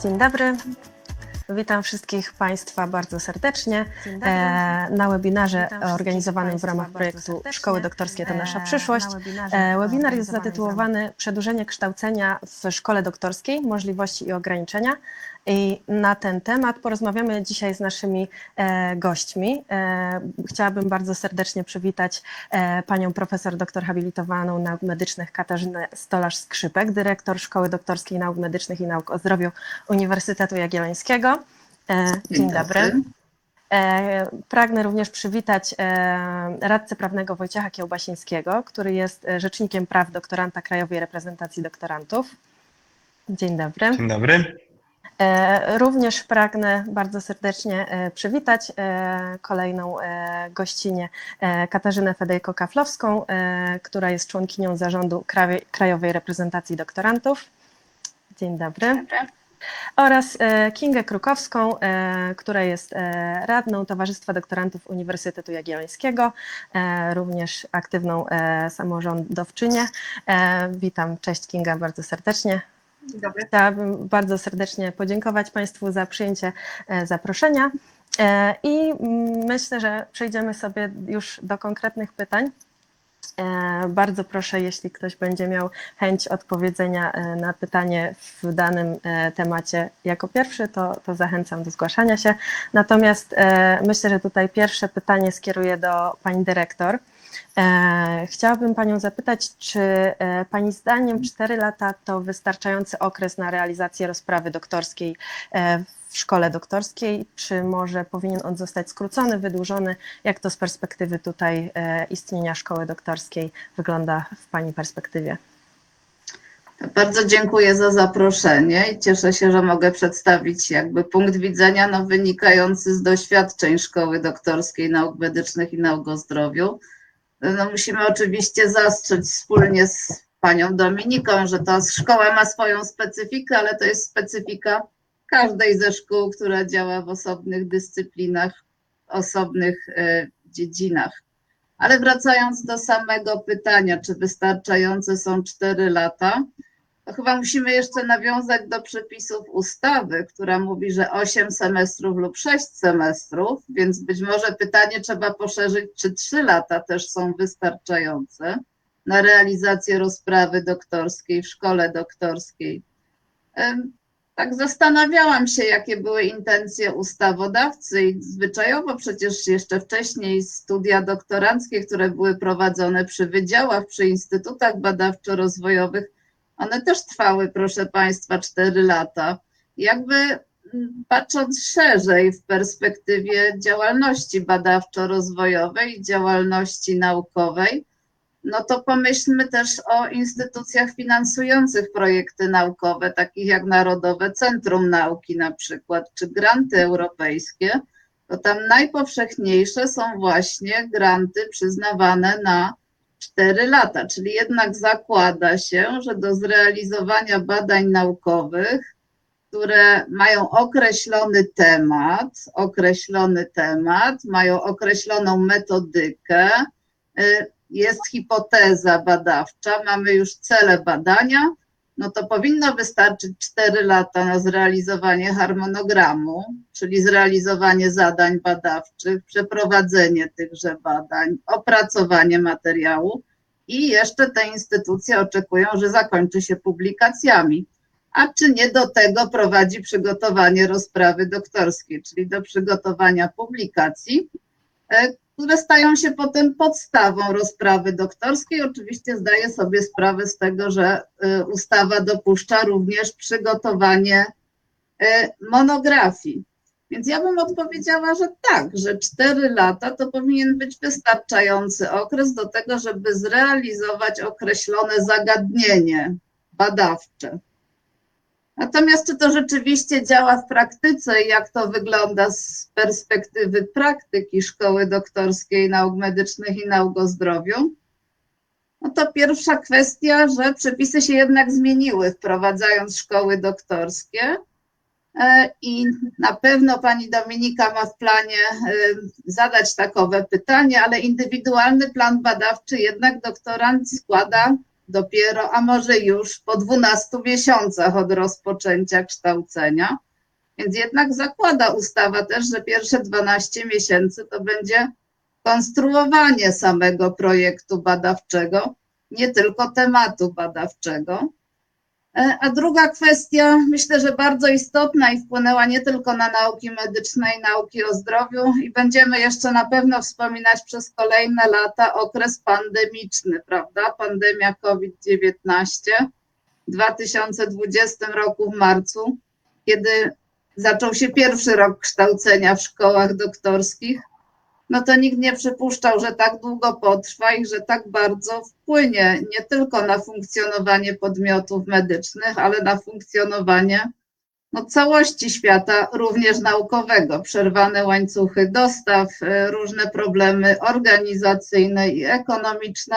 Dzień dobry. Witam wszystkich Państwa bardzo serdecznie na webinarze organizowanym w ramach projektu Szkoły Doktorskie to nasza przyszłość. Webinar jest zatytułowany Przedłużenie kształcenia w szkole doktorskiej, możliwości i ograniczenia. I na ten temat porozmawiamy dzisiaj z naszymi gośćmi. Chciałabym bardzo serdecznie przywitać panią profesor doktor habilitowaną nauk medycznych Katarzynę Stolarz-Skrzypek, dyrektor Szkoły Doktorskiej Nauk Medycznych i Nauk o Zdrowiu Uniwersytetu Jagiellońskiego. Dzień dobry. Pragnę również przywitać radcę prawnego Wojciecha Kiełbasińskiego, który jest rzecznikiem praw doktoranta Krajowej Reprezentacji Doktorantów. Dzień dobry. Dzień dobry. Również pragnę bardzo serdecznie przywitać kolejną gościnię Katarzynę Fedejko-Kaflowską, która jest członkinią zarządu Krajowej Reprezentacji Doktorantów. Dzień dobry. Oraz Kingę Krukowską, która jest radną Towarzystwa Doktorantów Uniwersytetu Jagiellońskiego, również aktywną samorządowczynię. Witam, cześć Kinga, bardzo serdecznie. Dzień dobry. Chciałabym bardzo serdecznie podziękować Państwu za przyjęcie zaproszenia i myślę, że przejdziemy sobie już do konkretnych pytań. Bardzo proszę, jeśli ktoś będzie miał chęć odpowiedzenia na pytanie w danym temacie jako pierwszy, to zachęcam do zgłaszania się. Natomiast myślę, że tutaj pierwsze pytanie skieruję do pani dyrektor. Chciałabym panią zapytać, czy pani zdaniem 4 lata to wystarczający okres na realizację rozprawy doktorskiej w szkole doktorskiej, czy może powinien on zostać skrócony, wydłużony? Jak to z perspektywy tutaj istnienia szkoły doktorskiej wygląda w pani perspektywie? Bardzo dziękuję za zaproszenie i cieszę się, że mogę przedstawić jakby punkt widzenia wynikający z doświadczeń Szkoły Doktorskiej Nauk Medycznych i Nauk o Zdrowiu. Musimy oczywiście zastrzec wspólnie z panią Dominiką, że ta szkoła ma swoją specyfikę, ale to jest specyfika każdej ze szkół, która działa w osobnych dyscyplinach, osobnych dziedzinach. Ale wracając do samego pytania, czy wystarczające są 4 lata, to chyba musimy jeszcze nawiązać do przepisów ustawy, która mówi, że 8 semestrów lub 6 semestrów, więc być może pytanie trzeba poszerzyć, czy 3 lata też są wystarczające na realizację rozprawy doktorskiej w szkole doktorskiej. Tak zastanawiałam się, jakie były intencje ustawodawcy i zwyczajowo przecież jeszcze wcześniej studia doktoranckie, które były prowadzone przy wydziałach, przy instytutach badawczo-rozwojowych, one też trwały, proszę Państwa, 4 lata. Jakby patrząc szerzej w perspektywie działalności badawczo-rozwojowej i działalności naukowej, no to pomyślmy też o instytucjach finansujących projekty naukowe, takich jak Narodowe Centrum Nauki na przykład, czy granty europejskie, to tam najpowszechniejsze są właśnie granty przyznawane na 4 lata, czyli jednak zakłada się, że do zrealizowania badań naukowych, które mają określony temat, mają określoną metodykę, jest hipoteza badawcza, mamy już cele badania, no to powinno wystarczyć 4 lata na zrealizowanie harmonogramu, czyli zrealizowanie zadań badawczych, przeprowadzenie tychże badań, opracowanie materiału i jeszcze te instytucje oczekują, że zakończy się publikacjami. A czy nie do tego prowadzi przygotowanie rozprawy doktorskiej, czyli do przygotowania publikacji, które stają się potem podstawą rozprawy doktorskiej. Oczywiście zdaję sobie sprawę z tego, że ustawa dopuszcza również przygotowanie monografii. Więc ja bym odpowiedziała, że tak, że 4 lata to powinien być wystarczający okres do tego, żeby zrealizować określone zagadnienie badawcze. Natomiast czy to rzeczywiście działa w praktyce i jak to wygląda z perspektywy praktyki Szkoły Doktorskiej Nauk Medycznych i Nauk o Zdrowiu? No to pierwsza kwestia, że przepisy się jednak zmieniły, wprowadzając szkoły doktorskie i na pewno pani Dominika ma w planie zadać takowe pytanie, ale indywidualny plan badawczy jednak doktorant składa dopiero, a może już po 12 miesiącach od rozpoczęcia kształcenia. Więc jednak zakłada ustawa też, że pierwsze 12 miesięcy to będzie konstruowanie samego projektu badawczego, nie tylko tematu badawczego. A druga kwestia, myślę, że bardzo istotna i wpłynęła nie tylko na nauki medyczne i nauki o zdrowiu i będziemy jeszcze na pewno wspominać przez kolejne lata okres pandemiczny, prawda? Pandemia COVID-19 w 2020 roku w marcu, kiedy zaczął się pierwszy rok kształcenia w szkołach doktorskich, no to nikt nie przypuszczał, że tak długo potrwa i że tak bardzo wpłynie nie tylko na funkcjonowanie podmiotów medycznych, ale na funkcjonowanie całości świata, również naukowego. Przerwane łańcuchy dostaw, różne problemy organizacyjne i ekonomiczne,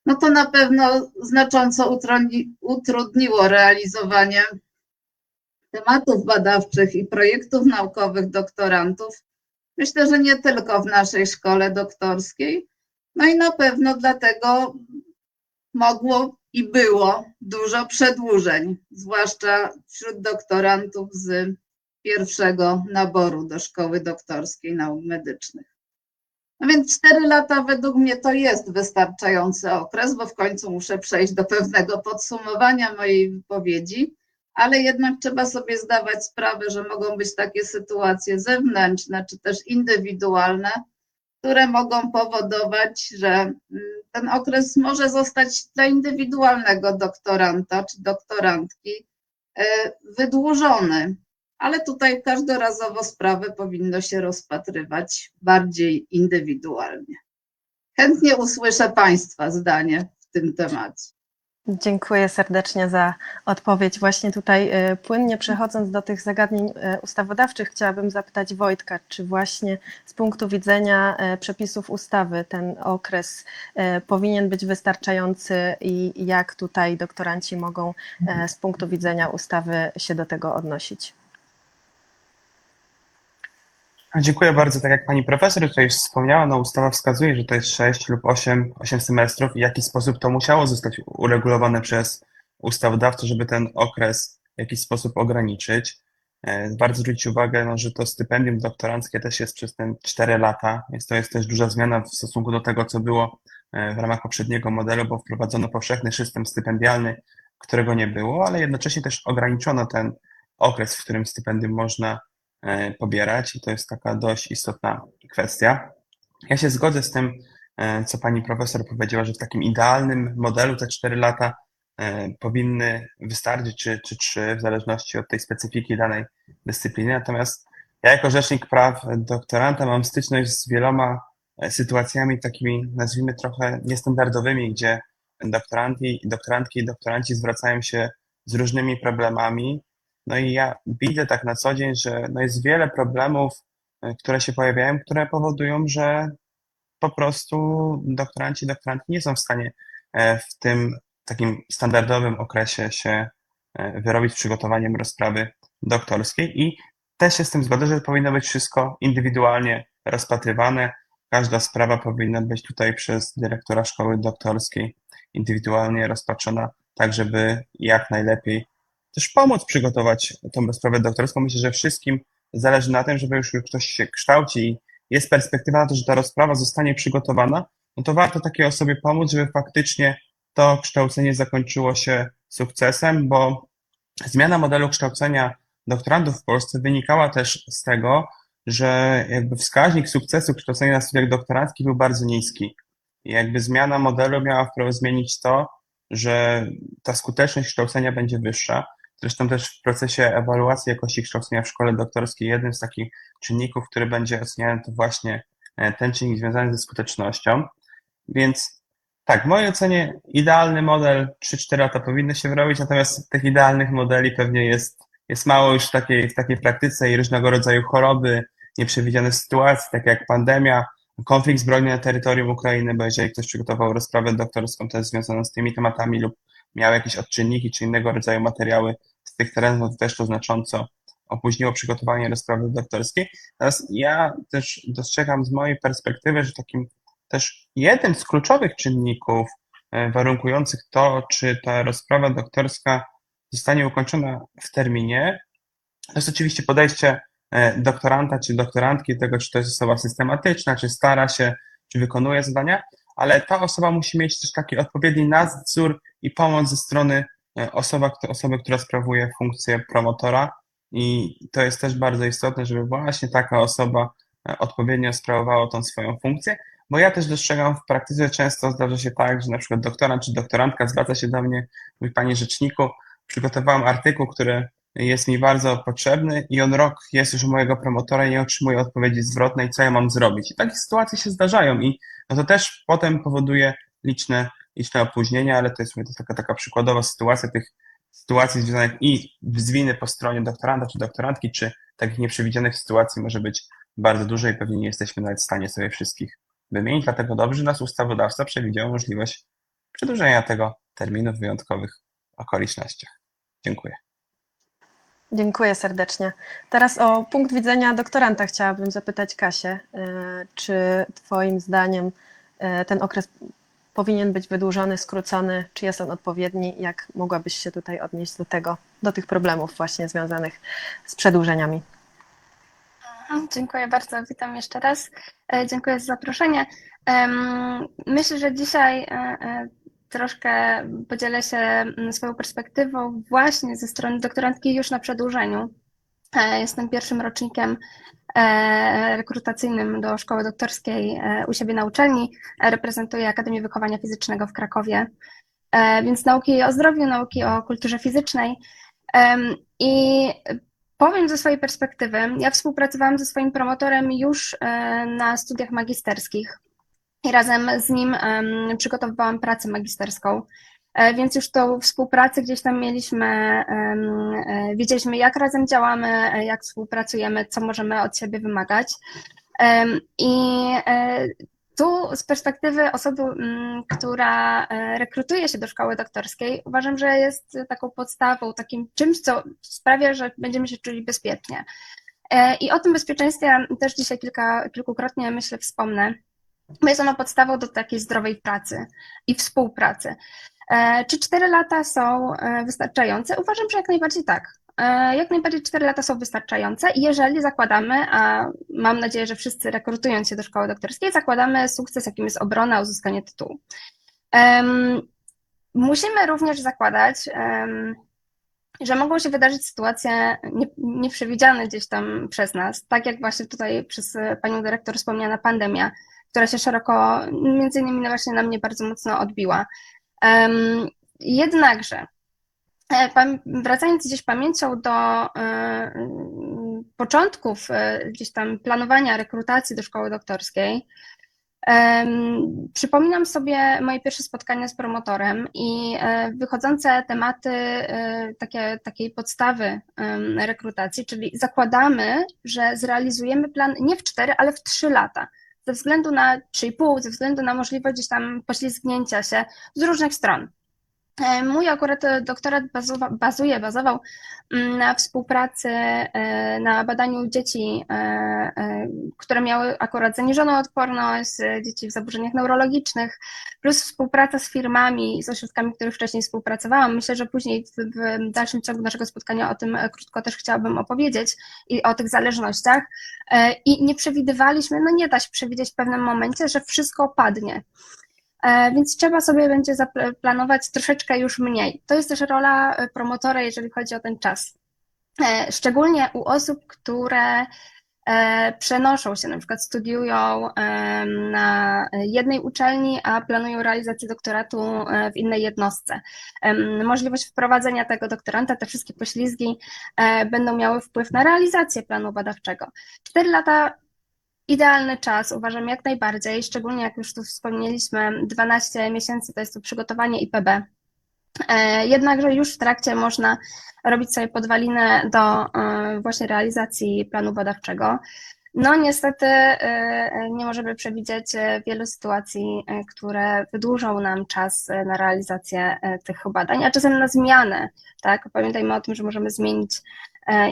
no to na pewno znacząco utrudniło realizowanie tematów badawczych i projektów naukowych doktorantów. Myślę, że nie tylko w naszej szkole doktorskiej, no i na pewno dlatego mogło i było dużo przedłużeń, zwłaszcza wśród doktorantów z pierwszego naboru do Szkoły Doktorskiej Nauk Medycznych. No więc 4 lata według mnie to jest wystarczający okres, bo w końcu muszę przejść do pewnego podsumowania mojej wypowiedzi, ale jednak trzeba sobie zdawać sprawę, że mogą być takie sytuacje zewnętrzne czy też indywidualne, które mogą powodować, że ten okres może zostać dla indywidualnego doktoranta czy doktorantki wydłużony. Ale tutaj każdorazowo sprawę powinno się rozpatrywać bardziej indywidualnie. Chętnie usłyszę Państwa zdanie w tym temacie. Dziękuję serdecznie za odpowiedź. Właśnie tutaj płynnie przechodząc do tych zagadnień ustawodawczych, chciałabym zapytać Wojtka, czy właśnie z punktu widzenia przepisów ustawy ten okres powinien być wystarczający i jak tutaj doktoranci mogą z punktu widzenia ustawy się do tego odnosić? Dziękuję bardzo. Tak jak pani profesor tutaj już wspomniała, no ustawa wskazuje, że to jest 6 lub 8 semestrów i w jaki sposób to musiało zostać uregulowane przez ustawodawcę, żeby ten okres w jakiś sposób ograniczyć. Warto zwrócić uwagę, no, że to stypendium doktoranckie też jest przez te 4 lata, więc to jest też duża zmiana w stosunku do tego, co było w ramach poprzedniego modelu, bo wprowadzono powszechny system stypendialny, którego nie było, ale jednocześnie też ograniczono ten okres, w którym stypendium można pobierać i to jest taka dość istotna kwestia. Ja się zgodzę z tym, co pani profesor powiedziała, że w takim idealnym modelu te 4 lata powinny wystarczyć, czy 3, w zależności od tej specyfiki danej dyscypliny. Natomiast ja jako rzecznik praw doktoranta mam styczność z wieloma sytuacjami takimi, nazwijmy trochę niestandardowymi, gdzie doktorantki i doktoranci zwracają się z różnymi problemami. No i ja widzę tak na co dzień, że no jest wiele problemów, które się pojawiają, które powodują, że po prostu doktoranci i doktorantki nie są w stanie w tym takim standardowym okresie się wyrobić przygotowaniem rozprawy doktorskiej i też się z tym zgodzę, że powinno być wszystko indywidualnie rozpatrywane. Każda sprawa powinna być tutaj przez dyrektora szkoły doktorskiej indywidualnie rozpatrzona, tak żeby jak najlepiej też pomóc przygotować tą rozprawę doktorską. Myślę, że wszystkim zależy na tym, żeby już ktoś się kształci i jest perspektywa na to, że ta rozprawa zostanie przygotowana, no to warto takiej osobie pomóc, żeby faktycznie to kształcenie zakończyło się sukcesem, bo zmiana modelu kształcenia doktorantów w Polsce wynikała też z tego, że jakby wskaźnik sukcesu kształcenia na studiach doktoranckich był bardzo niski. I jakby zmiana modelu miała wprost zmienić to, że ta skuteczność kształcenia będzie wyższa. Zresztą też w procesie ewaluacji jakości kształcenia w szkole doktorskiej jednym z takich czynników, który będzie oceniany, to właśnie ten czynnik związany ze skutecznością. Więc tak, w mojej ocenie idealny model 3-4 lata powinny się wyrobić, natomiast tych idealnych modeli pewnie jest mało już w takiej praktyce i różnego rodzaju choroby, nieprzewidziane sytuacje, takie jak pandemia, konflikt zbrojny na terytorium Ukrainy, bo jeżeli ktoś przygotował rozprawę doktorską też związaną z tymi tematami lub miał jakieś odczynniki czy innego rodzaju materiały z tych terenów, to też to znacząco opóźniło przygotowanie rozprawy doktorskiej. Natomiast ja też dostrzegam z mojej perspektywy, że takim też jednym z kluczowych czynników warunkujących to, czy ta rozprawa doktorska zostanie ukończona w terminie. To jest oczywiście podejście doktoranta czy doktorantki, tego, czy to jest osoba systematyczna, czy stara się, czy wykonuje zadania, ale ta osoba musi mieć też taki odpowiedni nadzór i pomoc ze strony osoby, która sprawuje funkcję promotora. I to jest też bardzo istotne, żeby właśnie taka osoba odpowiednio sprawowała tą swoją funkcję, bo ja też dostrzegam w praktyce często zdarza się tak, że na przykład doktorant czy doktorantka zwraca się do mnie, mówi: panie rzeczniku, przygotowałam artykuł, który jest mi bardzo potrzebny i on rok jest już u mojego promotora i nie otrzymuję odpowiedzi zwrotnej, co ja mam zrobić. I takie sytuacje się zdarzają i no to też potem powoduje liczne opóźnienia, ale to jest mówię, to taka przykładowa sytuacja tych sytuacji związanych i z winy po stronie doktoranta czy doktorantki, czy takich nieprzewidzianych sytuacji może być bardzo dużo i pewnie nie jesteśmy nawet w stanie sobie wszystkich wymienić, dlatego dobrze, że nas ustawodawca przewidział możliwość przedłużenia tego terminu w wyjątkowych okolicznościach. Dziękuję. Dziękuję serdecznie. Teraz o punkt widzenia doktoranta chciałabym zapytać Kasię. Czy Twoim zdaniem ten okres powinien być wydłużony, skrócony? Czy jest on odpowiedni? Jak mogłabyś się tutaj odnieść do tych problemów właśnie związanych z przedłużeniami? Dziękuję bardzo, witam jeszcze raz. Dziękuję za zaproszenie. Myślę, że dzisiaj troszkę podzielę się swoją perspektywą właśnie ze strony doktorantki już na przedłużeniu. Jestem pierwszym rocznikiem rekrutacyjnym do szkoły doktorskiej u siebie na uczelni. Reprezentuję Akademię Wychowania Fizycznego w Krakowie, więc nauki o zdrowiu, nauki o kulturze fizycznej. I powiem ze swojej perspektywy, ja współpracowałam ze swoim promotorem już na studiach magisterskich i razem z nim przygotowywałam pracę magisterską, więc już tą współpracę gdzieś tam mieliśmy, wiedzieliśmy jak razem działamy, jak współpracujemy, co możemy od siebie wymagać. I tu z perspektywy osoby, która rekrutuje się do szkoły doktorskiej, uważam, że jest taką podstawą, takim czymś, co sprawia, że będziemy się czuli bezpiecznie. I o tym bezpieczeństwie też dzisiaj kilkukrotnie, myślę, wspomnę, bo jest ono podstawą do takiej zdrowej pracy i współpracy. Czy 4 lata są wystarczające? Uważam, że jak najbardziej tak. Jak najbardziej 4 lata są wystarczające, jeżeli zakładamy, a mam nadzieję, że wszyscy rekrutując się do szkoły doktorskiej, zakładamy sukces, jakim jest obrona, uzyskanie tytułu. Musimy również zakładać, że mogą się wydarzyć sytuacje nieprzewidziane gdzieś tam przez nas, tak jak właśnie tutaj przez panią dyrektor wspomniana pandemia, która się szeroko, między innymi właśnie na mnie bardzo mocno odbiła. Jednakże, wracając gdzieś pamięcią do początków gdzieś tam planowania rekrutacji do szkoły doktorskiej, przypominam sobie moje pierwsze spotkania z promotorem i wychodzące tematy takiej podstawy rekrutacji, czyli zakładamy, że zrealizujemy plan nie w 4, ale w 3 lata. Ze względu na 3,5, ze względu na możliwość gdzieś tam poślizgnięcia się z różnych stron. Mój akurat doktorat bazował na współpracy, na badaniu dzieci, które miały akurat zaniżoną odporność, dzieci w zaburzeniach neurologicznych, plus współpraca z firmami, z ośrodkami, w których wcześniej współpracowałam. Myślę, że później w dalszym ciągu naszego spotkania o tym krótko też chciałabym opowiedzieć i o tych zależnościach. I nie przewidywaliśmy, no nie da się przewidzieć w pewnym momencie, że wszystko padnie. Więc trzeba sobie będzie zaplanować troszeczkę już mniej. To jest też rola promotora, jeżeli chodzi o ten czas. Szczególnie u osób, które przenoszą się, na przykład studiują na jednej uczelni, a planują realizację doktoratu w innej jednostce. Możliwość wprowadzenia tego doktoranta, te wszystkie poślizgi będą miały wpływ na realizację planu badawczego. 4 lata idealny czas, uważam jak najbardziej, szczególnie jak już tu wspomnieliśmy, 12 miesięcy to jest to przygotowanie IPB. Jednakże już w trakcie można robić sobie podwaliny do właśnie realizacji planu badawczego. No niestety nie możemy przewidzieć wielu sytuacji, które wydłużą nam czas na realizację tych badań, a czasem na zmianę, tak? Pamiętajmy o tym, że możemy zmienić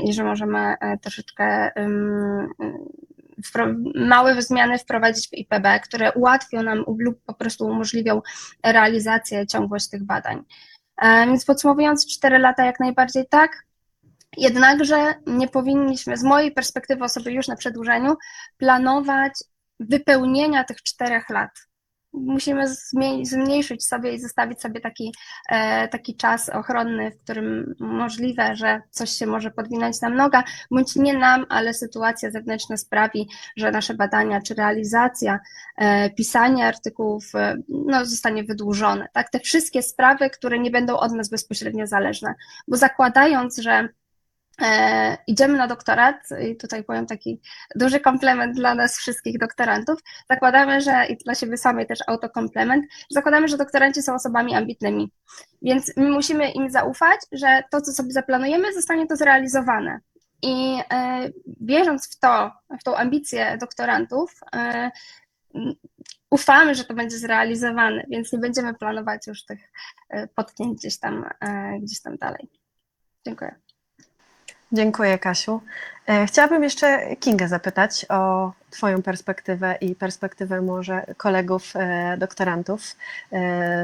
i że możemy troszeczkę małe zmiany wprowadzić w IPB, które ułatwią nam lub po prostu umożliwią realizację, ciągłość tych badań. Więc podsumowując, 4 lata jak najbardziej tak, jednakże nie powinniśmy, z mojej perspektywy osoby już na przedłużeniu, planować wypełnienia tych 4 lat. Musimy zmniejszyć sobie i zostawić sobie taki czas ochronny, w którym możliwe, że coś się może podwinąć nam noga, bądź nie nam, ale sytuacja zewnętrzna sprawi, że nasze badania czy realizacja, pisanie artykułów zostanie wydłużone. Tak? Te wszystkie sprawy, które nie będą od nas bezpośrednio zależne, bo zakładając, że idziemy na doktorat i tutaj powiem taki duży komplement dla nas wszystkich doktorantów, zakładamy, że i dla siebie samej też autokomplement, zakładamy, że doktoranci są osobami ambitnymi, więc my musimy im zaufać, że to, co sobie zaplanujemy, zostanie to zrealizowane i wierząc w tą ambicję doktorantów, ufamy, że to będzie zrealizowane, więc nie będziemy planować już tych potknięć gdzieś tam dalej. Dziękuję. Dziękuję, Kasiu. Chciałabym jeszcze Kingę zapytać o Twoją perspektywę i perspektywę może kolegów doktorantów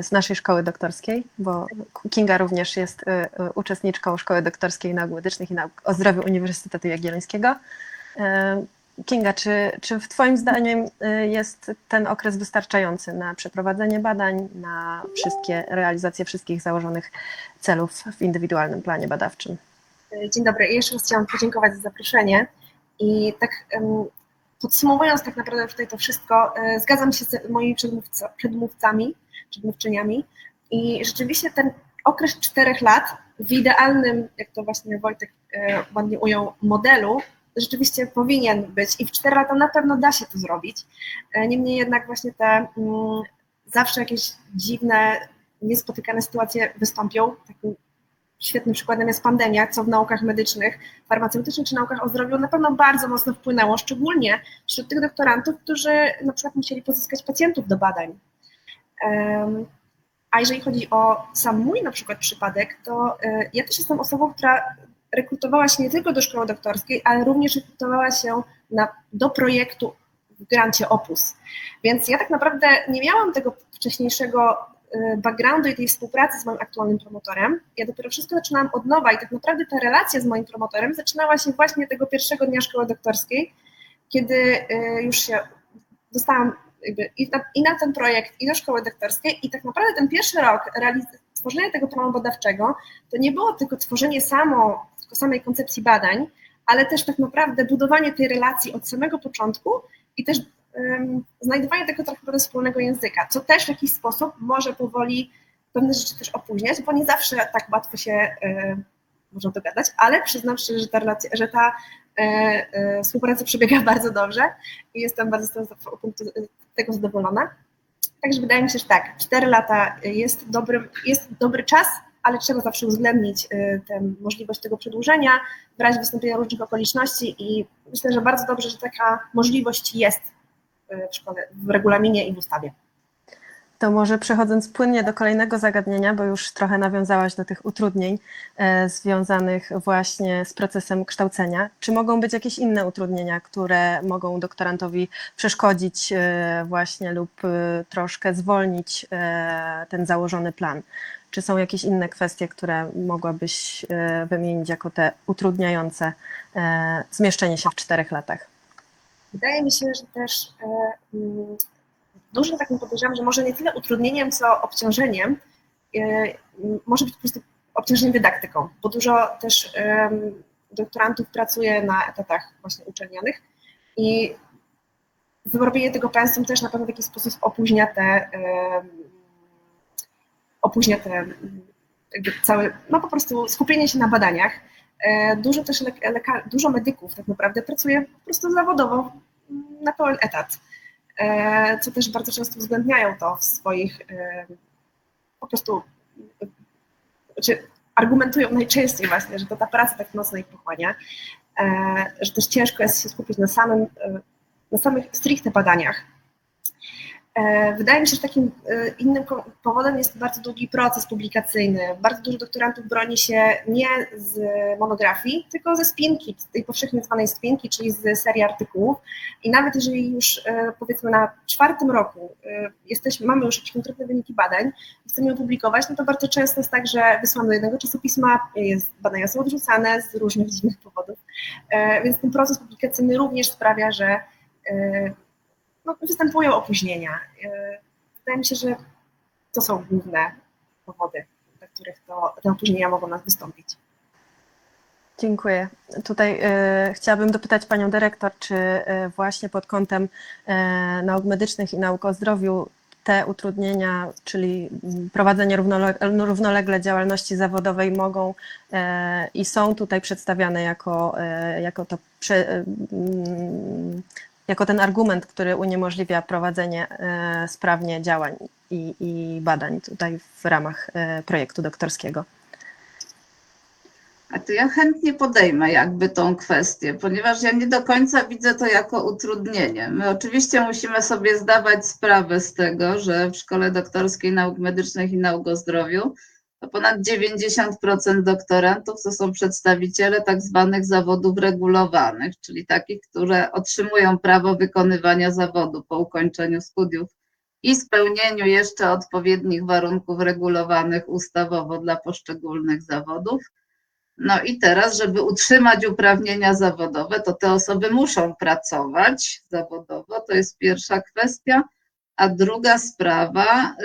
z naszej szkoły doktorskiej, bo Kinga również jest uczestniczką Szkoły Doktorskiej Nauk Medycznych i Nauk o Zdrowiu Uniwersytetu Jagiellońskiego. Kinga, czy w Twoim zdaniem jest ten okres wystarczający na przeprowadzenie badań, na realizację wszystkich założonych celów w indywidualnym planie badawczym? Dzień dobry. Jeszcze raz chciałam podziękować za zaproszenie i tak podsumowując tak naprawdę tutaj to wszystko, zgadzam się z moimi przedmówczyniami i rzeczywiście ten okres 4 lat w idealnym, jak to właśnie Wojtek ładnie ujął, modelu rzeczywiście powinien być i w 4 lata na pewno da się to zrobić. Niemniej jednak właśnie te zawsze jakieś dziwne, niespotykane sytuacje wystąpią. Takim świetnym przykładem jest pandemia, co w naukach medycznych, farmaceutycznych czy naukach o zdrowiu na pewno bardzo mocno wpłynęło, szczególnie wśród tych doktorantów, którzy na przykład musieli pozyskać pacjentów do badań. A jeżeli chodzi o sam mój na przykład przypadek, to ja też jestem osobą, która rekrutowała się nie tylko do szkoły doktorskiej, ale również rekrutowała się do projektu w grancie Opus. Więc ja tak naprawdę nie miałam tego wcześniejszego backgroundu i tej współpracy z moim aktualnym promotorem. Ja dopiero wszystko zaczynałam od nowa i tak naprawdę ta relacja z moim promotorem zaczynała się właśnie tego pierwszego dnia szkoły doktorskiej, kiedy już się dostałam i na ten projekt, i do szkoły doktorskiej i tak naprawdę ten pierwszy rok tworzenia tego planu badawczego to nie było tylko tworzenie samej koncepcji badań, ale też tak naprawdę budowanie tej relacji od samego początku i też znajdowanie tego trochę do wspólnego języka, co też w jakiś sposób może powoli pewne rzeczy też opóźniać, bo nie zawsze tak łatwo się można dogadać, ale przyznam szczerze, że ta współpraca przebiega bardzo dobrze i jestem bardzo z tego zadowolona. Także wydaje mi się, że tak, 4 lata jest dobry czas, ale trzeba zawsze uwzględnić tę możliwość tego przedłużenia w razie wystąpienia różnych okoliczności i myślę, że bardzo dobrze, że taka możliwość jest w szkole, w regulaminie i w ustawie. To może przechodząc płynnie do kolejnego zagadnienia, bo już trochę nawiązałaś do tych utrudnień związanych właśnie z procesem kształcenia. Czy mogą być jakieś inne utrudnienia, które mogą doktorantowi przeszkodzić właśnie lub troszkę zwolnić ten założony plan? Czy są jakieś inne kwestie, które mogłabyś wymienić jako te utrudniające zmieszczenie się w 4 latach? Wydaje mi się, że też dużym takim podejrzewam, że może nie tyle utrudnieniem, co obciążeniem może być po prostu obciążeniem dydaktyką, bo dużo też doktorantów pracuje na etatach właśnie uczelnianych i wyrobienie tego pensum też na pewno w jakiś sposób opóźnia jakby całe, no po prostu skupienie się na badaniach. Dużo też dużo medyków tak naprawdę pracuje po prostu zawodowo na pełen etat, co też bardzo często uwzględniają to w swoich po prostu, znaczy argumentują najczęściej właśnie, że to ta praca tak mocno ich pochłania, że też ciężko jest się skupić na samych stricte badaniach. Wydaje mi się, że takim innym powodem jest bardzo długi proces publikacyjny. Bardzo dużo doktorantów broni się nie z monografii, tylko ze spinki, z tej powszechnie zwanej spinki, czyli z serii artykułów. I nawet jeżeli już powiedzmy na 4. roku mamy już jakieś konkretne wyniki badań i chcemy je opublikować, no to bardzo często jest tak, że wysyłamy do jednego czasopisma, badania są odrzucane z różnych dziwnych powodów. Więc ten proces publikacyjny również sprawia, że występują opóźnienia. Wydaje mi się, że to są główne powody, dla których te opóźnienia mogą nas wystąpić. Dziękuję. Tutaj chciałabym dopytać Panią Dyrektor, czy właśnie pod kątem nauk medycznych i nauk o zdrowiu te utrudnienia, czyli prowadzenie równolegle działalności zawodowej mogą i są tutaj przedstawiane jako ten argument, który uniemożliwia prowadzenie sprawnie działań i badań tutaj w ramach projektu doktorskiego. A to ja chętnie podejmę jakby tą kwestię, ponieważ ja nie do końca widzę to jako utrudnienie. My oczywiście musimy sobie zdawać sprawę z tego, że w Szkole Doktorskiej Nauk Medycznych i Nauk o Zdrowiu to ponad 90% doktorantów to są przedstawiciele tak zwanych zawodów regulowanych, czyli takich, które otrzymują prawo wykonywania zawodu po ukończeniu studiów i spełnieniu jeszcze odpowiednich warunków regulowanych ustawowo dla poszczególnych zawodów. No i teraz, żeby utrzymać uprawnienia zawodowe, to te osoby muszą pracować zawodowo, to jest pierwsza kwestia, a druga sprawa,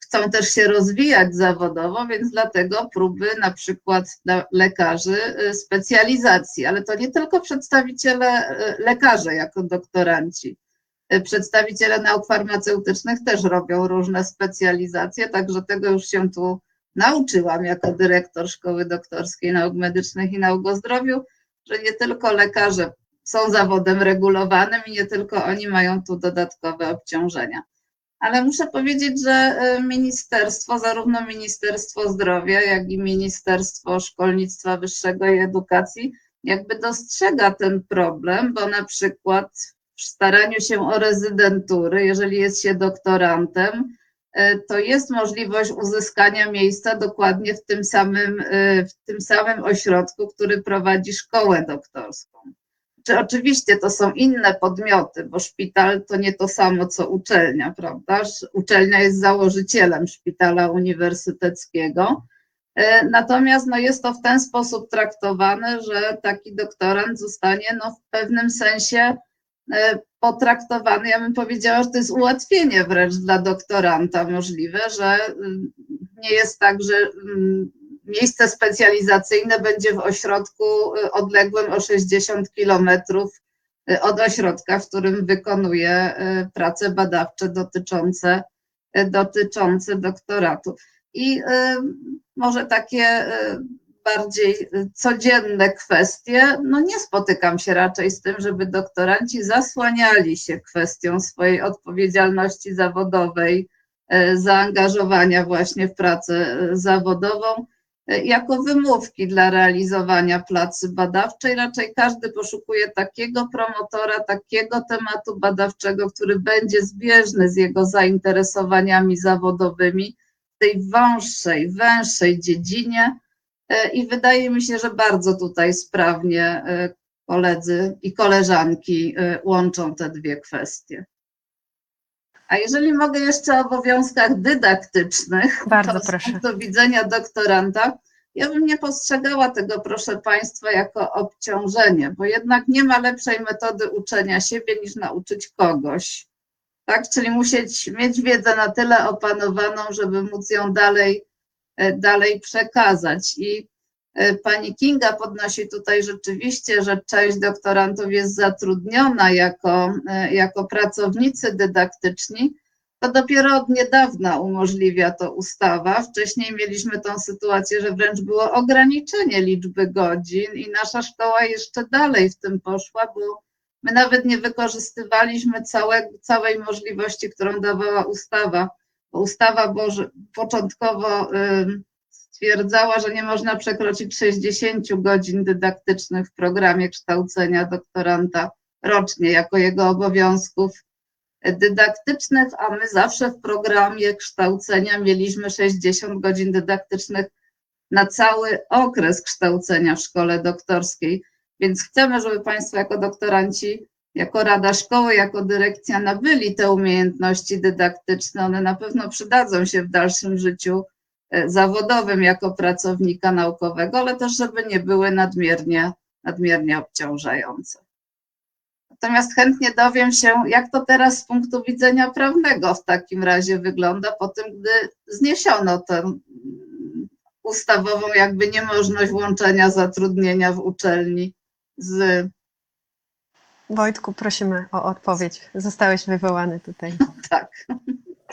chcą też się rozwijać zawodowo, więc dlatego próby na przykład dla lekarzy specjalizacji, ale to nie tylko przedstawiciele lekarze jako doktoranci. Przedstawiciele nauk farmaceutycznych też robią różne specjalizacje, także tego już się tu nauczyłam jako dyrektor Szkoły Doktorskiej Nauk Medycznych i Nauk o Zdrowiu, że nie tylko lekarze są zawodem regulowanym i nie tylko oni mają tu dodatkowe obciążenia. Ale muszę powiedzieć, że ministerstwo, zarówno Ministerstwo Zdrowia, jak i Ministerstwo Szkolnictwa Wyższego i Edukacji jakby dostrzega ten problem, bo na przykład w staraniu się o rezydentury, jeżeli jest się doktorantem, to jest możliwość uzyskania miejsca dokładnie w tym samym ośrodku, który prowadzi szkołę doktorską. Oczywiście to są inne podmioty, bo szpital to nie to samo co uczelnia, prawda? Uczelnia jest założycielem szpitala uniwersyteckiego. Natomiast jest to w ten sposób traktowane, że taki doktorant zostanie w pewnym sensie potraktowany, ja bym powiedziała, że to jest ułatwienie wręcz dla doktoranta możliwe, że nie jest tak, że miejsce specjalizacyjne będzie w ośrodku odległym o 60 kilometrów od ośrodka, w którym wykonuje prace badawcze dotyczące doktoratu. I może takie bardziej codzienne kwestie, nie spotykam się raczej z tym, żeby doktoranci zasłaniali się kwestią swojej odpowiedzialności zawodowej, zaangażowania właśnie w pracę zawodową jako wymówki dla realizowania pracy badawczej. Raczej każdy poszukuje takiego promotora, takiego tematu badawczego, który będzie zbieżny z jego zainteresowaniami zawodowymi w tej węższej dziedzinie. I wydaje mi się, że bardzo tutaj sprawnie koledzy i koleżanki łączą te dwie kwestie. A jeżeli mogę jeszcze o obowiązkach dydaktycznych, Bardzo to proszę. z punktu widzenia doktoranta, ja bym nie postrzegała tego, proszę Państwa, jako obciążenie, bo jednak nie ma lepszej metody uczenia siebie niż nauczyć kogoś. Tak? Czyli mieć wiedzę na tyle opanowaną, żeby móc ją dalej przekazać. I pani Kinga podnosi tutaj rzeczywiście, że część doktorantów jest zatrudniona jako pracownicy dydaktyczni. To dopiero od niedawna umożliwia to ustawa. Wcześniej mieliśmy tą sytuację, że wręcz było ograniczenie liczby godzin i nasza szkoła jeszcze dalej w tym poszła, bo my nawet nie wykorzystywaliśmy całej możliwości, którą dawała ustawa. Bo ustawa początkowo stwierdzała, że nie można przekroczyć 60 godzin dydaktycznych w programie kształcenia doktoranta rocznie jako jego obowiązków dydaktycznych, a my zawsze w programie kształcenia mieliśmy 60 godzin dydaktycznych na cały okres kształcenia w szkole doktorskiej. Więc chcemy, żeby Państwo jako doktoranci, jako Rada Szkoły, jako dyrekcja nabyli te umiejętności dydaktyczne. One na pewno przydadzą się w dalszym życiu zawodowym jako pracownika naukowego, ale też żeby nie były nadmiernie obciążające. Natomiast chętnie dowiem się, jak to teraz z punktu widzenia prawnego w takim razie wygląda po tym, gdy zniesiono tę ustawową jakby niemożność łączenia zatrudnienia w uczelni z... Wojtku, prosimy o odpowiedź. Zostałeś wywołany tutaj. Tak.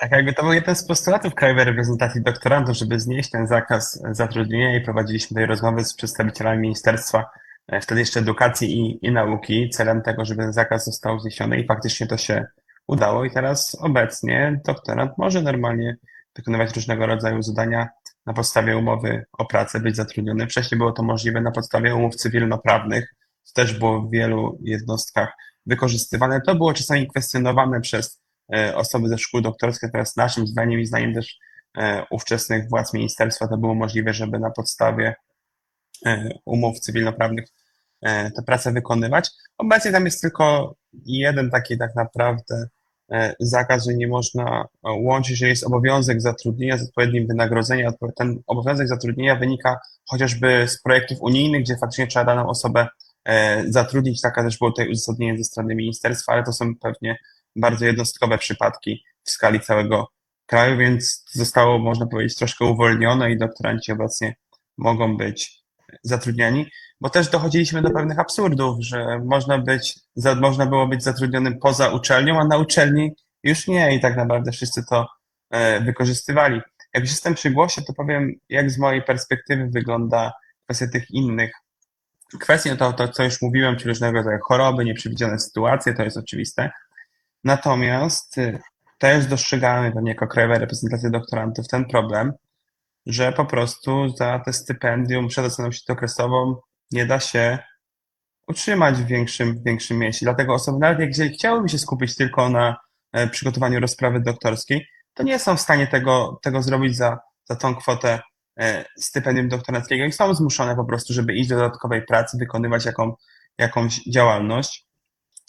Tak, jakby to był jeden z postulatów Krajowej Reprezentacji Doktorantów, żeby znieść ten zakaz zatrudnienia i prowadziliśmy tutaj rozmowy z przedstawicielami Ministerstwa, wtedy jeszcze Edukacji i Nauki, celem tego, żeby ten zakaz został zniesiony i faktycznie to się udało i teraz obecnie doktorant może normalnie wykonywać różnego rodzaju zadania na podstawie umowy o pracę, być zatrudniony. Wcześniej było to możliwe na podstawie umów cywilnoprawnych, to też było w wielu jednostkach wykorzystywane. To było czasami kwestionowane przez osoby ze szkół doktorskich, teraz naszym zdaniem i zdaniem też ówczesnych władz ministerstwa to było możliwe, żeby na podstawie umów cywilnoprawnych tę pracę wykonywać. Obecnie tam jest tylko jeden taki tak naprawdę zakaz, że nie można łączyć, że jest obowiązek zatrudnienia z odpowiednim wynagrodzeniem. Ten obowiązek zatrudnienia wynika chociażby z projektów unijnych, gdzie faktycznie trzeba daną osobę zatrudnić. Taka też było tutaj uzasadnienie ze strony ministerstwa, ale to są pewnie bardzo jednostkowe przypadki w skali całego kraju, więc zostało, można powiedzieć, troszkę uwolnione i doktoranci obecnie mogą być zatrudniani, bo też dochodziliśmy do pewnych absurdów, że można było być zatrudnionym poza uczelnią, a na uczelni już nie i tak naprawdę wszyscy to wykorzystywali. Jak już jestem przy głosie, to powiem, jak z mojej perspektywy wygląda kwestia tych innych kwestii, no to co już mówiłem, czy różnego rodzaju choroby, nieprzewidziane sytuacje, to jest oczywiste. Natomiast też dostrzegamy pewnie jako Krajowa Reprezentacja Doktorantów ten problem, że po prostu za te stypendium przed oceną śródokresową nie da się utrzymać w większym mieście. Dlatego osoby, nawet jeżeli chciałyby się skupić tylko na przygotowaniu rozprawy doktorskiej, to nie są w stanie tego zrobić za tą kwotę stypendium doktoranckiego i są zmuszone po prostu, żeby iść do dodatkowej pracy, wykonywać jakąś działalność.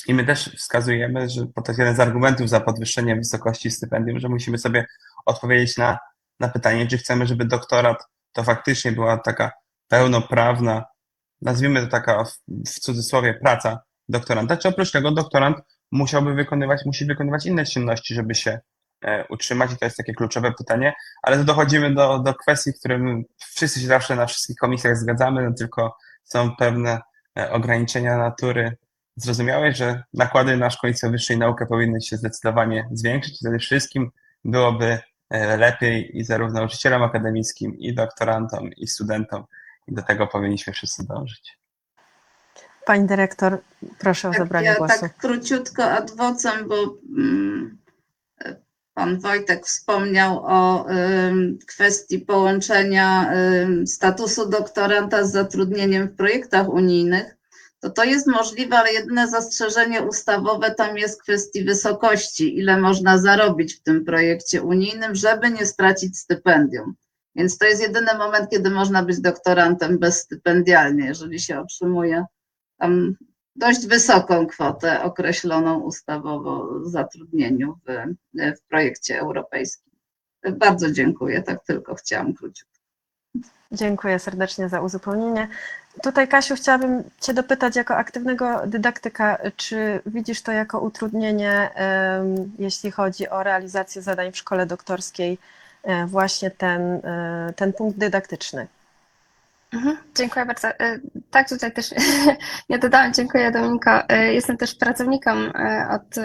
I my też wskazujemy, że to jest jeden z argumentów za podwyższeniem wysokości stypendium, że musimy sobie odpowiedzieć na pytanie, czy chcemy, żeby doktorat to faktycznie była taka pełnoprawna, nazwijmy to taka w cudzysłowie praca doktoranta, czy oprócz tego doktorant musi wykonywać inne czynności, żeby się utrzymać i to jest takie kluczowe pytanie, ale to dochodzimy do kwestii, w którym wszyscy się zawsze na wszystkich komisjach zgadzamy, no tylko są pewne ograniczenia natury zrozumiałej, że nakłady na szkolnictwo wyższe i naukę powinny się zdecydowanie zwiększyć i przede wszystkim byłoby lepiej i zarówno nauczycielom akademickim, i doktorantom, i studentom. I do tego powinniśmy wszyscy dążyć. Pani dyrektor, proszę o zabranie głosu. Tak króciutko ad vocem, bo pan Wojtek wspomniał o kwestii połączenia statusu doktoranta z zatrudnieniem w projektach unijnych. To jest możliwe, ale jedyne zastrzeżenie ustawowe tam jest kwestii wysokości, ile można zarobić w tym projekcie unijnym, żeby nie stracić stypendium. Więc to jest jedyny moment, kiedy można być doktorantem bezstypendialnie, jeżeli się otrzymuje tam dość wysoką kwotę określoną ustawowo zatrudnieniu w projekcie europejskim. Bardzo dziękuję, tak tylko chciałam króciutko. Dziękuję serdecznie za uzupełnienie. Tutaj, Kasiu, chciałabym Cię dopytać jako aktywnego dydaktyka, czy widzisz to jako utrudnienie, jeśli chodzi o realizację zadań w szkole doktorskiej, właśnie ten punkt dydaktyczny? Dziękuję bardzo. Tak, tutaj też nie dodałam, dziękuję Dominiko. Jestem też pracownikiem od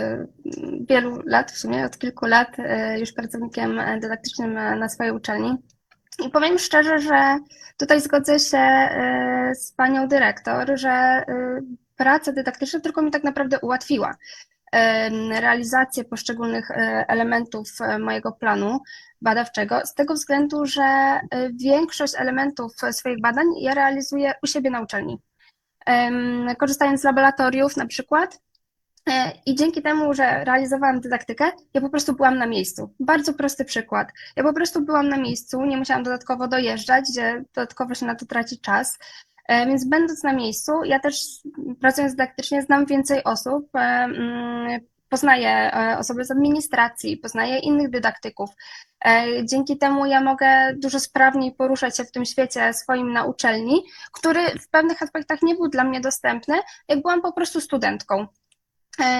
wielu lat, w sumie od kilku lat już pracownikiem dydaktycznym na swojej uczelni. I powiem szczerze, że tutaj zgodzę się z panią dyrektor, że praca dydaktyczna tylko mi tak naprawdę ułatwiła realizację poszczególnych elementów mojego planu badawczego, z tego względu, że większość elementów swoich badań ja realizuję u siebie na uczelni. Korzystając z laboratoriów na przykład, I dzięki temu, że realizowałam dydaktykę, ja po prostu byłam na miejscu. Bardzo prosty przykład. Ja po prostu byłam na miejscu, nie musiałam dodatkowo dojeżdżać, gdzie dodatkowo się na to traci czas. Więc będąc na miejscu, ja też pracując dydaktycznie znam więcej osób, poznaję osoby z administracji, poznaję innych dydaktyków. Dzięki temu ja mogę dużo sprawniej poruszać się w tym świecie swoim na uczelni, który w pewnych aspektach nie był dla mnie dostępny, jak byłam po prostu studentką.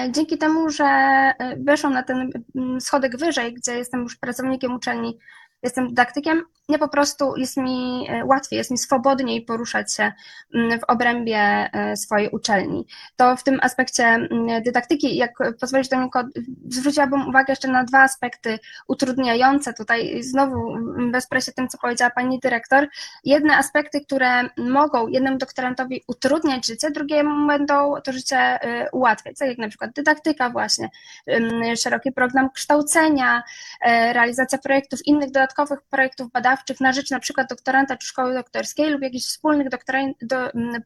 Dzięki temu, że weszłam na ten schodek wyżej, gdzie jestem już pracownikiem uczelni, jestem dydaktykiem, nie po prostu jest mi łatwiej, jest mi swobodniej poruszać się w obrębie swojej uczelni. To w tym aspekcie dydaktyki, jak pozwolisz Dominico, zwróciłabym uwagę jeszcze na 2 aspekty utrudniające tutaj, znowu wesprę się tym, co powiedziała pani dyrektor. Jedne aspekty, które mogą jednemu doktorantowi utrudniać życie, drugiemu będą to życie ułatwiać, tak jak na przykład dydaktyka właśnie, szeroki program kształcenia, realizacja projektów, innych dodatkowych projektów badawczych na rzecz na przykład doktoranta czy szkoły doktorskiej lub jakichś wspólnych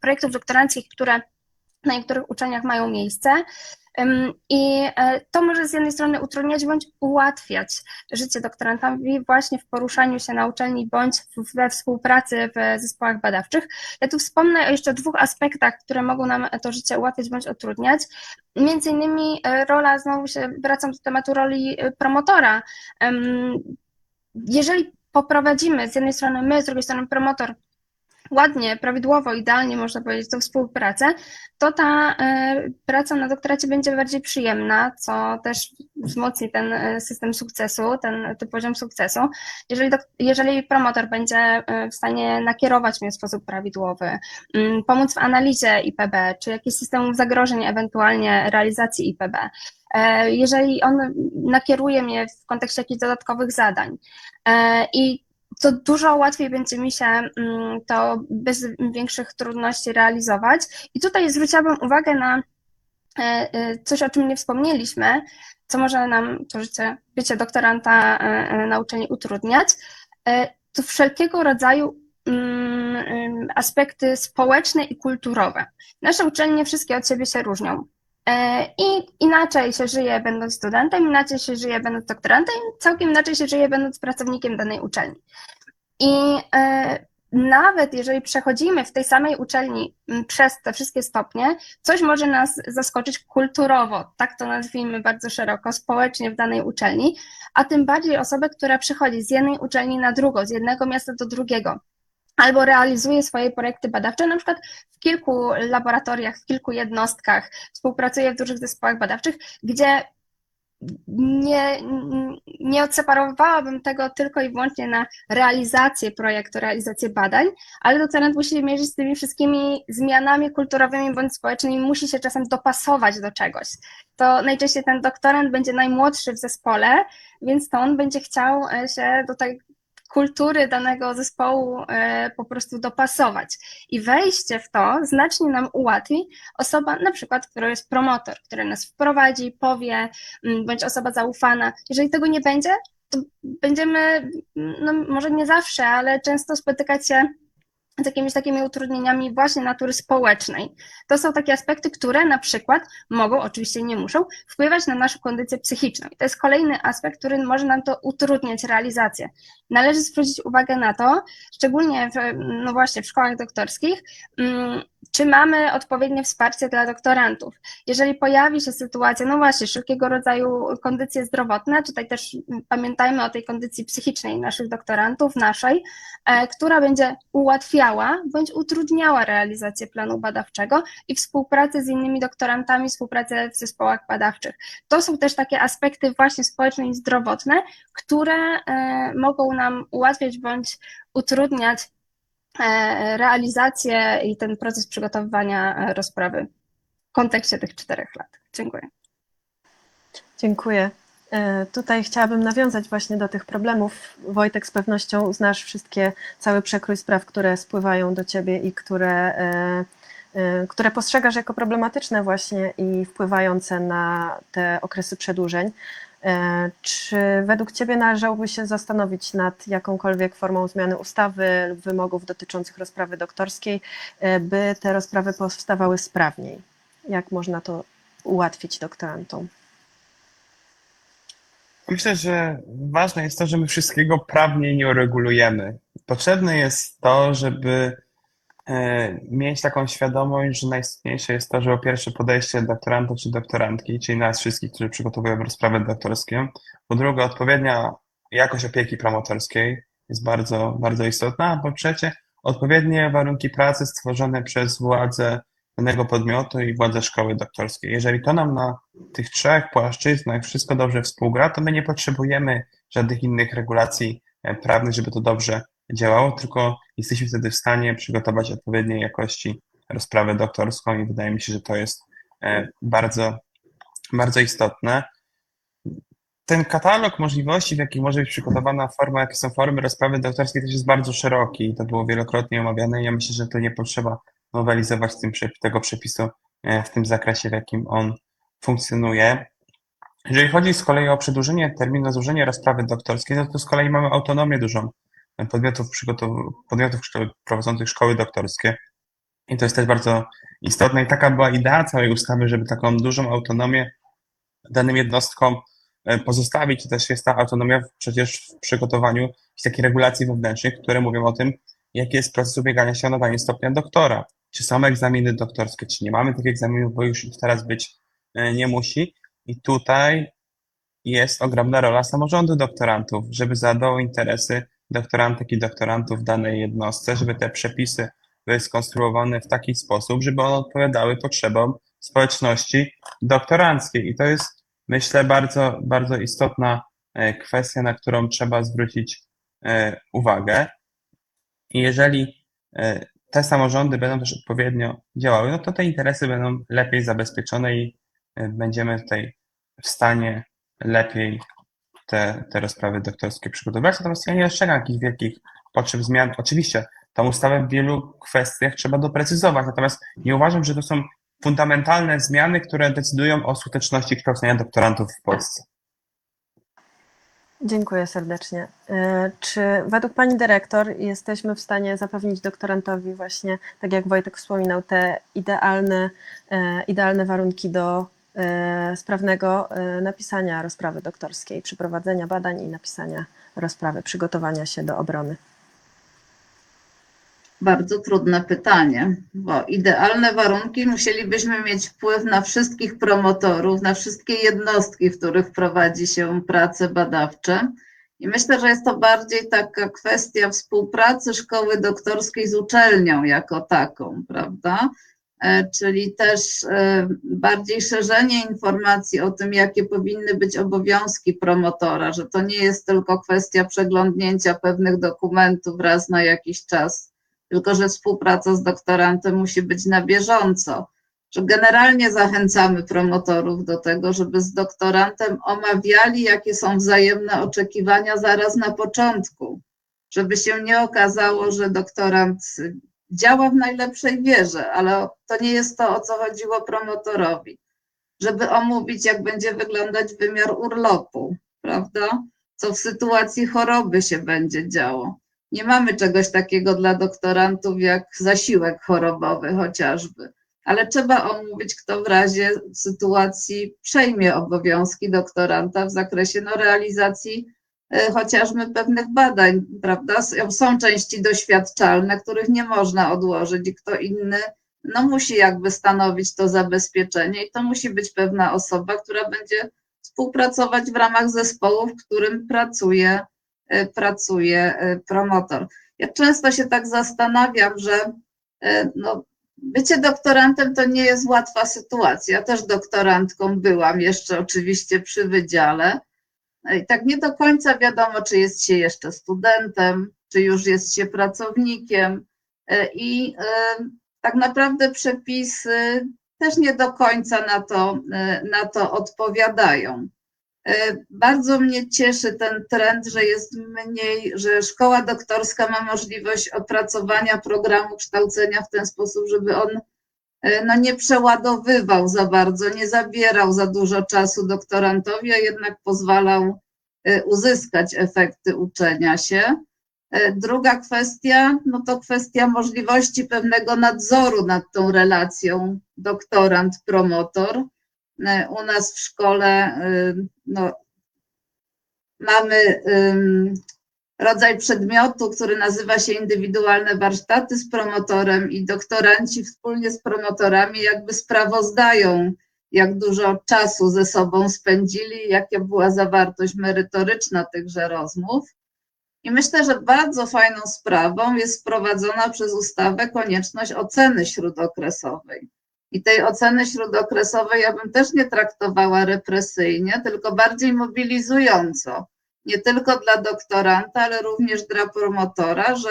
projektów doktoranckich, które na niektórych uczelniach mają miejsce. I to może z jednej strony utrudniać bądź ułatwiać życie doktorantowi właśnie w poruszaniu się na uczelni bądź we współpracy w zespołach badawczych. Ja tu wspomnę o jeszcze 2 aspektach, które mogą nam to życie ułatwiać bądź utrudniać. Między innymi rola, znowu się wracam do tematu roli promotora. Jeżeli poprowadzimy z jednej strony my, z drugiej strony promotor ładnie, prawidłowo, idealnie można powiedzieć tą współpracę, to ta praca na doktoracie będzie bardziej przyjemna, co też wzmocni ten system sukcesu, ten poziom sukcesu. Jeżeli promotor będzie w stanie nakierować mnie w sposób prawidłowy, pomóc w analizie IPB, czy jakichś systemów zagrożeń, ewentualnie realizacji IPB, jeżeli on nakieruje mnie w kontekście jakichś dodatkowych zadań i to dużo łatwiej będzie mi się to bez większych trudności realizować. I tutaj zwróciłabym uwagę na coś, o czym nie wspomnieliśmy, co może nam to bycie doktoranta na uczelni utrudniać, to wszelkiego rodzaju aspekty społeczne i kulturowe. Nasze uczelnie wszystkie od siebie się różnią. I inaczej się żyje będąc studentem, inaczej się żyje będąc doktorantem, całkiem inaczej się żyje będąc pracownikiem danej uczelni. I nawet jeżeli przechodzimy w tej samej uczelni przez te wszystkie stopnie, coś może nas zaskoczyć kulturowo, tak to nazwijmy bardzo szeroko, społecznie w danej uczelni, a tym bardziej osobę, która przechodzi z jednej uczelni na drugą, z jednego miasta do drugiego, albo realizuje swoje projekty badawcze, na przykład w kilku laboratoriach, w kilku jednostkach, współpracuje w dużych zespołach badawczych, gdzie nie odseparowałabym tego tylko i wyłącznie na realizację projektu, realizację badań, ale doktorant musi się mierzyć z tymi wszystkimi zmianami kulturowymi bądź społecznymi, musi się czasem dopasować do czegoś. To najczęściej ten doktorant będzie najmłodszy w zespole, więc to on będzie chciał się do tej kultury danego zespołu po prostu dopasować. I wejście w to znacznie nam ułatwi osoba, na przykład, która jest promotor, który nas wprowadzi, powie, bądź osoba zaufana. Jeżeli tego nie będzie, to będziemy, no może nie zawsze, ale często spotykać się z jakimiś takimi utrudnieniami właśnie natury społecznej. To są takie aspekty, które na przykład mogą, oczywiście nie muszą, wpływać na naszą kondycję psychiczną. I to jest kolejny aspekt, który może nam to utrudniać realizację. Należy zwrócić uwagę na to, szczególnie no właśnie w szkołach doktorskich, czy mamy odpowiednie wsparcie dla doktorantów. Jeżeli pojawi się sytuacja, no właśnie, wszelkiego rodzaju kondycje zdrowotne, tutaj też pamiętajmy o tej kondycji psychicznej naszych doktorantów, naszej, która będzie ułatwiała bądź utrudniała realizację planu badawczego i współpracę z innymi doktorantami, współpracę w zespołach badawczych. To są też takie aspekty właśnie społeczne i zdrowotne, które mogą nam ułatwiać bądź utrudniać realizację i ten proces przygotowywania rozprawy w kontekście tych 4 lat. Dziękuję. Dziękuję. Tutaj chciałabym nawiązać właśnie do tych problemów. Wojtek, z pewnością znasz cały przekrój spraw, które spływają do Ciebie i które postrzegasz jako problematyczne właśnie i wpływające na te okresy przedłużeń. Czy według Ciebie należałoby się zastanowić nad jakąkolwiek formą zmiany ustawy lub wymogów dotyczących rozprawy doktorskiej, by te rozprawy powstawały sprawniej? Jak można to ułatwić doktorantom? Myślę, że ważne jest to, że my wszystkiego prawnie nie uregulujemy. Potrzebne jest to, żeby mieć taką świadomość, że najistotniejsze jest to, że po pierwsze podejście doktorantów czy doktorantki, czyli nas wszystkich, którzy przygotowują rozprawę doktorską, po drugie odpowiednia jakość opieki promotorskiej jest bardzo, bardzo istotna, a po trzecie odpowiednie warunki pracy stworzone przez władze danego podmiotu i władze szkoły doktorskiej. Jeżeli to nam na tych trzech płaszczyznach wszystko dobrze współgra, to my nie potrzebujemy żadnych innych regulacji prawnych, żeby to dobrze działało, tylko jesteśmy wtedy w stanie przygotować odpowiedniej jakości rozprawę doktorską i wydaje mi się, że to jest bardzo, bardzo istotne. Ten katalog możliwości, w jakich może być przygotowana forma, jakie są formy rozprawy doktorskiej, też jest bardzo szeroki i to było wielokrotnie omawiane i ja myślę, że to nie potrzeba nowelizować tego przepisu w tym zakresie, w jakim on funkcjonuje. Jeżeli chodzi z kolei o przedłużenie terminu na złożenie rozprawy doktorskiej, no to z kolei mamy autonomię dużą podmiotów prowadzących szkoły doktorskie i to jest też bardzo istotne i taka była idea całej ustawy, żeby taką dużą autonomię danym jednostkom pozostawić. I też jest ta autonomia przecież w przygotowaniu takich regulacji wewnętrznych, które mówią o tym, jaki jest proces ubiegania się o nadanie stopnia doktora. Czy są egzaminy doktorskie, czy nie mamy tych egzaminów, bo już teraz być nie musi. I tutaj jest ogromna rola samorządu doktorantów, żeby zadbało o interesy doktorantek i doktorantów w danej jednostce, żeby te przepisy były skonstruowane w taki sposób, żeby one odpowiadały potrzebom społeczności doktoranckiej. I to jest, myślę, bardzo, bardzo istotna kwestia, na którą trzeba zwrócić uwagę. I jeżeli te samorządy będą też odpowiednio działały, no to te interesy będą lepiej zabezpieczone i będziemy tutaj w stanie lepiej te rozprawy doktorskie przygotowywać. Natomiast ja nie dostrzegam jakichś wielkich potrzeb zmian. Oczywiście tą ustawę w wielu kwestiach trzeba doprecyzować, natomiast nie uważam, że to są fundamentalne zmiany, które decydują o skuteczności kształcenia doktorantów w Polsce. Dziękuję serdecznie. Czy według Pani Dyrektor jesteśmy w stanie zapewnić doktorantowi właśnie, tak jak Wojtek wspominał, te idealne warunki do sprawnego napisania rozprawy doktorskiej, przeprowadzenia badań i napisania rozprawy, przygotowania się do obrony? Bardzo trudne pytanie, bo idealne warunki musielibyśmy mieć wpływ na wszystkich promotorów, na wszystkie jednostki, w których prowadzi się prace badawcze. I myślę, że jest to bardziej taka kwestia współpracy szkoły doktorskiej z uczelnią jako taką, prawda? Czyli też bardziej szerzenie informacji o tym, jakie powinny być obowiązki promotora, że to nie jest tylko kwestia przeglądnięcia pewnych dokumentów raz na jakiś czas, tylko że współpraca z doktorantem musi być na bieżąco, że generalnie zachęcamy promotorów do tego, żeby z doktorantem omawiali, jakie są wzajemne oczekiwania zaraz na początku, żeby się nie okazało, że doktorant działa w najlepszej wierze, ale to nie jest to, o co chodziło promotorowi, żeby omówić, jak będzie wyglądać wymiar urlopu, prawda? Co w sytuacji choroby się będzie działo. Nie mamy czegoś takiego dla doktorantów jak zasiłek chorobowy chociażby, ale trzeba omówić, kto w razie sytuacji przejmie obowiązki doktoranta w zakresie realizacji chociażby pewnych badań, prawda? Są części doświadczalne, których nie można odłożyć i kto inny musi jakby stanowić to zabezpieczenie i to musi być pewna osoba, która będzie współpracować w ramach zespołu, w którym pracuje promotor. Ja często się tak zastanawiam, że bycie doktorantem to nie jest łatwa sytuacja. Ja też doktorantką byłam jeszcze oczywiście przy wydziale. I tak nie do końca wiadomo, czy jest się jeszcze studentem, czy już jest się pracownikiem i tak naprawdę przepisy też nie do końca na to odpowiadają. Bardzo mnie cieszy ten trend, że jest mniej, że szkoła doktorska ma możliwość opracowania programu kształcenia w ten sposób, żeby on nie przeładowywał za bardzo, nie zabierał za dużo czasu doktorantowi, a jednak pozwalał uzyskać efekty uczenia się. Druga kwestia, to kwestia możliwości pewnego nadzoru nad tą relacją doktorant-promotor. u nas w szkole no, mamy rodzaj przedmiotu, który nazywa się indywidualne warsztaty z promotorem i doktoranci wspólnie z promotorami jakby sprawozdają, jak dużo czasu ze sobą spędzili, jaka była zawartość merytoryczna tychże rozmów. I myślę, że bardzo fajną sprawą jest wprowadzona przez ustawę konieczność oceny śródokresowej. I tej oceny śródokresowej ja bym też nie traktowała represyjnie, tylko bardziej mobilizująco. Nie tylko dla doktoranta, ale również dla promotora, że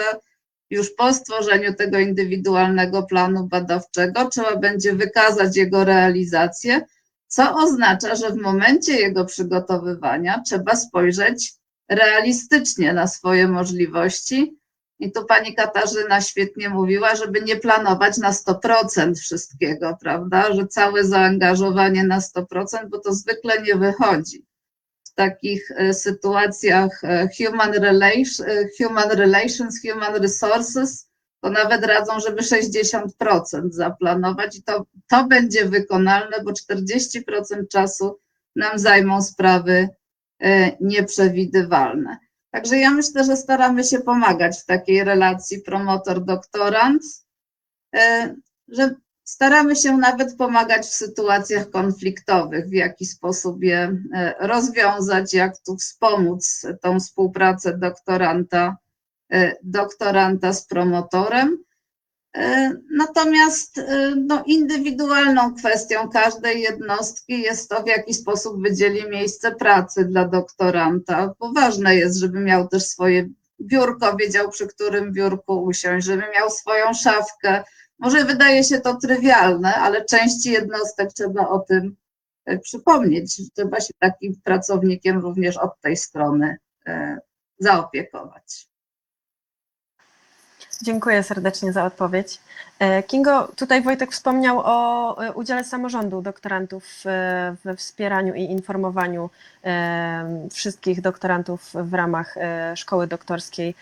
już po stworzeniu tego indywidualnego planu badawczego trzeba będzie wykazać jego realizację, co oznacza, że w momencie jego przygotowywania trzeba spojrzeć realistycznie na swoje możliwości. I tu pani Katarzyna świetnie mówiła, żeby nie planować na 100% wszystkiego, prawda, że całe zaangażowanie na 100%, bo to zwykle nie wychodzi. W takich sytuacjach human relations, human resources, to nawet radzą, żeby 60% zaplanować i to będzie wykonalne, bo 40% czasu nam zajmą sprawy nieprzewidywalne. Także ja myślę, że staramy się pomagać w takiej relacji promotor-doktorant, że staramy się nawet pomagać w sytuacjach konfliktowych, w jaki sposób je rozwiązać, jak tu wspomóc tą współpracę doktoranta z promotorem. Natomiast no, indywidualną kwestią każdej jednostki jest to, w jaki sposób wydzieli miejsce pracy dla doktoranta, bo ważne jest, żeby miał też swoje biurko, wiedział, przy którym biurku usiąść, żeby miał swoją szafkę. Może wydaje się to trywialne, ale części jednostek trzeba o tym przypomnieć. Trzeba się takim pracownikiem również od tej strony zaopiekować. Dziękuję serdecznie za odpowiedź. Kingo, tutaj Wojtek wspomniał o udziale samorządu doktorantów we wspieraniu i informowaniu wszystkich doktorantów w ramach szkoły doktorskiej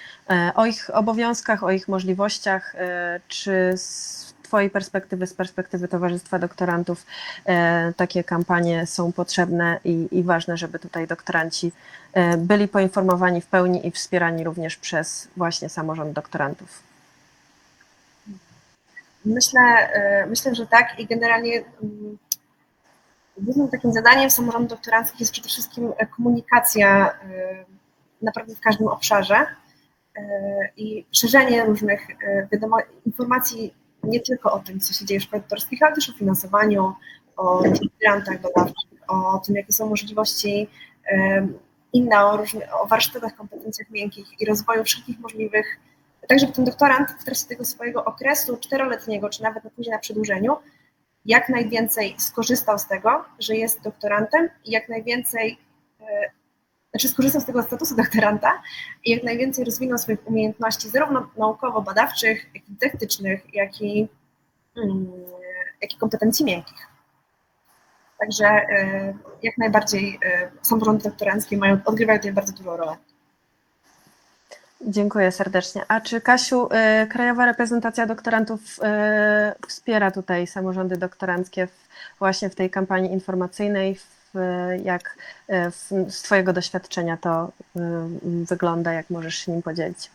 o ich obowiązkach, o ich możliwościach. Czy z Twojej perspektywy, z perspektywy Towarzystwa Doktorantów takie kampanie są potrzebne i ważne, żeby tutaj doktoranci byli poinformowani w pełni i wspierani również przez właśnie samorząd doktorantów? Myślę, że tak i generalnie głównym takim zadaniem samorządu doktoranckich jest przede wszystkim komunikacja naprawdę w każdym obszarze i szerzenie różnych informacji nie tylko o tym, co się dzieje w szkołach doktorskich, ale też o finansowaniu, o różnych grantach badawczych, o tym, jakie są możliwości inne, o warsztatach, kompetencjach miękkich i rozwoju wszelkich możliwych, tak żeby ten doktorant w trakcie tego swojego okresu 4-letniego, czy nawet później na przedłużeniu, jak najwięcej skorzystał z tego, że jest doktorantem i jak najwięcej, skorzystał z tego statusu doktoranta i jak najwięcej rozwinął swoich umiejętności zarówno naukowo-badawczych, jak i dydaktycznych, jak i kompetencji miękkich. Także jak najbardziej samorządy doktoranckie odgrywają tutaj bardzo dużą rolę. Dziękuję serdecznie. A czy Kasiu, Krajowa Reprezentacja Doktorantów wspiera tutaj samorządy doktoranckie właśnie w tej kampanii informacyjnej? Jak z Twojego doświadczenia to wygląda, jak możesz się nim podzielić?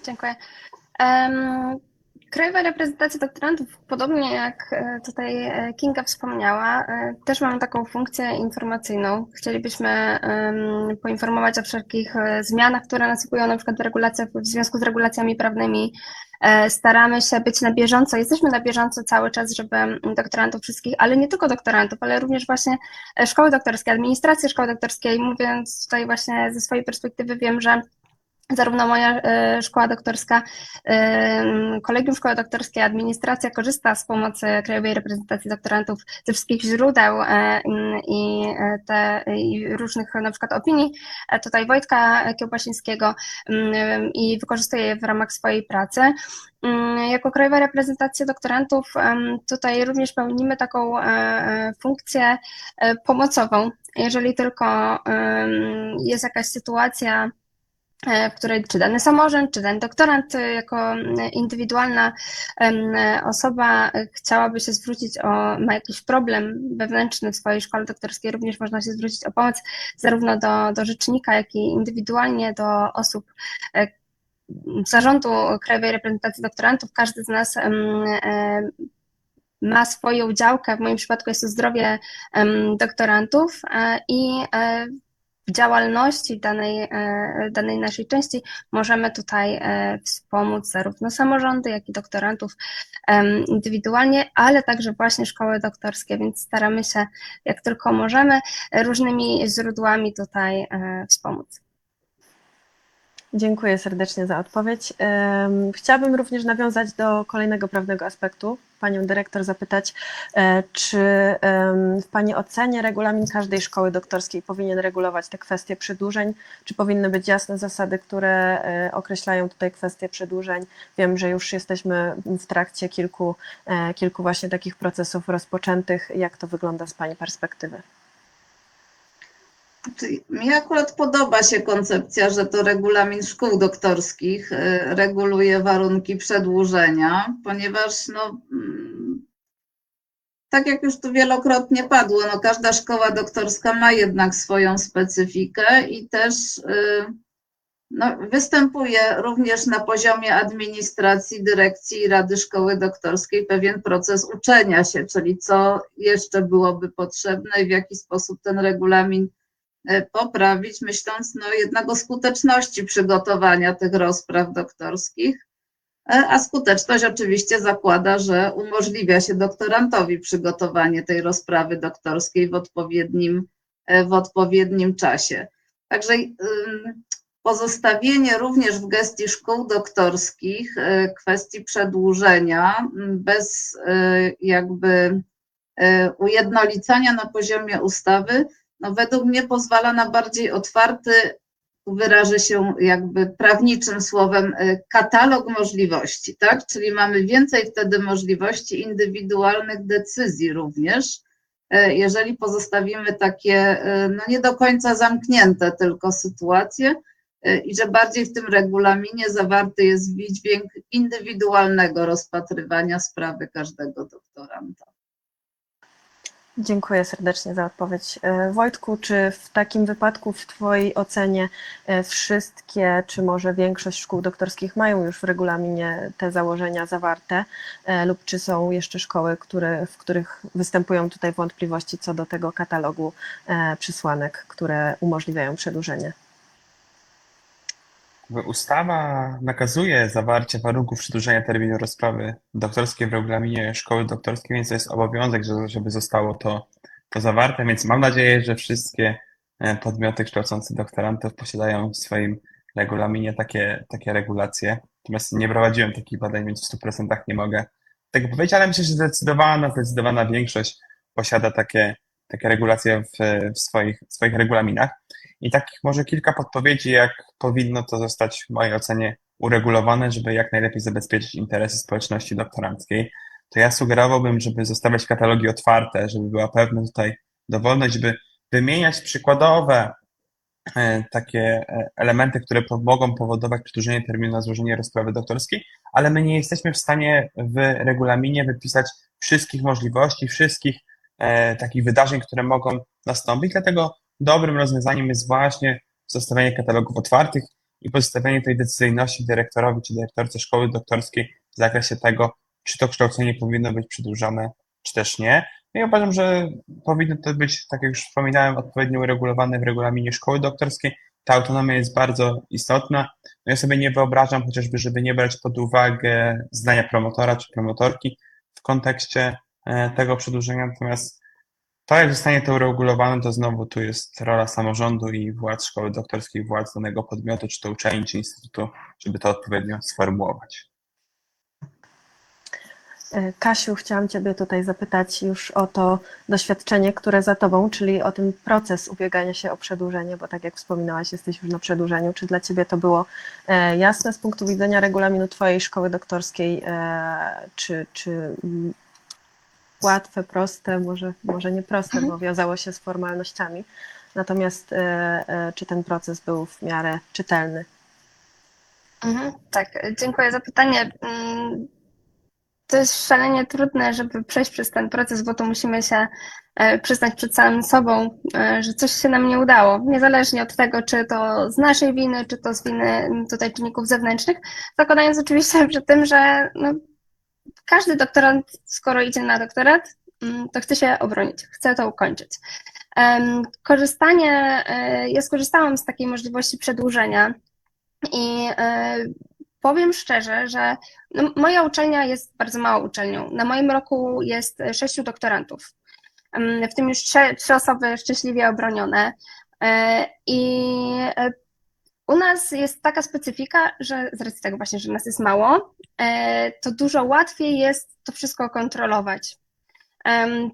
Dziękuję. Krajowa Reprezentacja Doktorantów, podobnie jak tutaj Kinga wspomniała, też mamy taką funkcję informacyjną. Chcielibyśmy poinformować o wszelkich zmianach, które następują na przykład w związku z regulacjami prawnymi. Staramy się być na bieżąco, jesteśmy na bieżąco cały czas, żeby doktorantów wszystkich, ale nie tylko doktorantów, ale również właśnie szkoły doktorskie, administrację szkoły doktorskiej. Mówiąc tutaj właśnie ze swojej perspektywy, wiem, że zarówno moja szkoła doktorska, Kolegium Szkoły Doktorskiej, administracja korzysta z pomocy Krajowej Reprezentacji Doktorantów ze wszystkich źródeł i różnych na przykład opinii tutaj Wojtka Kiełbasińskiego i wykorzystuje je w ramach swojej pracy. Jako Krajowa Reprezentacja Doktorantów tutaj również pełnimy taką funkcję pomocową. Jeżeli tylko jest jakaś sytuacja, w której czy dany samorząd, czy dany doktorant jako indywidualna osoba chciałaby się zwrócić ma jakiś problem wewnętrzny w swojej szkole doktorskiej, również można się zwrócić o pomoc zarówno do rzecznika, jak i indywidualnie do osób zarządu Krajowej Reprezentacji Doktorantów. Każdy z nas ma swoją działkę, w moim przypadku jest to zdrowie doktorantów i w działalności danej naszej części możemy tutaj wspomóc zarówno samorządy, jak i doktorantów indywidualnie, ale także właśnie szkoły doktorskie, więc staramy się jak tylko możemy różnymi źródłami tutaj wspomóc. Dziękuję serdecznie za odpowiedź. Chciałabym również nawiązać do kolejnego prawnego aspektu. Panią dyrektor zapytać, czy w Pani ocenie regulamin każdej szkoły doktorskiej powinien regulować te kwestie przedłużeń? Czy powinny być jasne zasady, które określają tutaj kwestie przedłużeń? Wiem, że już jesteśmy w trakcie kilku właśnie takich procesów rozpoczętych. Jak to wygląda z Pani perspektywy? Mi akurat podoba się koncepcja, że to regulamin szkół doktorskich reguluje warunki przedłużenia, ponieważ tak jak już tu wielokrotnie padło, każda szkoła doktorska ma jednak swoją specyfikę i też występuje również na poziomie administracji, dyrekcji i Rady Szkoły Doktorskiej pewien proces uczenia się, czyli co jeszcze byłoby potrzebne i w jaki sposób ten regulamin poprawić, myśląc jednak o skuteczności przygotowania tych rozpraw doktorskich, a skuteczność oczywiście zakłada, że umożliwia się doktorantowi przygotowanie tej rozprawy doktorskiej w odpowiednim czasie. Także pozostawienie również w gestii szkół doktorskich kwestii przedłużenia bez jakby ujednolicania na poziomie ustawy, według mnie pozwala na bardziej otwarty, wyrażę się jakby prawniczym słowem, katalog możliwości, tak? Czyli mamy więcej wtedy możliwości indywidualnych decyzji również, jeżeli pozostawimy takie nie do końca zamknięte tylko sytuacje i że bardziej w tym regulaminie zawarty jest wydźwięk indywidualnego rozpatrywania sprawy każdego doktoranta. Dziękuję serdecznie za odpowiedź. Wojtku, czy w takim wypadku w Twojej ocenie wszystkie, czy może większość szkół doktorskich mają już w regulaminie te założenia zawarte lub czy są jeszcze szkoły, w których występują tutaj wątpliwości co do tego katalogu przesłanek, które umożliwiają przedłużenie? Ustawa nakazuje zawarcie warunków przedłużenia terminu rozprawy doktorskiej w regulaminie szkoły doktorskiej, więc to jest obowiązek, żeby zostało to zawarte, więc mam nadzieję, że wszystkie podmioty kształcące doktorantów posiadają w swoim regulaminie takie regulacje. Natomiast nie prowadziłem takich badań, więc w 100% nie mogę tego powiedzieć, ale myślę, że zdecydowana większość posiada takie regulacje w swoich regulaminach. I takich może kilka podpowiedzi, jak powinno to zostać w mojej ocenie uregulowane, żeby jak najlepiej zabezpieczyć interesy społeczności doktoranckiej. To ja sugerowałbym, żeby zostawiać katalogi otwarte, żeby była pewna tutaj dowolność, żeby wymieniać przykładowe takie elementy, które mogą powodować przedłużenie terminu na złożenie rozprawy doktorskiej, ale my nie jesteśmy w stanie w regulaminie wypisać wszystkich możliwości, wszystkich takich wydarzeń, które mogą nastąpić, dlatego dobrym rozwiązaniem jest właśnie zostawianie katalogów otwartych i pozostawienie tej decyzyjności dyrektorowi czy dyrektorce szkoły doktorskiej w zakresie tego, czy to kształcenie powinno być przedłużone, czy też nie. No i uważam, że powinno to być, tak jak już wspominałem, odpowiednio uregulowane w regulaminie szkoły doktorskiej. Ta autonomia jest bardzo istotna. No ja sobie nie wyobrażam chociażby, żeby nie brać pod uwagę zdania promotora czy promotorki w kontekście tego przedłużenia, natomiast to, jak zostanie to uregulowane, to znowu tu jest rola samorządu i władz szkoły doktorskiej, władz danego podmiotu, czy to uczelni, czy instytutu, żeby to odpowiednio sformułować. Kasiu, chciałam Ciebie tutaj zapytać już o to doświadczenie, które za Tobą, czyli o ten proces ubiegania się o przedłużenie, bo tak jak wspominałaś, jesteś już na przedłużeniu. Czy dla Ciebie to było jasne z punktu widzenia regulaminu Twojej szkoły doktorskiej, czy łatwe, proste, może nie proste, bo wiązało się z formalnościami. Natomiast czy ten proces był w miarę czytelny? Tak, dziękuję za pytanie. To jest szalenie trudne, żeby przejść przez ten proces, bo to musimy się przyznać przed samym sobą, że coś się nam nie udało, niezależnie od tego, czy to z naszej winy, czy to z winy tutaj czynników zewnętrznych, zakładając oczywiście przy tym, że no, każdy doktorant, skoro idzie na doktorat, to chce się obronić, chce to ukończyć. Ja skorzystałam z takiej możliwości przedłużenia i powiem szczerze, że no, moja uczelnia jest bardzo małą uczelnią. Na moim roku jest 6 doktorantów, w tym już 3 osoby szczęśliwie obronione. I u nas jest taka specyfika, że z racji tego właśnie, że nas jest mało, to dużo łatwiej jest to wszystko kontrolować.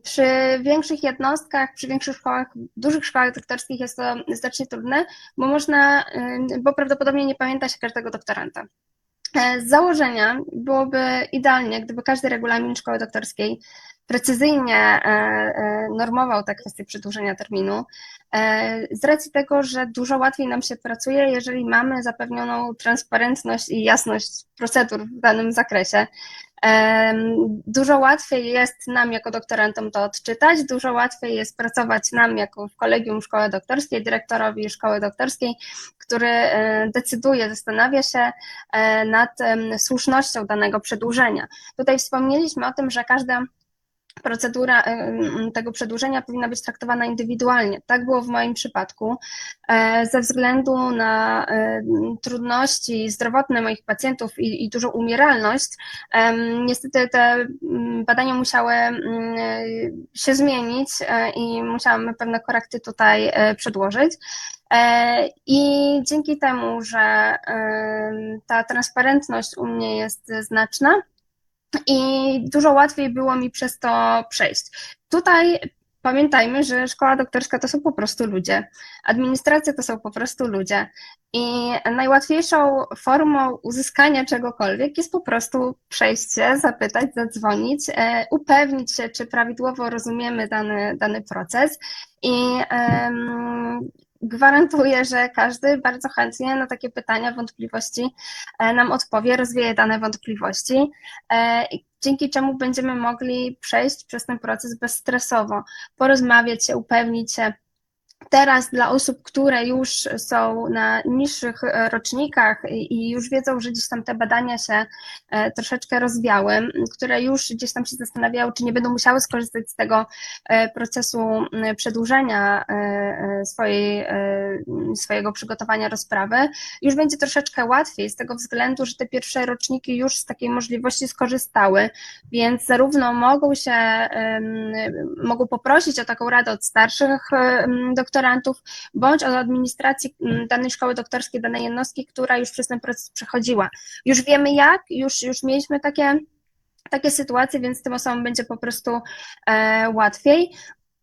Przy większych jednostkach, przy większych szkołach, dużych szkołach doktorskich jest to znacznie trudne, bo prawdopodobnie nie pamięta się każdego doktoranta. Z założenia byłoby idealnie, gdyby każdy regulamin szkoły doktorskiej precyzyjnie normował te kwestie przedłużenia terminu, z racji tego, że dużo łatwiej nam się pracuje, jeżeli mamy zapewnioną transparentność i jasność procedur w danym zakresie. Dużo łatwiej jest nam jako doktorantom to odczytać, dużo łatwiej jest pracować nam jako w kolegium szkoły doktorskiej, dyrektorowi szkoły doktorskiej, który decyduje, zastanawia się nad słusznością danego przedłużenia. Tutaj wspomnieliśmy o tym, że każda procedura tego przedłużenia powinna być traktowana indywidualnie. Tak było w moim przypadku. Ze względu na trudności zdrowotne moich pacjentów i dużą umieralność, niestety te badania musiały się zmienić i musiałam pewne korekty tutaj przedłożyć. I dzięki temu, że ta transparentność u mnie jest znaczna, i dużo łatwiej było mi przez to przejść. Tutaj pamiętajmy, że szkoła doktorska to są po prostu ludzie, administracja to są po prostu ludzie i najłatwiejszą formą uzyskania czegokolwiek jest po prostu przejście, zapytać, zadzwonić, upewnić się, czy prawidłowo rozumiemy dany proces i gwarantuję, że każdy bardzo chętnie na takie pytania, wątpliwości nam odpowie, rozwieje dane wątpliwości, dzięki czemu będziemy mogli przejść przez ten proces bezstresowo, porozmawiać się, upewnić się. Teraz dla osób, które już są na niższych rocznikach i już wiedzą, że gdzieś tam te badania się troszeczkę rozwiały, które już gdzieś tam się zastanawiały, czy nie będą musiały skorzystać z tego procesu przedłużenia swojego przygotowania rozprawy, już będzie troszeczkę łatwiej z tego względu, że te pierwsze roczniki już z takiej możliwości skorzystały, więc zarówno mogą poprosić o taką radę od starszych doktorantów, bądź od administracji danej szkoły doktorskiej, danej jednostki, która już przez ten proces przechodziła. Już wiemy jak, już mieliśmy takie sytuacje, więc tym osobom będzie po prostu łatwiej.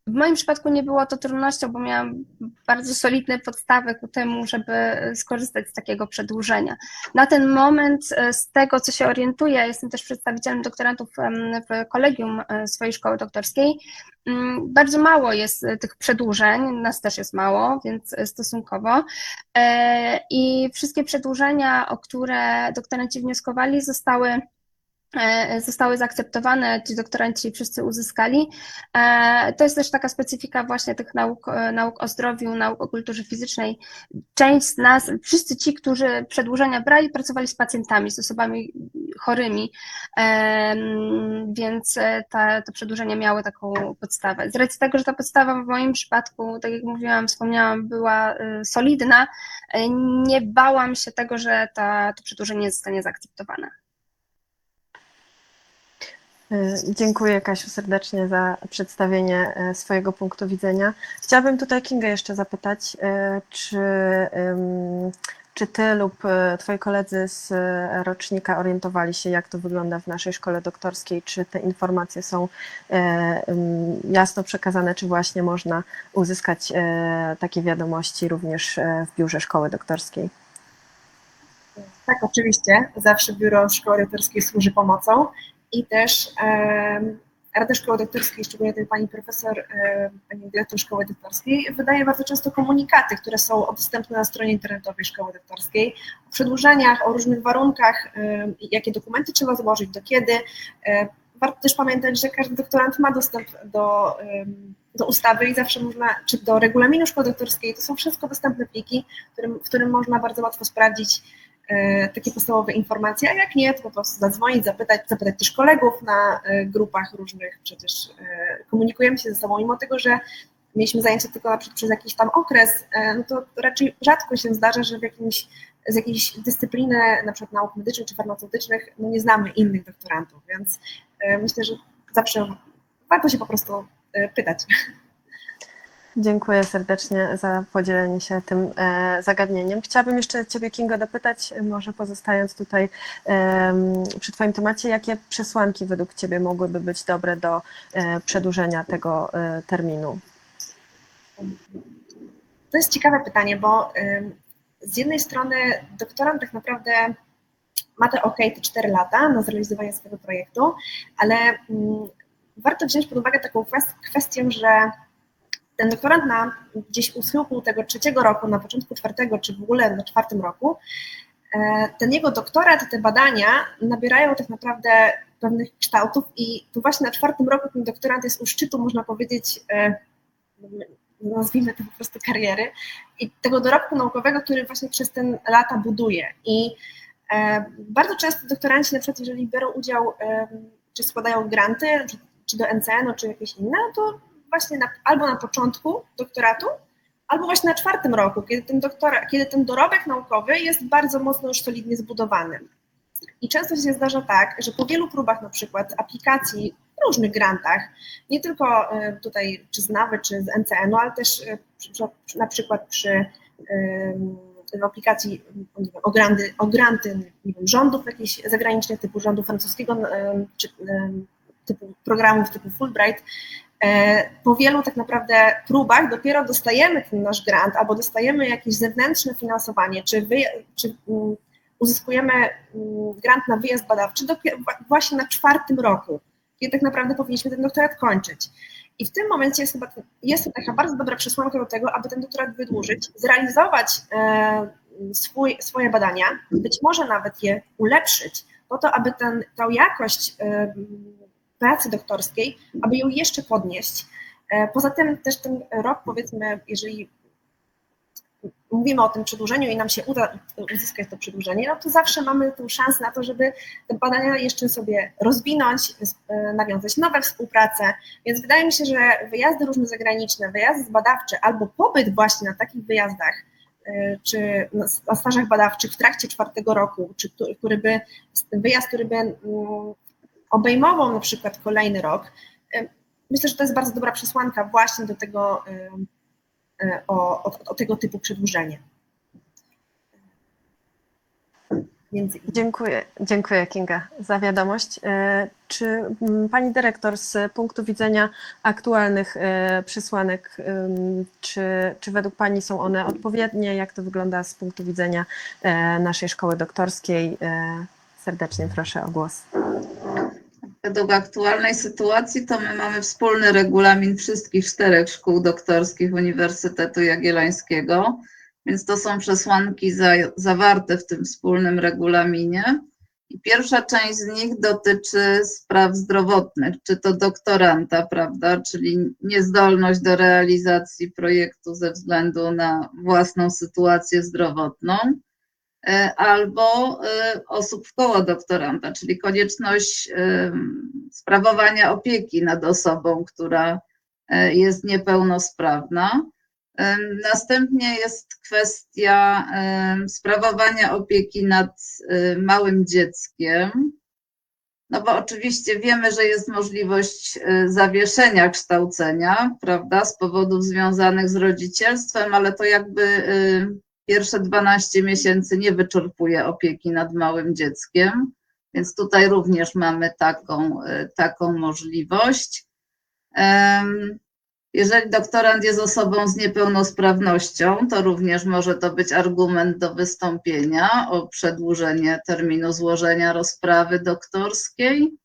W moim przypadku nie było to trudnością, bo miałam bardzo solidne podstawy ku temu, żeby skorzystać z takiego przedłużenia. Na ten moment z tego, co się orientuję, jestem też przedstawicielem doktorantów w kolegium swojej szkoły doktorskiej, bardzo mało jest tych przedłużeń, nas też jest mało, więc stosunkowo. I wszystkie przedłużenia, o które doktoranci wnioskowali, zostały zaakceptowane, ci doktoranci wszyscy uzyskali. To jest też taka specyfika właśnie tych nauk o zdrowiu, nauk o kulturze fizycznej. Część z nas, wszyscy ci, którzy przedłużenia brali, pracowali z pacjentami, z osobami chorymi, więc te przedłużenia miały taką podstawę. Z racji tego, że ta podstawa w moim przypadku, tak jak mówiłam, wspomniałam, była solidna, nie bałam się tego, że to przedłużenie zostanie zaakceptowane. Dziękuję, Kasiu, serdecznie za przedstawienie swojego punktu widzenia. Chciałabym tutaj Kingę jeszcze zapytać, czy ty lub twoi koledzy z rocznika orientowali się, jak to wygląda w naszej szkole doktorskiej, czy te informacje są jasno przekazane, czy właśnie można uzyskać takie wiadomości również w biurze szkoły doktorskiej? Tak, oczywiście. Zawsze biuro szkoły doktorskiej służy pomocą i też Rada Szkoły Doktorskiej, szczególnie tej pani profesor, pani dyrektor Szkoły Doktorskiej, wydaje bardzo często komunikaty, które są dostępne na stronie internetowej Szkoły Doktorskiej, o przedłużeniach, o różnych warunkach, jakie dokumenty trzeba złożyć, do kiedy. Warto też pamiętać, że każdy doktorant ma dostęp do ustawy i zawsze można, czy do regulaminu szkoły doktorskiej, to są wszystko dostępne pliki, w którym można bardzo łatwo sprawdzić takie podstawowe informacje, a jak nie, to po prostu zadzwonić, zapytać też kolegów na grupach różnych, przecież komunikujemy się ze sobą, mimo tego, że mieliśmy zajęcia tylko na przykład przez jakiś tam okres, no to raczej rzadko się zdarza, że z jakiejś dyscypliny, na przykład nauk medycznych czy farmaceutycznych, no nie znamy innych doktorantów, więc myślę, że zawsze warto się po prostu pytać. Dziękuję serdecznie za podzielenie się tym zagadnieniem. Chciałabym jeszcze Ciebie, Kingo, dopytać, może pozostając tutaj przy Twoim temacie, jakie przesłanki według Ciebie mogłyby być dobre do przedłużenia tego terminu? To jest ciekawe pytanie, bo z jednej strony doktorant tak naprawdę ma te te 4 lata na zrealizowanie swojego projektu, ale warto wziąć pod uwagę taką kwestię, że ten doktorant gdzieś u schyłku tego 3. roku, na początku 4. czy w ogóle na 4. roku, ten jego doktorat, te badania nabierają tak naprawdę pewnych kształtów i to właśnie na 4. roku ten doktorant jest u szczytu, można powiedzieć, nazwijmy to po prostu kariery i tego dorobku naukowego, który właśnie przez ten lata buduje. I bardzo często doktoranci, na przykład jeżeli biorą udział, czy składają granty, czy do NCN-u, czy jakieś inne, to właśnie albo na początku doktoratu, albo właśnie na 4. roku, kiedy ten dorobek naukowy jest bardzo mocno już solidnie zbudowany. I często się zdarza tak, że po wielu próbach na przykład aplikacji w różnych grantach, nie tylko tutaj czy z NAWY, czy z NCN-u, ale też na przykład przy aplikacji nie wiem, o granty nie wiem, rządów jakichś zagranicznych, typu rządu francuskiego, czy typu programów typu Fulbright, po wielu tak naprawdę próbach dopiero dostajemy ten nasz grant albo dostajemy jakieś zewnętrzne finansowanie, czy uzyskujemy grant na wyjazd badawczy właśnie na 4. roku, kiedy tak naprawdę powinniśmy ten doktorat kończyć. I w tym momencie jest to taka bardzo dobra przesłanka do tego, aby ten doktorat wydłużyć, zrealizować swoje badania, być może nawet je ulepszyć, po to, aby tą jakość pracy doktorskiej, aby ją jeszcze podnieść. Poza tym też ten rok, powiedzmy, jeżeli mówimy o tym przedłużeniu i nam się uda uzyskać to przedłużenie, no to zawsze mamy tę szansę na to, żeby te badania jeszcze sobie rozwinąć, nawiązać nowe współprace, więc wydaje mi się, że wyjazdy różne zagraniczne, wyjazdy badawcze albo pobyt właśnie na takich wyjazdach, czy na stażach badawczych w trakcie 4. roku, czy wyjazd, który by obejmował na przykład kolejny rok, myślę, że to jest bardzo dobra przesłanka właśnie do tego, o tego typu przedłużenie. Dziękuję Kinga za wiadomość. Czy Pani Dyrektor z punktu widzenia aktualnych przesłanek, czy według Pani są one odpowiednie? Jak to wygląda z punktu widzenia naszej szkoły doktorskiej? Serdecznie proszę o głos. Według aktualnej sytuacji to my mamy wspólny regulamin wszystkich 4 szkół doktorskich Uniwersytetu Jagiellońskiego, więc to są przesłanki zawarte w tym wspólnym regulaminie. I pierwsza część z nich dotyczy spraw zdrowotnych, czy to doktoranta, prawda, czyli niezdolność do realizacji projektu ze względu na własną sytuację zdrowotną, albo osób wkoło doktoranta, czyli konieczność sprawowania opieki nad osobą, która jest niepełnosprawna. Następnie jest kwestia sprawowania opieki nad małym dzieckiem, no bo oczywiście wiemy, że jest możliwość zawieszenia kształcenia, prawda, z powodów związanych z rodzicielstwem, ale to jakby pierwsze 12 miesięcy nie wyczerpuje opieki nad małym dzieckiem, więc tutaj również mamy taką możliwość. Jeżeli doktorant jest osobą z niepełnosprawnością, to również może to być argument do wystąpienia o przedłużenie terminu złożenia rozprawy doktorskiej.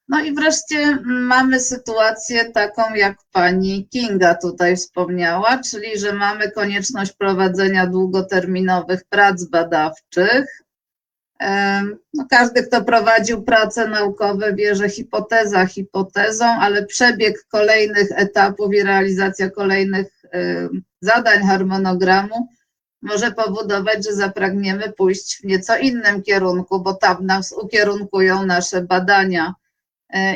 No i wreszcie mamy sytuację taką, jak pani Kinga tutaj wspomniała, czyli że mamy konieczność prowadzenia długoterminowych prac badawczych. No, każdy, kto prowadził prace naukowe, wie, że hipoteza hipotezą, ale przebieg kolejnych etapów i realizacja kolejnych zadań harmonogramu może powodować, że zapragniemy pójść w nieco innym kierunku, bo tam nas ukierunkują nasze badania.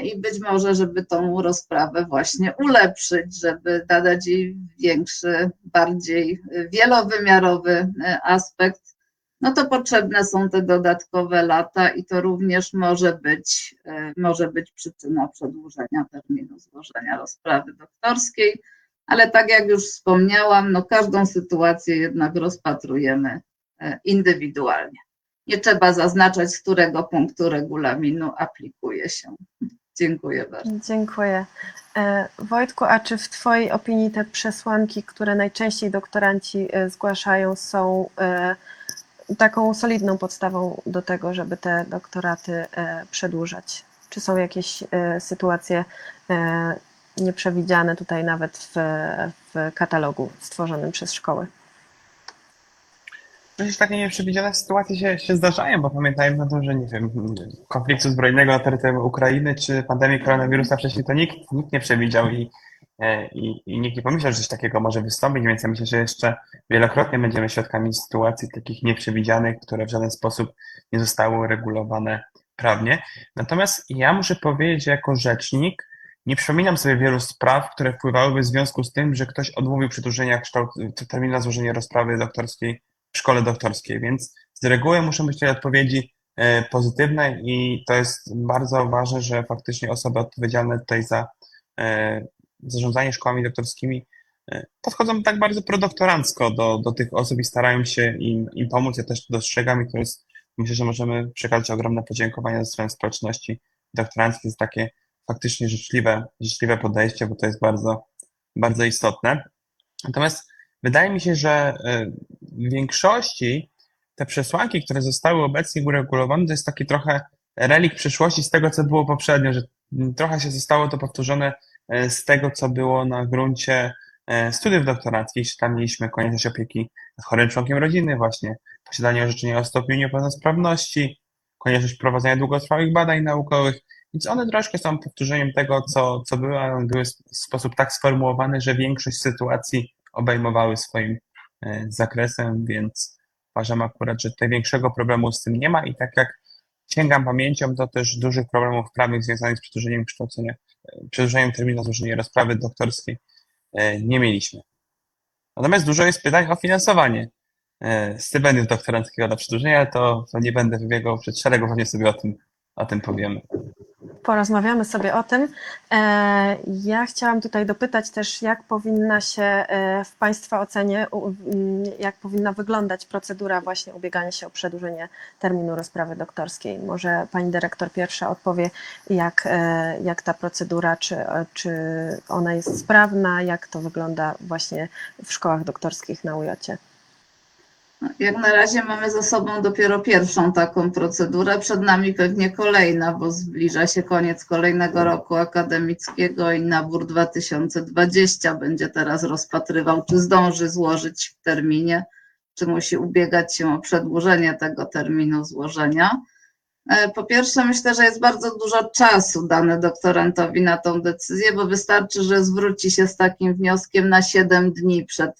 I być może, żeby tą rozprawę właśnie ulepszyć, żeby nadać jej większy, bardziej wielowymiarowy aspekt, no to potrzebne są te dodatkowe lata i to również może być przyczyna przedłużenia terminu złożenia rozprawy doktorskiej, ale tak jak już wspomniałam, no każdą sytuację jednak rozpatrujemy indywidualnie. Nie trzeba zaznaczać, z którego punktu regulaminu aplikuje się. Dziękuję bardzo. Dziękuję. Wojtku, a czy w Twojej opinii te przesłanki, które najczęściej doktoranci zgłaszają, są taką solidną podstawą do tego, żeby te doktoraty przedłużać? Czy są jakieś sytuacje nieprzewidziane tutaj nawet w katalogu stworzonym przez szkoły? Przecież takie nieprzewidziane sytuacje się zdarzają, bo pamiętajmy o tym, że nie wiem, konfliktu zbrojnego na terytorium Ukrainy czy pandemii koronawirusa wcześniej to nikt nie przewidział i nikt nie pomyślał, że coś takiego może wystąpić, więc ja myślę, że jeszcze wielokrotnie będziemy świadkami sytuacji takich nieprzewidzianych, które w żaden sposób nie zostały uregulowane prawnie. Natomiast ja muszę powiedzieć, że jako rzecznik nie przypominam sobie wielu spraw, które wpływałyby w związku z tym, że ktoś odmówił przedłużenia terminu na złożenie rozprawy doktorskiej w szkole doktorskiej, więc z reguły muszą być tutaj odpowiedzi pozytywne i to jest bardzo ważne, że faktycznie osoby odpowiedzialne tutaj za zarządzanie szkołami doktorskimi podchodzą tak bardzo prodoktorancko do tych osób i starają się im pomóc. Ja też to dostrzegam i to jest, myślę, że możemy przekazać ogromne podziękowania ze strony społeczności doktoranckiej za takie faktycznie życzliwe podejście, bo to jest bardzo, bardzo istotne. Natomiast wydaje mi się, że w większości te przesłanki, które zostały obecnie uregulowane, to jest taki trochę relikt przyszłości z tego, co było poprzednio, że trochę się zostało to powtórzone z tego, co było na gruncie studiów doktoranckich, że tam mieliśmy konieczność opieki nad chorym członkiem rodziny właśnie, posiadanie orzeczenia o stopniu niepełnosprawności, konieczność prowadzenia długotrwałych badań naukowych, więc one troszkę są powtórzeniem tego, co było, ale one były w sposób tak sformułowany, że większość sytuacji obejmowały swoim zakresem, więc uważam akurat, że tutaj większego problemu z tym nie ma i tak jak sięgam pamięcią, to też dużych problemów prawnych związanych z przedłużeniem terminu na złożenie rozprawy doktorskiej nie mieliśmy. Natomiast dużo jest pytań o finansowanie stypendium doktoranckiego na przedłużenie, ale to nie będę wybiegał przed szeregu, pewnie sobie o tym powiemy. Porozmawiamy sobie o tym. Ja chciałam tutaj dopytać też, jak powinna się w Państwa ocenie, jak powinna wyglądać procedura właśnie ubiegania się o przedłużenie terminu rozprawy doktorskiej. Może Pani Dyrektor pierwsza odpowie, jak ta procedura, czy ona jest sprawna, jak to wygląda właśnie w szkołach doktorskich na UJ-cie. Jak na razie mamy za sobą dopiero pierwszą taką procedurę, przed nami pewnie kolejna, bo zbliża się koniec kolejnego roku akademickiego i nabór 2020 będzie teraz rozpatrywał, czy zdąży złożyć w terminie, czy musi ubiegać się o przedłużenie tego terminu złożenia. Po pierwsze, myślę, że jest bardzo dużo czasu dane doktorantowi na tą decyzję, bo wystarczy, że zwróci się z takim wnioskiem na 7 dni przed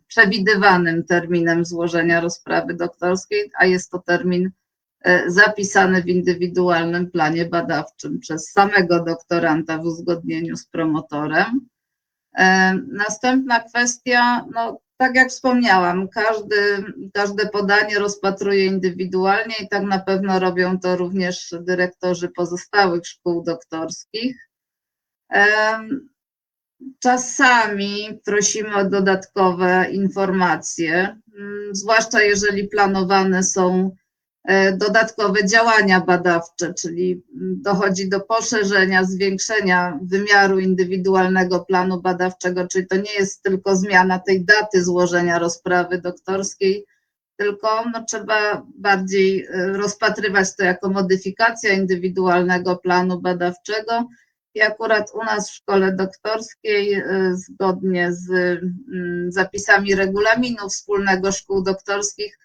przewidywanym terminem złożenia rozprawy doktorskiej, a jest to termin zapisany w indywidualnym planie badawczym przez samego doktoranta w uzgodnieniu z promotorem. Następna kwestia, no tak jak wspomniałam, każde podanie rozpatruje indywidualnie i tak na pewno robią to również dyrektorzy pozostałych szkół doktorskich. Czasami prosimy o dodatkowe informacje, zwłaszcza jeżeli planowane są dodatkowe działania badawcze, czyli dochodzi do poszerzenia, zwiększenia wymiaru indywidualnego planu badawczego, czyli to nie jest tylko zmiana tej daty złożenia rozprawy doktorskiej, tylko no, trzeba bardziej rozpatrywać to jako modyfikacja indywidualnego planu badawczego. I akurat u nas w szkole doktorskiej, zgodnie z zapisami regulaminu wspólnego szkół doktorskich,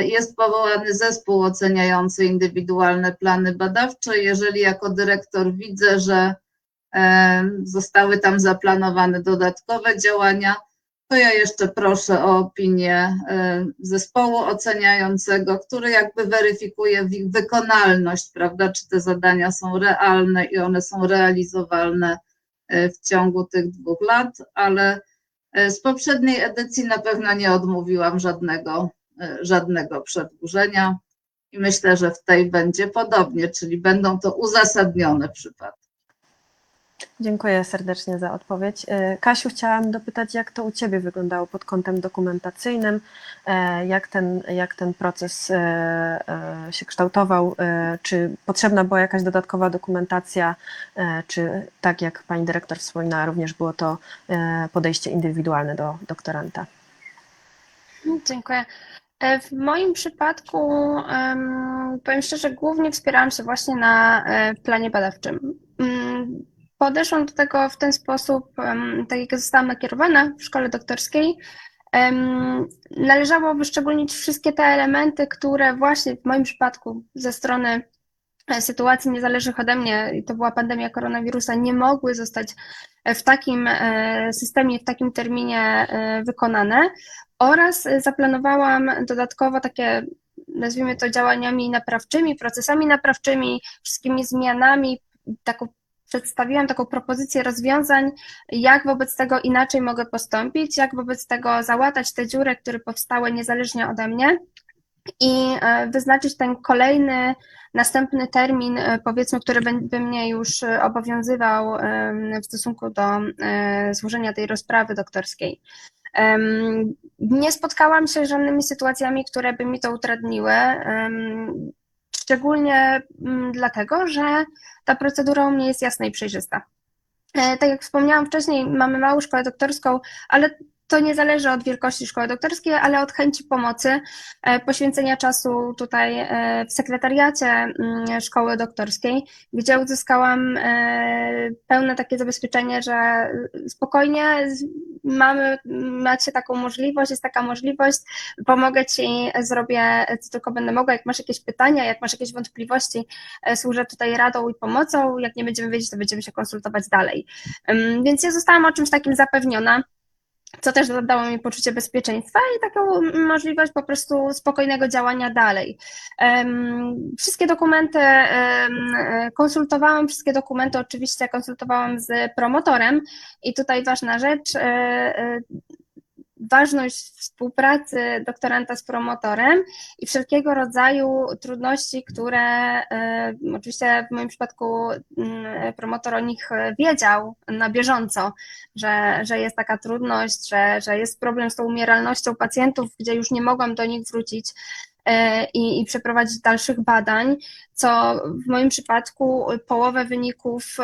jest powołany zespół oceniający indywidualne plany badawcze. Jeżeli jako dyrektor widzę, że zostały tam zaplanowane dodatkowe działania, to ja jeszcze proszę o opinię zespołu oceniającego, który jakby weryfikuje ich wykonalność, prawda, czy te zadania są realne i one są realizowalne w ciągu tych 2 lat, ale z poprzedniej edycji na pewno nie odmówiłam żadnego przedłużenia i myślę, że w tej będzie podobnie, czyli będą to uzasadnione przypadki. Dziękuję serdecznie za odpowiedź. Kasiu, chciałam dopytać, jak to u Ciebie wyglądało pod kątem dokumentacyjnym, jak ten proces się kształtował, czy potrzebna była jakaś dodatkowa dokumentacja, czy tak jak Pani Dyrektor wspominała, również było to podejście indywidualne do doktoranta? Dziękuję. W moim przypadku, powiem szczerze, głównie wspierałam się właśnie na planie badawczym. Podeszłam do tego w ten sposób, tak jak zostałam nakierowana w szkole doktorskiej. Należało wyszczególnić wszystkie te elementy, które właśnie w moim przypadku ze strony sytuacji niezależnych ode mnie, i to była pandemia koronawirusa, nie mogły zostać w takim systemie, w takim terminie wykonane, oraz zaplanowałam dodatkowo takie, nazwijmy to, działaniami naprawczymi, procesami naprawczymi, wszystkimi zmianami, przedstawiłam taką propozycję rozwiązań, jak wobec tego inaczej mogę postąpić, jak wobec tego załatać te dziury, które powstały niezależnie ode mnie, i wyznaczyć ten kolejny, następny termin, powiedzmy, który by mnie już obowiązywał w stosunku do złożenia tej rozprawy doktorskiej. Nie spotkałam się z żadnymi sytuacjami, które by mi to utrudniły, szczególnie dlatego, że ta procedura u mnie jest jasna i przejrzysta. Tak jak wspomniałam wcześniej, mamy małą szkołę doktorską, ale to nie zależy od wielkości szkoły doktorskiej, ale od chęci pomocy, poświęcenia czasu tutaj w sekretariacie szkoły doktorskiej, gdzie uzyskałam pełne takie zabezpieczenie, że spokojnie macie taką możliwość, jest taka możliwość, pomogę Ci, zrobię co tylko będę mogła, jak masz jakieś pytania, jak masz jakieś wątpliwości, służę tutaj radą i pomocą, jak nie będziemy wiedzieć, to będziemy się konsultować dalej. Więc ja zostałam o czymś takim zapewniona, co też dało mi poczucie bezpieczeństwa i taką możliwość po prostu spokojnego działania dalej. Wszystkie dokumenty konsultowałam, wszystkie dokumenty oczywiście konsultowałam z promotorem i tutaj ważna rzecz, ważność współpracy doktoranta z promotorem i wszelkiego rodzaju trudności, które oczywiście w moim przypadku promotor o nich wiedział na bieżąco, że jest taka trudność, że jest problem z tą umieralnością pacjentów, gdzie już nie mogłam do nich wrócić i przeprowadzić dalszych badań, co w moim przypadku połowa wyników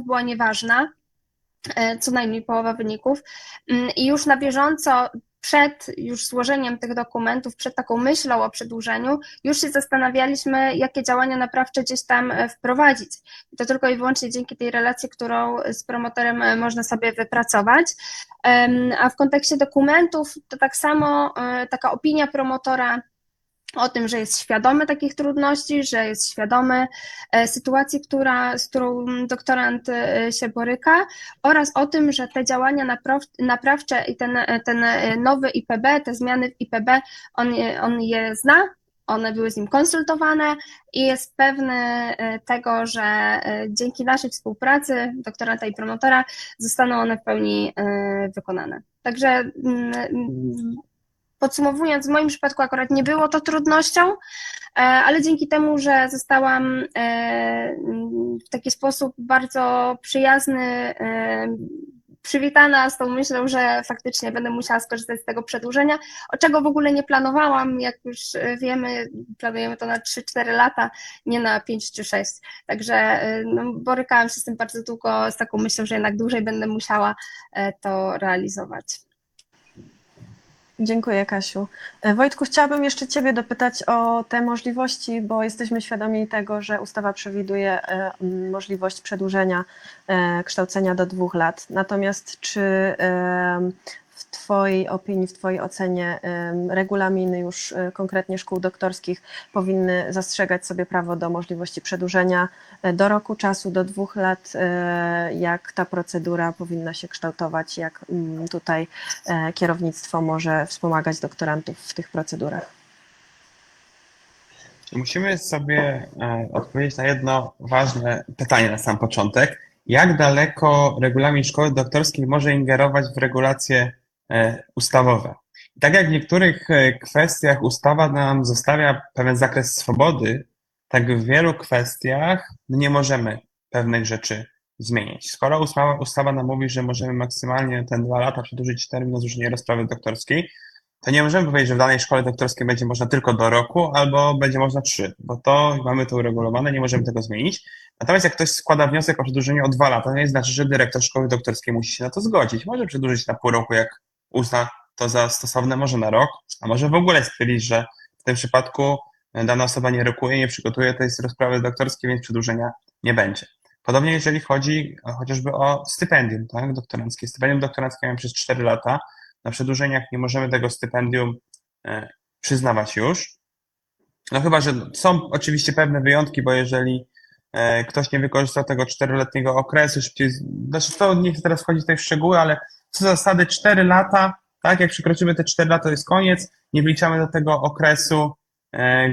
była nieważna, co najmniej połowa wyników, i już na bieżąco przed już złożeniem tych dokumentów, przed taką myślą o przedłużeniu, już się zastanawialiśmy, jakie działania naprawcze gdzieś tam wprowadzić. I to tylko i wyłącznie dzięki tej relacji, którą z promotorem można sobie wypracować. A w kontekście dokumentów to tak samo taka opinia promotora o tym, że jest świadomy takich trudności, że jest świadomy sytuacji, z którą doktorant się boryka, oraz o tym, że te działania naprawcze i ten nowy IPB, te zmiany w IPB, on je zna, one były z nim konsultowane i jest pewny tego, że dzięki naszej współpracy doktoranta i promotora zostaną one w pełni wykonane. Także podsumowując, w moim przypadku akurat nie było to trudnością, ale dzięki temu, że zostałam w taki sposób bardzo przyjazny przywitana z tą myślą, że faktycznie będę musiała skorzystać z tego przedłużenia, o czego w ogóle nie planowałam, jak już wiemy, planujemy to na 3-4 lata, nie na 5 czy 6. Także borykałam się z tym bardzo długo, z taką myślą, że jednak dłużej będę musiała to realizować. Dziękuję, Kasiu. Wojtku, chciałabym jeszcze Ciebie dopytać o te możliwości, bo jesteśmy świadomi tego, że ustawa przewiduje możliwość przedłużenia kształcenia do 2 lat. Natomiast czy w Twojej opinii, w Twojej ocenie regulaminy już konkretnie szkół doktorskich powinny zastrzegać sobie prawo do możliwości przedłużenia do roku czasu, do 2 lat? Jak ta procedura powinna się kształtować? Jak tutaj kierownictwo może wspomagać doktorantów w tych procedurach? Musimy sobie odpowiedzieć na jedno ważne pytanie na sam początek. Jak daleko regulamin szkoły doktorskiej może ingerować w regulacje ustawowe? I tak jak w niektórych kwestiach ustawa nam zostawia pewien zakres swobody, tak w wielu kwestiach nie możemy pewnych rzeczy zmienić. Skoro ustawa nam mówi, że możemy maksymalnie te 2 lata przedłużyć termin na złożenie rozprawy doktorskiej, to nie możemy powiedzieć, że w danej szkole doktorskiej będzie można tylko do roku, albo będzie można 3, bo to mamy to uregulowane, nie możemy tego zmienić. Natomiast jak ktoś składa wniosek o przedłużenie o 2 lata, to nie znaczy, że dyrektor szkoły doktorskiej musi się na to zgodzić. Może przedłużyć na pół roku, jak uzna to za stosowne, może na rok, a może w ogóle stwierdzić, że w tym przypadku dana osoba nie rokuje, nie przygotuje tej rozprawy doktorskiej, więc przedłużenia nie będzie. Podobnie jeżeli chodzi chociażby o stypendium, tak, doktoranckie. Stypendium doktoranckie mamy przez 4 lata. Na przedłużeniach nie możemy tego stypendium przyznawać już. No chyba, że są oczywiście pewne wyjątki, bo jeżeli ktoś nie wykorzystał tego 4-letniego okresu, szybciej, znaczy to nie chcę teraz wchodzić tutaj w szczegóły, ale co do zasady 4 lata, tak, jak przekroczymy te 4 lata, to jest koniec, nie wliczamy do tego okresu,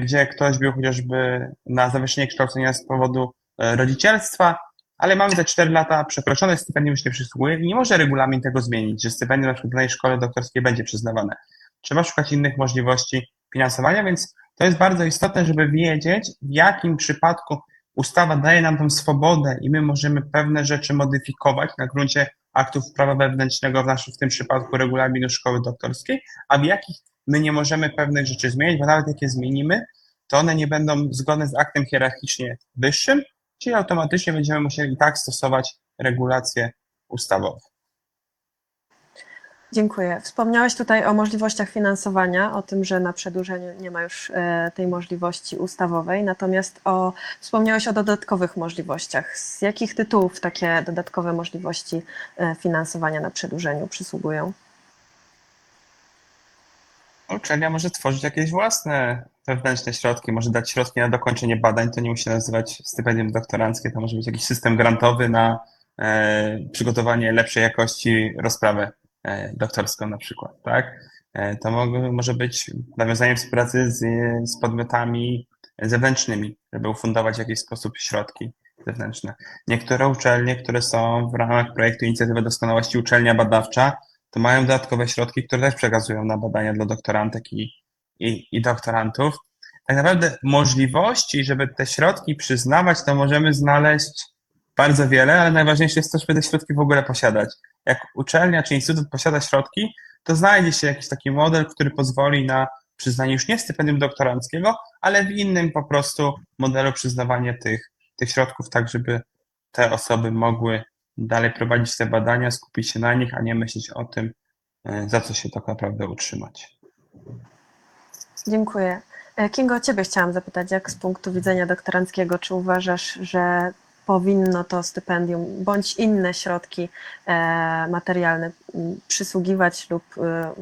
gdzie ktoś był chociażby na zawieszenie kształcenia z powodu rodzicielstwa, ale mamy te 4 lata przekroczone, stypendium już nie przysługuje i nie może regulamin tego zmienić, że stypendium na przykład w danej szkole doktorskiej będzie przyznawane. Trzeba szukać innych możliwości finansowania, więc to jest bardzo istotne, żeby wiedzieć, w jakim przypadku ustawa daje nam tą swobodę i my możemy pewne rzeczy modyfikować na gruncie aktów prawa wewnętrznego, w tym przypadku regulaminu szkoły doktorskiej, a w jakich my nie możemy pewnych rzeczy zmienić, bo nawet jak je zmienimy, to one nie będą zgodne z aktem hierarchicznie wyższym, czyli automatycznie będziemy musieli i tak stosować regulacje ustawowe. Dziękuję. Wspomniałeś tutaj o możliwościach finansowania, o tym, że na przedłużeniu nie ma już tej możliwości ustawowej, natomiast wspomniałeś o dodatkowych możliwościach. Z jakich tytułów takie dodatkowe możliwości finansowania na przedłużeniu przysługują? Uczelnia może tworzyć jakieś własne wewnętrzne środki, może dać środki na dokończenie badań, to nie musi nazywać stypendium doktoranckie, to może być jakiś system grantowy na przygotowanie lepszej jakości rozprawy doktorską na przykład, tak? To może być nawiązaniem współpracy z podmiotami zewnętrznymi, żeby ufundować w jakiś sposób środki zewnętrzne. Niektóre uczelnie, które są w ramach projektu Inicjatywy Doskonałości Uczelnia Badawcza, to mają dodatkowe środki, które też przekazują na badania dla doktorantek i doktorantów. Tak naprawdę możliwości, żeby te środki przyznawać, to możemy znaleźć bardzo wiele, ale najważniejsze jest to, żeby te środki w ogóle posiadać. Jak uczelnia czy instytut posiada środki, to znajdzie się jakiś taki model, który pozwoli na przyznanie już nie stypendium doktoranckiego, ale w innym po prostu modelu przyznawanie tych środków, tak żeby te osoby mogły dalej prowadzić te badania, skupić się na nich, a nie myśleć o tym, za co się tak naprawdę utrzymać. Dziękuję. Kingo, Ciebie chciałam zapytać, jak z punktu widzenia doktoranckiego, czy uważasz, że powinno to stypendium bądź inne środki materialne przysługiwać lub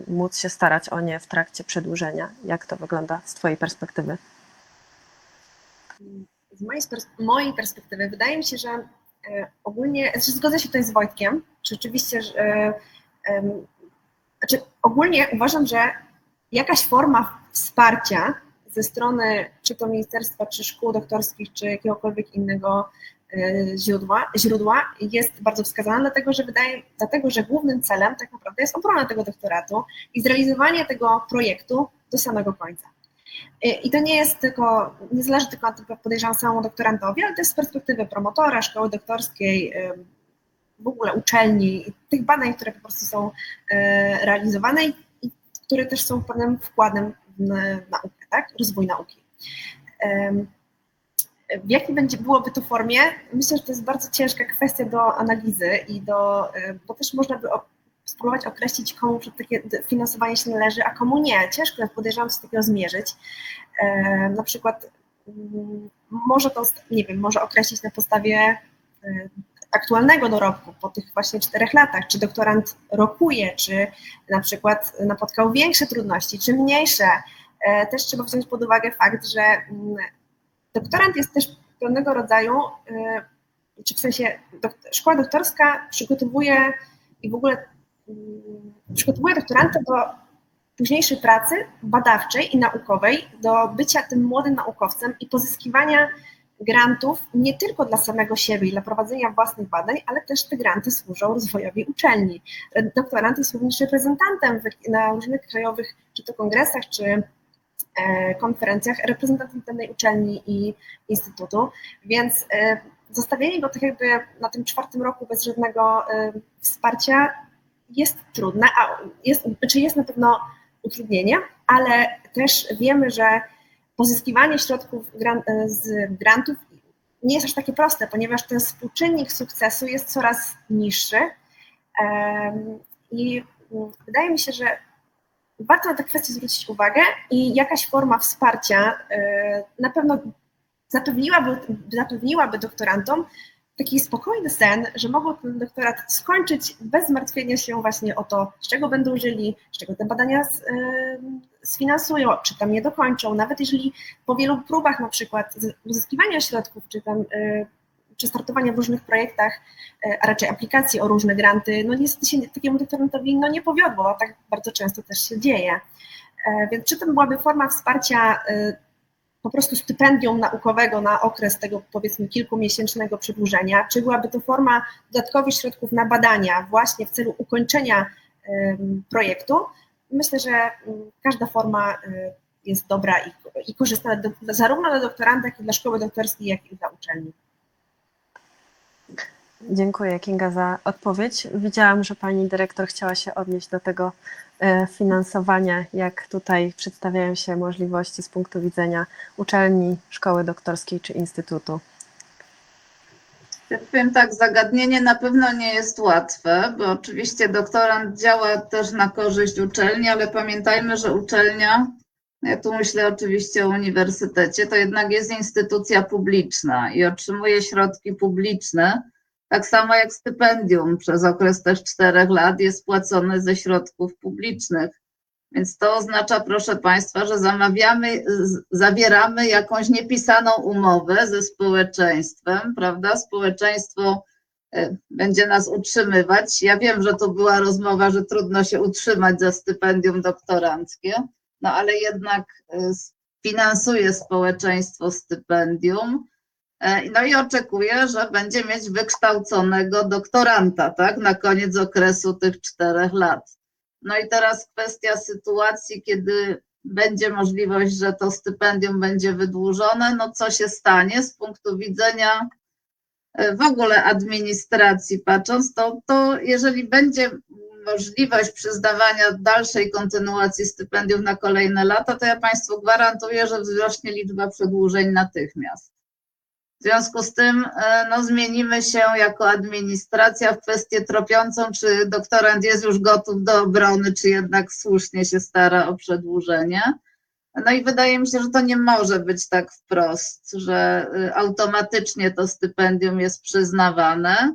móc się starać o nie w trakcie przedłużenia? Jak to wygląda z Twojej perspektywy? Z mojej perspektywy wydaje mi się, że ogólnie, zgodzę się tutaj z Wojtkiem, rzeczywiście, że ogólnie uważam, że jakaś forma wsparcia ze strony czy to ministerstwa, czy szkół doktorskich, czy jakiegokolwiek innego źródła jest bardzo wskazana, dlatego że głównym celem tak naprawdę jest obrona tego doktoratu i zrealizowanie tego projektu do samego końca. I to nie jest tylko, nie zależy tylko od, podejrzewam, samemu doktorantowi, ale też z perspektywy promotora, szkoły doktorskiej, w ogóle uczelni, tych badań, które po prostu są realizowane i które też są pewnym wkładem w naukę, tak? Rozwój nauki. W jakiej byłoby to formie? Myślę, że to jest bardzo ciężka kwestia do analizy i bo też można by spróbować określić, komu takie finansowanie się należy, a komu nie. Ciężko, podejrzewam, coś takiego zmierzyć. Na przykład może to, nie wiem, może określić na podstawie aktualnego dorobku po tych właśnie 4 latach, czy doktorant rokuje, czy na przykład napotkał większe trudności, czy mniejsze. Też trzeba wziąć pod uwagę fakt, że doktorant jest też pewnego rodzaju, czy w sensie szkoła doktorska przygotowuje i w ogóle przygotowuje doktoranta do późniejszej pracy badawczej i naukowej, do bycia tym młodym naukowcem i pozyskiwania grantów nie tylko dla samego siebie i dla prowadzenia własnych badań, ale też te granty służą rozwojowi uczelni. Doktorant jest również reprezentantem na różnych krajowych, czy to kongresach, czy konferencjach, reprezentantem danej uczelni i instytutu, więc zostawienie go tak jakby na tym 4. roku bez żadnego wsparcia jest trudne, jest na pewno utrudnienie, ale też wiemy, że pozyskiwanie środków z grantów nie jest aż takie proste, ponieważ ten współczynnik sukcesu jest coraz niższy i wydaje mi się, że warto na tę kwestię zwrócić uwagę i jakaś forma wsparcia na pewno zapewniłaby doktorantom taki spokojny sen, że mogą ten doktorat skończyć bez zmartwienia się właśnie o to, z czego będą żyli, z czego te badania sfinansują, czy tam je dokończą. Nawet jeżeli po wielu próbach na przykład uzyskiwania środków, czy startowania w różnych projektach, a raczej aplikacji o różne granty, no niestety się takiemu doktorantowi nie powiodło, a tak bardzo często też się dzieje. Więc czy to byłaby forma wsparcia po prostu stypendium naukowego na okres tego, powiedzmy, kilkumiesięcznego przedłużenia, czy byłaby to forma dodatkowych środków na badania właśnie w celu ukończenia projektu. Myślę, że każda forma jest dobra i korzystna zarówno dla doktoranta, jak i dla szkoły doktorskiej, jak i dla uczelni. Dziękuję, Kinga, za odpowiedź. Widziałam, że pani dyrektor chciała się odnieść do tego finansowania, jak tutaj przedstawiają się możliwości z punktu widzenia uczelni, szkoły doktorskiej czy instytutu. Ja powiem tak, zagadnienie na pewno nie jest łatwe, bo oczywiście doktorant działa też na korzyść uczelni, ale pamiętajmy, że uczelnia, ja tu myślę oczywiście o uniwersytecie, to jednak jest instytucja publiczna i otrzymuje środki publiczne, tak samo jak stypendium przez okres też 4 lat jest płacone ze środków publicznych. Więc to oznacza, proszę Państwa, że zawieramy jakąś niepisaną umowę ze społeczeństwem, prawda? Społeczeństwo będzie nas utrzymywać. Ja wiem, że to była rozmowa, że trudno się utrzymać za stypendium doktoranckie, no ale jednak finansuje społeczeństwo stypendium. No i oczekuję, że będzie mieć wykształconego doktoranta, tak? Na koniec okresu tych 4 lat. No i teraz kwestia sytuacji, kiedy będzie możliwość, że to stypendium będzie wydłużone, no co się stanie z punktu widzenia w ogóle administracji patrząc, to jeżeli będzie możliwość przyznawania dalszej kontynuacji stypendiów na kolejne lata, to ja Państwu gwarantuję, że wzrośnie liczba przedłużeń natychmiast. W związku z tym zmienimy się jako administracja w kwestię tropiącą, czy doktorant jest już gotów do obrony, czy jednak słusznie się stara o przedłużenie. No i wydaje mi się, że to nie może być tak wprost, że automatycznie to stypendium jest przyznawane.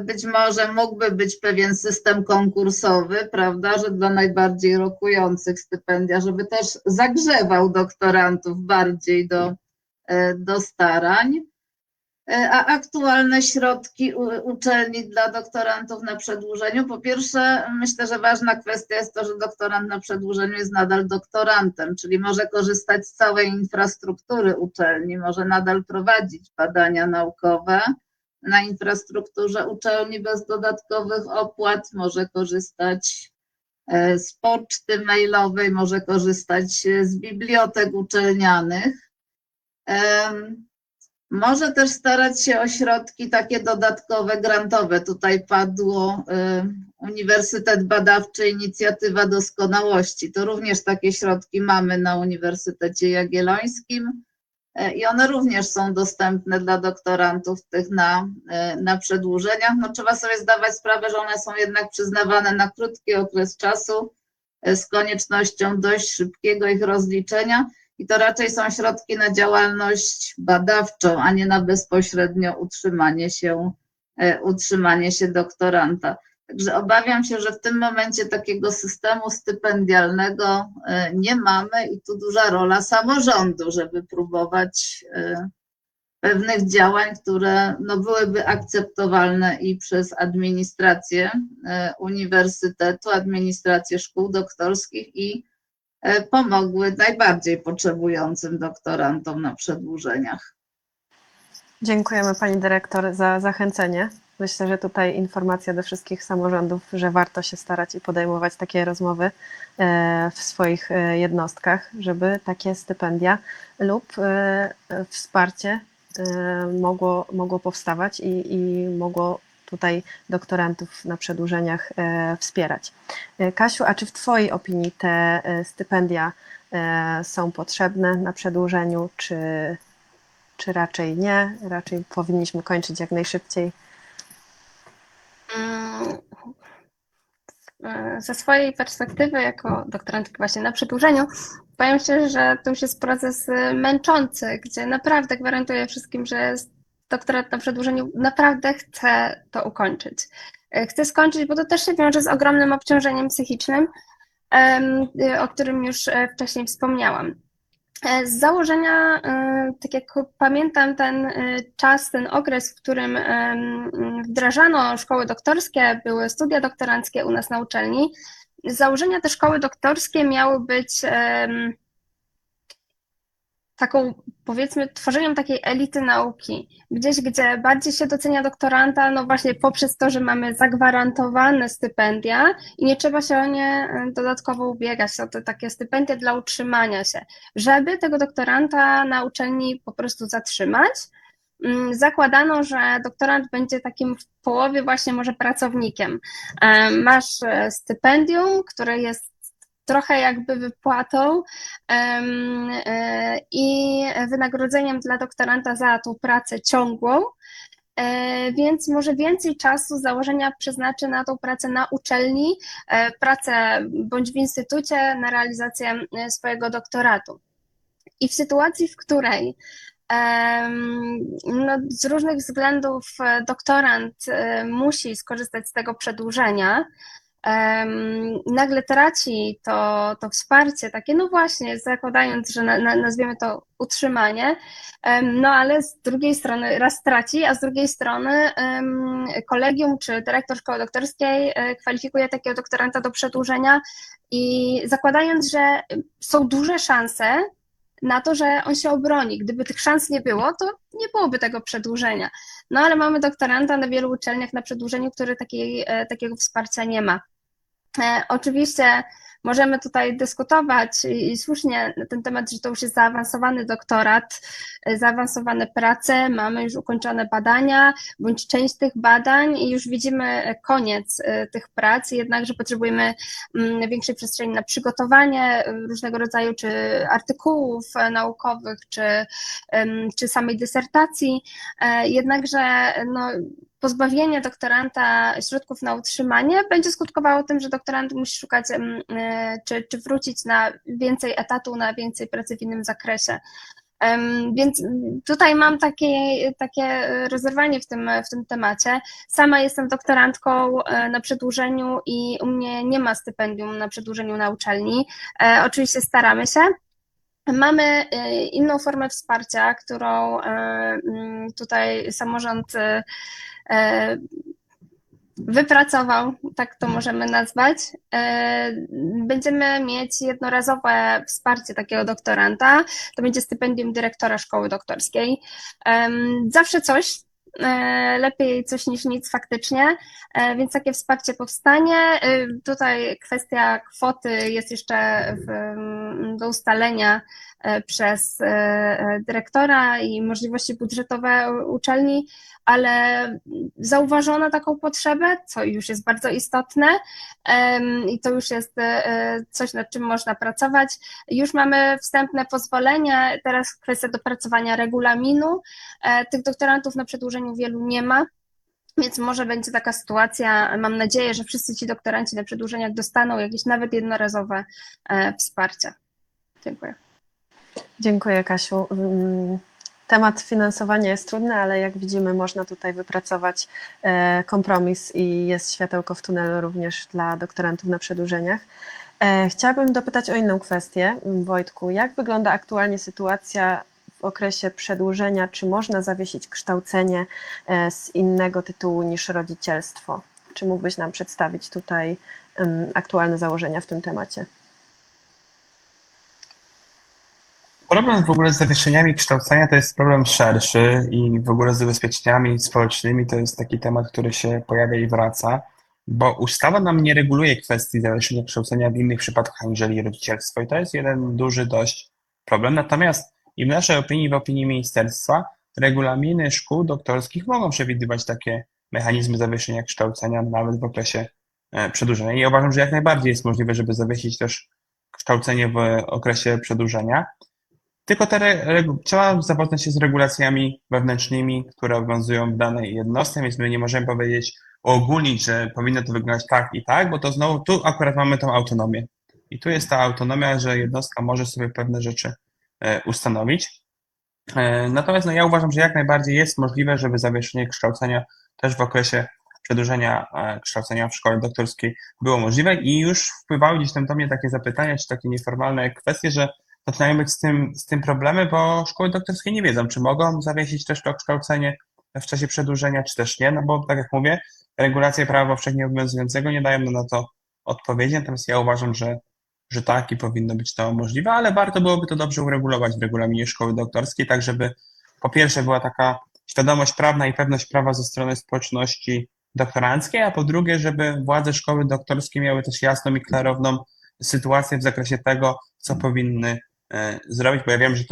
Być może mógłby być pewien system konkursowy, prawda, że dla najbardziej rokujących stypendia, żeby też zagrzewał doktorantów bardziej do starań, a aktualne środki uczelni dla doktorantów na przedłużeniu. Po pierwsze, myślę, że ważna kwestia jest to, że doktorant na przedłużeniu jest nadal doktorantem, czyli może korzystać z całej infrastruktury uczelni, może nadal prowadzić badania naukowe na infrastrukturze uczelni bez dodatkowych opłat, może korzystać z poczty mailowej, może korzystać z bibliotek uczelnianych. Może też starać się o środki takie dodatkowe, grantowe. Tutaj padło Uniwersytet Badawczy Inicjatywa Doskonałości. To również takie środki mamy na Uniwersytecie Jagiellońskim. i one również są dostępne dla doktorantów tych na przedłużeniach. No, trzeba sobie zdawać sprawę, że one są jednak przyznawane na krótki okres czasu z koniecznością dość szybkiego ich rozliczenia i to raczej są środki na działalność badawczą, a nie na bezpośrednio utrzymanie się doktoranta. Także obawiam się, że w tym momencie takiego systemu stypendialnego nie mamy i tu duża rola samorządu, żeby próbować pewnych działań, które no, byłyby akceptowalne i przez administrację uniwersytetu, administrację szkół doktorskich i pomogły najbardziej potrzebującym doktorantom na przedłużeniach. Dziękujemy Pani Dyrektor za zachęcenie. Myślę, że tutaj informacja do wszystkich samorządów, że warto się starać i podejmować takie rozmowy w swoich jednostkach, żeby takie stypendia lub wsparcie mogło powstawać i mogło tutaj doktorantów na przedłużeniach wspierać. Kasiu, a czy w Twojej opinii te stypendia są potrzebne na przedłużeniu, czy raczej nie? Raczej powinniśmy kończyć jak najszybciej? Ze swojej perspektywy, jako doktorantki właśnie na przedłużeniu, powiem szczerze, że to już jest proces męczący, gdzie naprawdę gwarantuję wszystkim, że doktorat na przedłużeniu naprawdę chcę to ukończyć. Chcę skończyć, bo to też się wiąże z ogromnym obciążeniem psychicznym, o którym już wcześniej wspomniałam. Z założenia, tak jak pamiętam ten czas, ten okres, w którym wdrażano szkoły doktorskie, były studia doktoranckie u nas na uczelni, z założenia te szkoły doktorskie miały być taką, powiedzmy, tworzeniem takiej elity nauki, gdzieś, gdzie bardziej się docenia doktoranta, no właśnie poprzez to, że mamy zagwarantowane stypendia i nie trzeba się o nie dodatkowo ubiegać, o to takie stypendia dla utrzymania się, żeby tego doktoranta na uczelni po prostu zatrzymać. Zakładano, że doktorant będzie takim w połowie właśnie może pracownikiem. Masz stypendium, które jest trochę jakby wypłatą i wynagrodzeniem dla doktoranta za tą pracę ciągłą, więc może więcej czasu z założenia przeznaczy na tą pracę na uczelni, pracę bądź w instytucie na realizację swojego doktoratu. I w sytuacji, w której no, z różnych względów doktorant musi skorzystać z tego przedłużenia, nagle traci to wsparcie takie, no właśnie, zakładając, że nazwiemy to utrzymanie, no ale z drugiej strony raz traci, a z drugiej strony kolegium czy dyrektor szkoły doktorskiej kwalifikuje takiego doktoranta do przedłużenia i zakładając, że są duże szanse na to, że on się obroni. Gdyby tych szans nie było, to nie byłoby tego przedłużenia. No ale mamy doktoranta na wielu uczelniach na przedłużeniu, który takiego wsparcia nie ma. Oczywiście możemy tutaj dyskutować i słusznie na ten temat, że to już jest zaawansowany doktorat, zaawansowane prace, mamy już ukończone badania, bądź część tych badań i już widzimy koniec tych prac, jednakże potrzebujemy większej przestrzeni na przygotowanie różnego rodzaju czy artykułów naukowych, czy samej dysertacji, jednakże no, pozbawienie doktoranta środków na utrzymanie będzie skutkowało tym, że doktorant musi szukać czy wrócić na więcej etatu, na więcej pracy w innym zakresie. Więc tutaj mam takie rozerwanie w tym temacie. Sama jestem doktorantką na przedłużeniu i u mnie nie ma stypendium na przedłużeniu na uczelni. Oczywiście staramy się. Mamy inną formę wsparcia, którą tutaj samorząd wypracował, tak to możemy nazwać. Będziemy mieć jednorazowe wsparcie takiego doktoranta, to będzie stypendium dyrektora szkoły doktorskiej. Zawsze coś, lepiej coś niż nic faktycznie, więc takie wsparcie powstanie. Tutaj kwestia kwoty jest jeszcze do ustalenia przez dyrektora i możliwości budżetowe uczelni, ale zauważono taką potrzebę, co już jest bardzo istotne i to już jest coś, nad czym można pracować. Już mamy wstępne pozwolenia, teraz kwestia dopracowania regulaminu. Tych doktorantów na przedłużeniu wielu nie ma, więc może będzie taka sytuacja, mam nadzieję, że wszyscy ci doktoranci na przedłużeniach dostaną jakieś nawet jednorazowe wsparcie. Dziękuję. Dziękuję, Kasiu. Temat finansowania jest trudny, ale jak widzimy, można tutaj wypracować kompromis i jest światełko w tunelu również dla doktorantów na przedłużeniach. Chciałabym dopytać o inną kwestię, Wojtku. Jak wygląda aktualnie sytuacja w okresie przedłużenia? Czy można zawiesić kształcenie z innego tytułu niż rodzicielstwo? Czy mógłbyś nam przedstawić tutaj aktualne założenia w tym temacie? Problem w ogóle z zawieszeniami kształcenia to jest problem szerszy i w ogóle z ubezpieczeniami społecznymi to jest taki temat, który się pojawia i wraca, bo ustawa nam nie reguluje kwestii zawieszenia kształcenia w innych przypadkach aniżeli rodzicielstwo i to jest jeden duży dość problem. Natomiast i w naszej opinii, w opinii ministerstwa, regulaminy szkół doktorskich mogą przewidywać takie mechanizmy zawieszenia kształcenia nawet w okresie przedłużenia i uważam, że jak najbardziej jest możliwe, żeby zawiesić też kształcenie w okresie przedłużenia. Tylko trzeba zapoznać się z regulacjami wewnętrznymi, które obowiązują w danej jednostce, więc my nie możemy powiedzieć, uogólnić, że powinno to wyglądać tak i tak, bo to znowu tu akurat mamy tą autonomię. I tu jest ta autonomia, że jednostka może sobie pewne rzeczy ustanowić. Natomiast no, ja uważam, że jak najbardziej jest możliwe, żeby zawieszenie kształcenia też w okresie przedłużenia kształcenia w szkole doktorskiej było możliwe i już wpływały gdzieś tam do mnie takie zapytania, czy takie nieformalne kwestie, że zaczynają być z tym problemy, bo szkoły doktorskie nie wiedzą, czy mogą zawiesić też to kształcenie w czasie przedłużenia, czy też nie, no bo tak jak mówię, regulacje prawa powszechnie obowiązującego nie dają na to odpowiedzi, natomiast ja uważam, że tak i powinno być to możliwe, ale warto byłoby to dobrze uregulować w regulaminie szkoły doktorskiej, tak żeby po pierwsze była taka świadomość prawna i pewność prawa ze strony społeczności doktoranckiej, a po drugie, żeby władze szkoły doktorskie miały też jasną i klarowną sytuację w zakresie tego, co powinny zrobić, bo ja wiem, że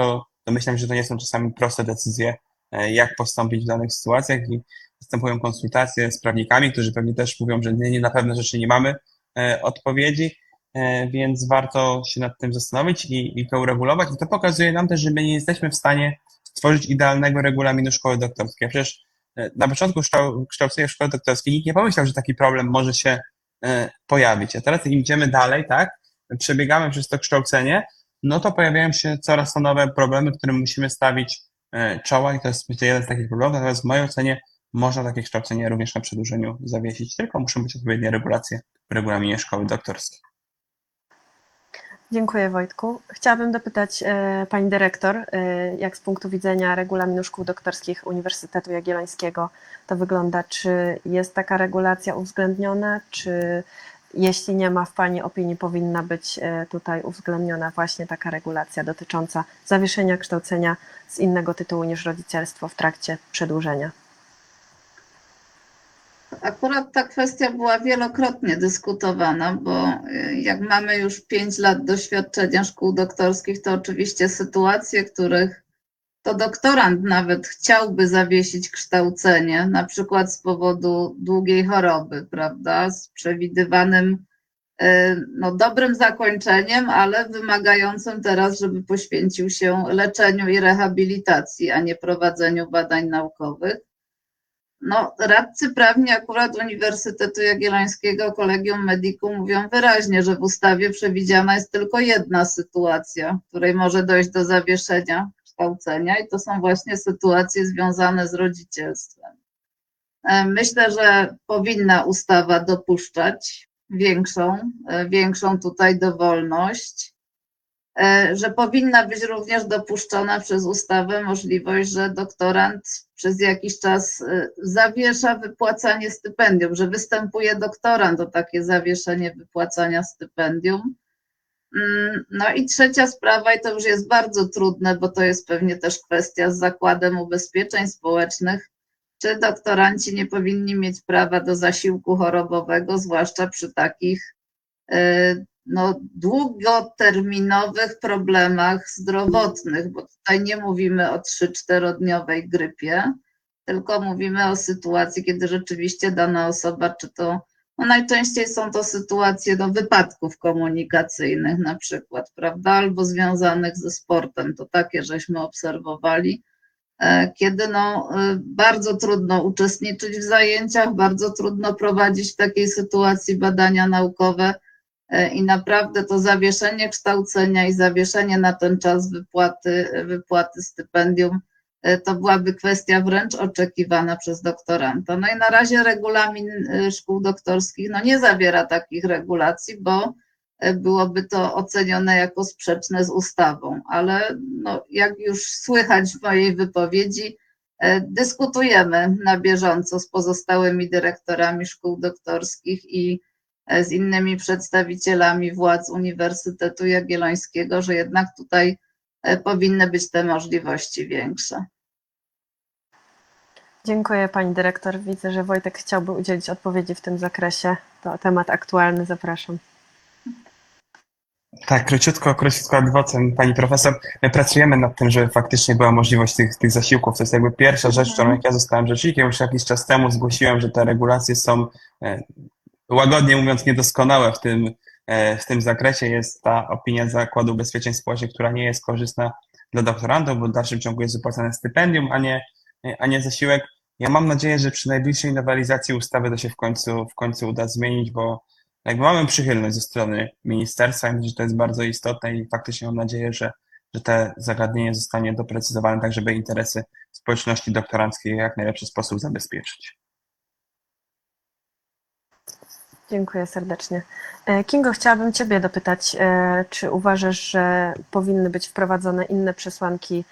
domyślam, że to nie są czasami proste decyzje, jak postąpić w danych sytuacjach i następują konsultacje z prawnikami, którzy pewnie też mówią, że nie na pewne rzeczy nie mamy odpowiedzi, więc warto się nad tym zastanowić i to uregulować. I to pokazuje nam też, że my nie jesteśmy w stanie stworzyć idealnego regulaminu szkoły doktorskiej. Przecież na początku kształcenia szkoły doktorskiej nikt nie pomyślał, że taki problem może się pojawić. A teraz idziemy dalej, tak? Przebiegamy przez to kształcenie, no to pojawiają się coraz to nowe problemy, którym musimy stawić czoła i to jest myślę jeden z takich problemów, natomiast w mojej ocenie można takie kształcenie również na przedłużeniu zawiesić, tylko muszą być odpowiednie regulacje w regulaminie szkoły doktorskiej. Dziękuję, Wojtku. Chciałabym dopytać pani dyrektor, jak z punktu widzenia regulaminu szkół doktorskich Uniwersytetu Jagiellońskiego to wygląda? Czy jest taka regulacja uwzględniona, czy jeśli nie ma, w pani opinii powinna być tutaj uwzględniona właśnie taka regulacja dotycząca zawieszenia kształcenia z innego tytułu niż rodzicielstwo w trakcie przedłużenia? Akurat ta kwestia była wielokrotnie dyskutowana, bo jak mamy już 5 lat doświadczenia szkół doktorskich, to oczywiście sytuacje, których to doktorant nawet chciałby zawiesić kształcenie, na przykład z powodu długiej choroby, prawda, z przewidywanym no, dobrym zakończeniem, ale wymagającym teraz, żeby poświęcił się leczeniu i rehabilitacji, a nie prowadzeniu badań naukowych. No, radcy prawni akurat Uniwersytetu Jagiellońskiego Collegium Medicum mówią wyraźnie, że w ustawie przewidziana jest tylko jedna sytuacja, w której może dojść do zawieszenia kształcenia i to są właśnie sytuacje związane z rodzicielstwem. Myślę, że powinna ustawa dopuszczać większą tutaj dowolność, że powinna być również dopuszczona przez ustawę możliwość, że doktorant przez jakiś czas zawiesza wypłacanie stypendium, że występuje doktorant o takie zawieszenie wypłacania stypendium. No i trzecia sprawa, i to już jest bardzo trudne, bo to jest pewnie też kwestia z Zakładem Ubezpieczeń Społecznych, czy doktoranci nie powinni mieć prawa do zasiłku chorobowego, zwłaszcza przy takich no, długoterminowych problemach zdrowotnych, bo tutaj nie mówimy o 3-4-dniowej grypie, tylko mówimy o sytuacji, kiedy rzeczywiście dana osoba, czy to, no najczęściej są to sytuacje do wypadków komunikacyjnych na przykład, prawda, albo związanych ze sportem, to takie żeśmy obserwowali, kiedy no, bardzo trudno uczestniczyć w zajęciach, bardzo trudno prowadzić w takiej sytuacji badania naukowe i naprawdę to zawieszenie kształcenia i zawieszenie na ten czas wypłaty stypendium to byłaby kwestia wręcz oczekiwana przez doktoranta. No i na razie regulamin szkół doktorskich no nie zawiera takich regulacji, bo byłoby to ocenione jako sprzeczne z ustawą, ale no, jak już słychać w mojej wypowiedzi, dyskutujemy na bieżąco z pozostałymi dyrektorami szkół doktorskich i z innymi przedstawicielami władz Uniwersytetu Jagiellońskiego, że jednak tutaj powinny być te możliwości większe. Dziękuję pani dyrektor. Widzę, że Wojtek chciałby udzielić odpowiedzi w tym zakresie. To temat aktualny, zapraszam. Tak, króciutko ad vocem, pani profesor. My pracujemy nad tym, żeby faktycznie była możliwość tych zasiłków. To jest jakby pierwsza rzecz, którą jak ja zostałem rzecznikiem już jakiś czas temu, zgłosiłem, że te regulacje są łagodnie mówiąc niedoskonałe w tym zakresie. Jest ta opinia Zakładu Ubezpieczeń Społecznych, która nie jest korzystna dla doktorantów, bo w dalszym ciągu jest wypłacane stypendium, a nie zasiłek. Ja mam nadzieję, że przy najbliższej nowelizacji ustawy to się w końcu uda zmienić, bo jakby mamy przychylność ze strony ministerstwa i myślę, że to jest bardzo istotne i faktycznie mam nadzieję, że to zagadnienie zostanie doprecyzowane tak, żeby interesy społeczności doktoranckiej w jak najlepszy sposób zabezpieczyć. Dziękuję serdecznie. Kingo, chciałabym Ciebie dopytać, czy uważasz, że powinny być wprowadzone inne przesłanki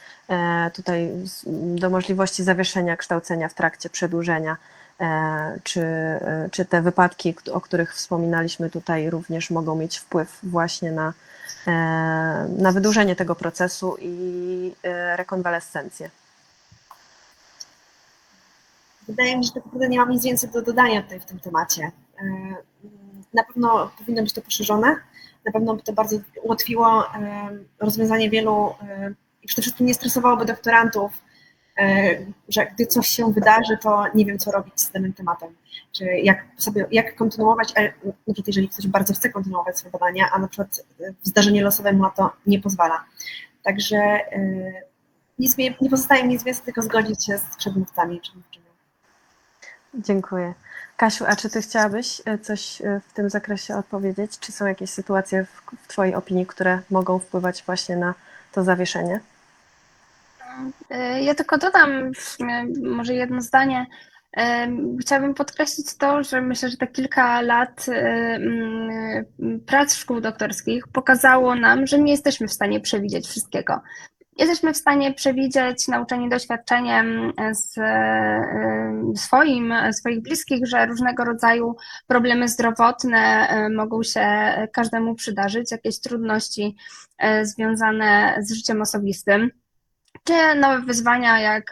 tutaj do możliwości zawieszenia kształcenia w trakcie przedłużenia? Czy te wypadki, o których wspominaliśmy tutaj, również mogą mieć wpływ właśnie na wydłużenie tego procesu i rekonwalescencję? Wydaje mi się, że tak naprawdę nie mam nic więcej do dodania tutaj w tym temacie. Na pewno powinno być to poszerzone, na pewno by to bardzo ułatwiło rozwiązanie wielu i przede wszystkim nie stresowałoby doktorantów, że gdy coś się wydarzy, to nie wiem, co robić z danym tematem, czy jak kontynuować, nawet jeżeli ktoś bardzo chce kontynuować swoje badania, a na przykład zdarzenie losowe mu na to nie pozwala. Także nie pozostaje mi nic więcej, tylko zgodzić się z przedmówcami. Dziękuję. Kasiu, a czy Ty chciałabyś coś w tym zakresie odpowiedzieć? Czy są jakieś sytuacje w Twojej opinii, które mogą wpływać właśnie na to zawieszenie? Ja tylko dodam może jedno zdanie. Chciałabym podkreślić to, że myślę, że te kilka lat prac szkół doktorskich pokazało nam, że nie jesteśmy w stanie przewidzieć wszystkiego. Jesteśmy w stanie przewidzieć, nauczeni doświadczeniem swoich bliskich, że różnego rodzaju problemy zdrowotne mogą się każdemu przydarzyć, jakieś trudności związane z życiem osobistym, czy nowe wyzwania jak